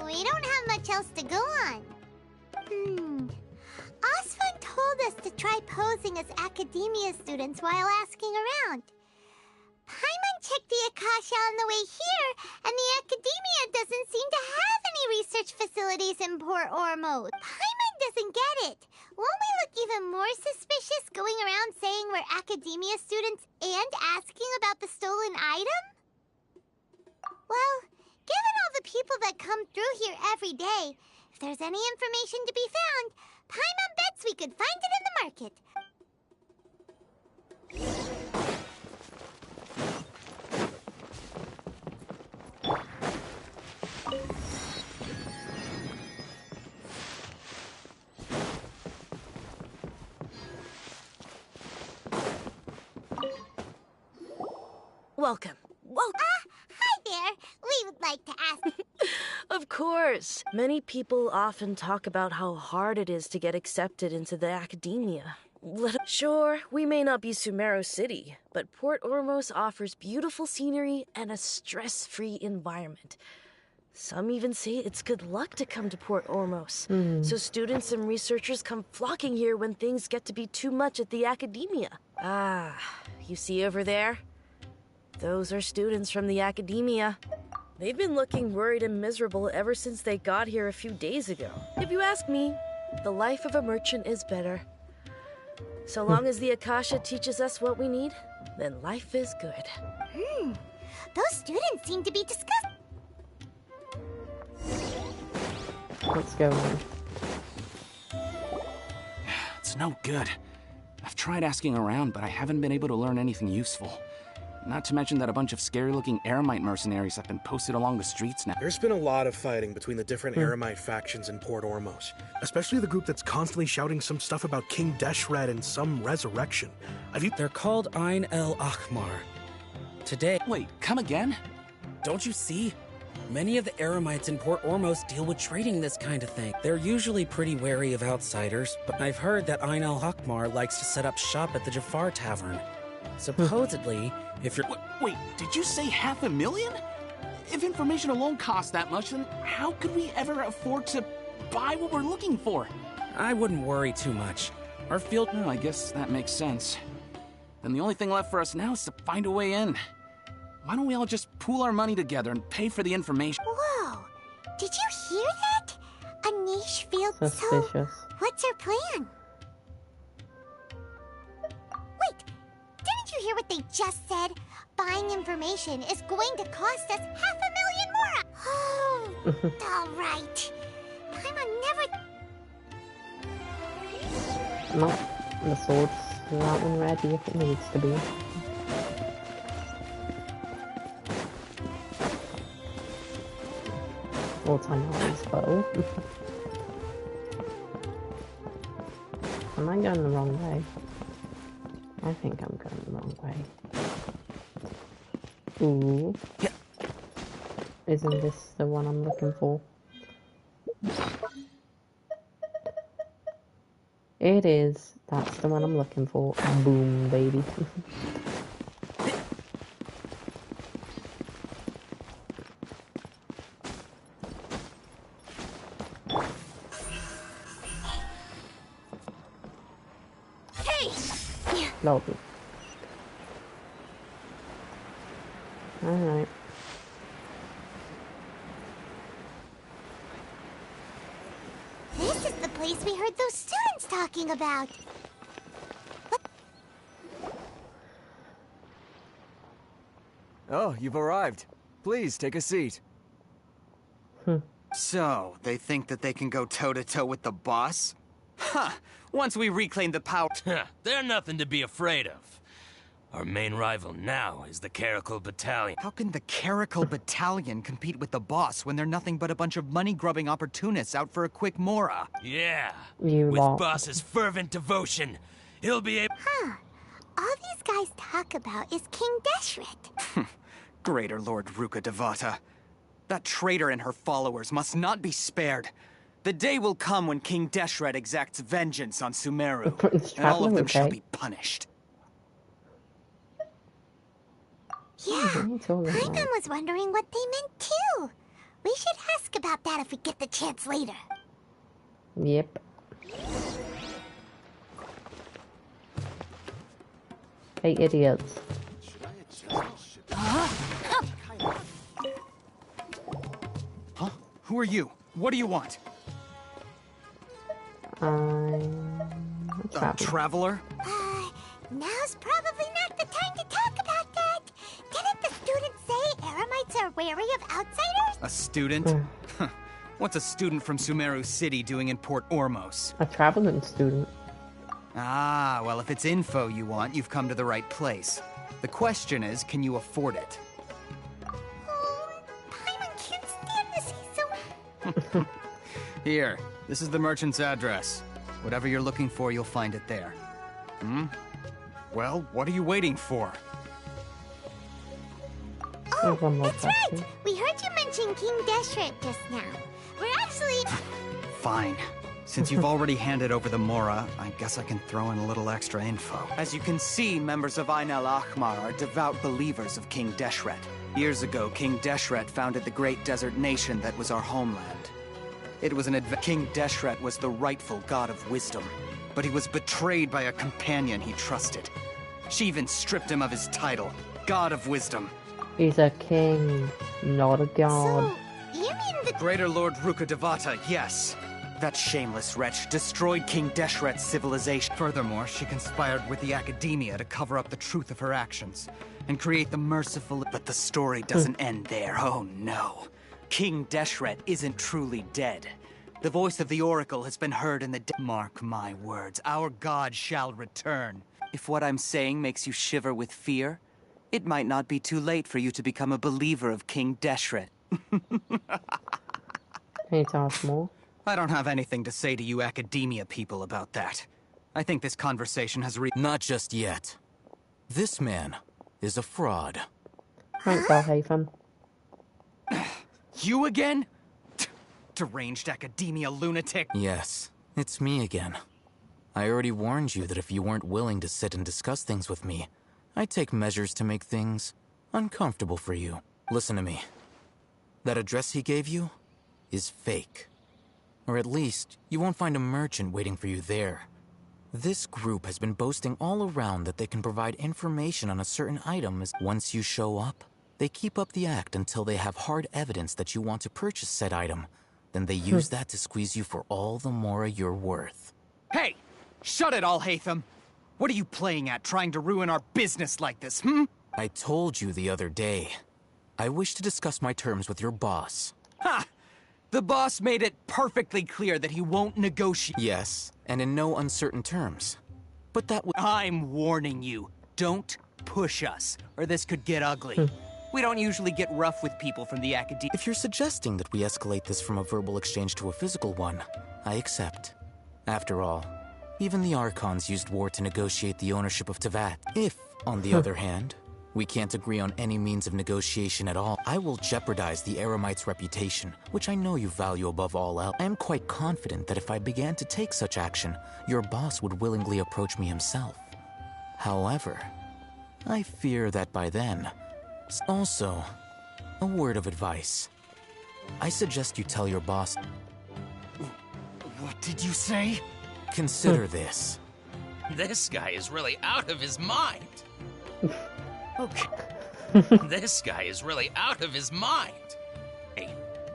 we don't have much else to go on. Osfun told us to try posing as Academia students while asking around. Paimon checked the Akasha on the way here, and the Academia doesn't seem to have any research facilities in Port Ormos. Paimon doesn't get it. Won't we look even more suspicious going around saying we're Academia students and asking about the stolen item? Well, given all the people that come through here every day, if there's any information to be found, Paimon bets we could find it in the market. Welcome. Hi there. We would like to ask... Of course. Many people often talk about how hard it is to get accepted into the Academia. Sure, we may not be Sumeru City, but Port Ormos offers beautiful scenery and a stress-free environment. Some even say it's good luck to come to Port Ormos, so students and researchers come flocking here when things get to be too much at the Academia. Ah, you see over there? Those are students from the Academia. They've been looking worried and miserable ever since they got here a few days ago. If you ask me, the life of a merchant is better. So long as the Akasha teaches us what we need, then life is good. Those students seem to be disgusting. Let's go on. It's no good. I've tried asking around, but I haven't been able to learn anything useful. Not to mention that a bunch of scary-looking Eremite mercenaries have been posted along the streets now. There's been a lot of fighting between the different Eremite factions in Port Ormos. Especially the group that's constantly shouting some stuff about King Deshret and some resurrection. They're called Ain el Ahmar. Today... Wait, come again? Don't you see? Many of the Eremites in Port Ormos deal with trading this kind of thing. They're usually pretty wary of outsiders, but I've heard that Ain el Ahmar likes to set up shop at the Jafar Tavern. Supposedly, if you're... Wait, did you say 500,000? If information alone costs that much, then how could we ever afford to buy what we're looking for? I wouldn't worry too much. Our field... Well, I guess that makes sense. Then the only thing left for us now is to find a way in. Why don't we all just pool our money together and pay for the information? Whoa! Did you hear that? A niche field. Suspicious. So, what's our plan? Wait, didn't you hear what they just said? Buying information is going to cost us 500,000 more. Oh, all right. Paimon never... No, the sword's not one ready if it needs to be. All time always bow. Am I going the wrong way? I think I'm going the wrong way. Ooh. Yeah. Isn't this the one I'm looking for? It is. That's the one I'm looking for. Boom, baby. Lovely. Alright. This is the place we heard those students talking about. Oh, you've arrived. Please, take a seat. So, they think that they can go toe-to-toe with the boss? Huh! Once we reclaim the power... They're nothing to be afraid of. Our main rival now is the Caracal Battalion. How can the Caracal Battalion compete with the boss when they're nothing but a bunch of money-grubbing opportunists out for a quick mora? Yeah, with boss's fervent devotion, he'll be able... Huh. All these guys talk about is King Deshret. Greater Lord Ruka Devata. That traitor and her followers must not be spared. The day will come when King Deshret exacts vengeance on Sumeru, and all of them shall be punished. Yeah, Paimon was wondering what they meant too. We should ask about that if we get the chance later. Yep. Hey, idiots. Huh? Who are you? What do you want? A traveler? Now's probably not the time to talk about that. Didn't the student say Eremites are wary of outsiders? A student? What's a student from Sumeru City doing in Port Ormos? A traveling student. Ah, well, if it's info you want, you've come to the right place. The question is, can you afford it? Paimon can't stand this. He's so... Here, this is the merchant's address. Whatever you're looking for, you'll find it there. Well, what are you waiting for? Oh, that's right! We heard you mention King Deshret just now. We're actually... Fine. Since you've already handed over the Mora, I guess I can throw in a little extra info. As you can see, members of Ain el Ahmar are devout believers of King Deshret. Years ago, King Deshret founded the great desert nation that was our homeland. It was King Deshret was the rightful god of wisdom, but he was betrayed by a companion he trusted. She even stripped him of his title, God of Wisdom. He's a king, not a god. So, you mean the... Greater Lord Ruka Devata, yes. That shameless wretch destroyed King Deshret's civilization. Furthermore, she conspired with the Academia to cover up the truth of her actions and create the merciful... But the story doesn't end there, oh no. King Deshret isn't truly dead. The voice of the Oracle has been heard in the Mark my words, our god shall return. If what I'm saying makes you shiver with fear, it might not be too late for you to become a believer of King Deshret. Can you tell us more? I don't have anything to say to you academia people about that. I think this conversation has Not just yet. This man is a fraud. Thanks, Alhaitham. You again? Deranged academia lunatic. Yes, it's me again. I already warned you that if you weren't willing to sit and discuss things with me, I'd take measures to make things uncomfortable for you. Listen to me. That address he gave you is fake. Or at least, you won't find a merchant waiting for you there. This group has been boasting all around that they can provide information on a certain item. Once you show up, they keep up the act until they have hard evidence that you want to purchase said item. Then they use that to squeeze you for all the more you're worth. Hey! Shut it, Alhaitham! What are you playing at, trying to ruin our business like this, hmm? I told you the other day. I wish to discuss my terms with your boss. Ha! The boss made it perfectly clear that he won't negotiate. Yes, and in no uncertain terms. But that would... I'm warning you. Don't push us, or this could get ugly. We don't usually get rough with people from the academia. If you're suggesting that we escalate this from a verbal exchange to a physical one, I accept. After all, even the Archons used war to negotiate the ownership of Teyvat. If, on the other hand, we can't agree on any means of negotiation at all, I will jeopardize the Eremite's reputation, which I know you value above all else. I am quite confident that if I began to take such action, your boss would willingly approach me himself. However, I fear that by then... Also, a word of advice. I suggest you tell your boss... What did you say? Consider this. This guy is really out of his mind. Okay. This guy is really out of his mind. Hey,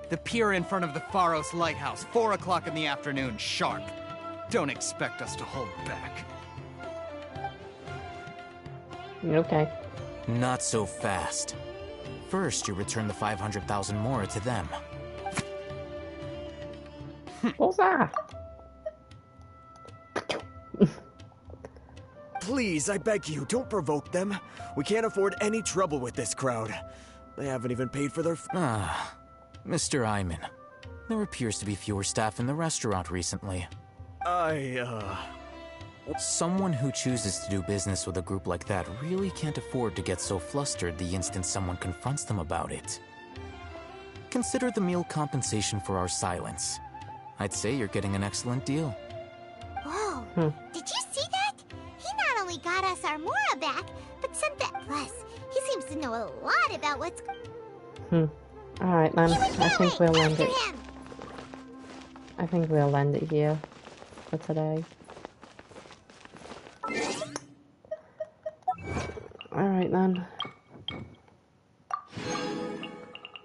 the pier in front of the Pharos Lighthouse, 4 o'clock in the afternoon, sharp. Don't expect us to hold back. Okay. Not so fast. First, you return the 500,000 Mora to them. What's that? Please, I beg you, don't provoke them. We can't afford any trouble with this crowd. They haven't even paid for their... Mr. Iman. There appears to be fewer staff in the restaurant recently. Someone who chooses to do business with a group like that really can't afford to get so flustered the instant someone confronts them about it. Consider the meal compensation for our silence. I'd say you're getting an excellent deal. Whoa, did you see that? He not only got us our Mora back, but sent that. Plus, he seems to know a lot about what's... Alright, man. I think we'll end it. I think we'll end it here for today. Alright then.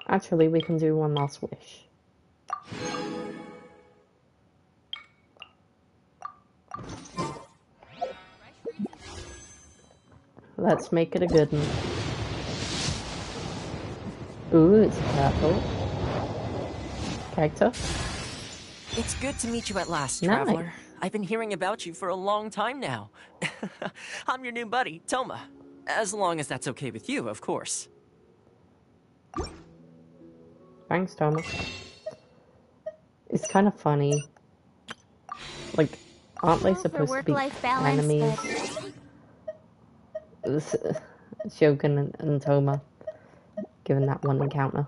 Actually, we can do one last wish. Let's make it a good one. Ooh, it's purple. Character. It's good to meet you at last, Nice. Traveler. I've been hearing about you for a long time now. I'm your new buddy, Toma. As long as that's okay with you, of course. Thanks, Thomas. It's kind of funny. Like, aren't they supposed to be enemies? Shogun and Toma, given that one encounter.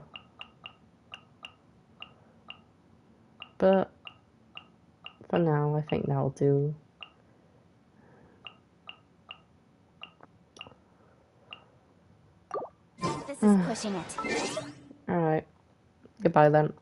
But for now, I think that'll do. This is pushing it. Alright. Goodbye then.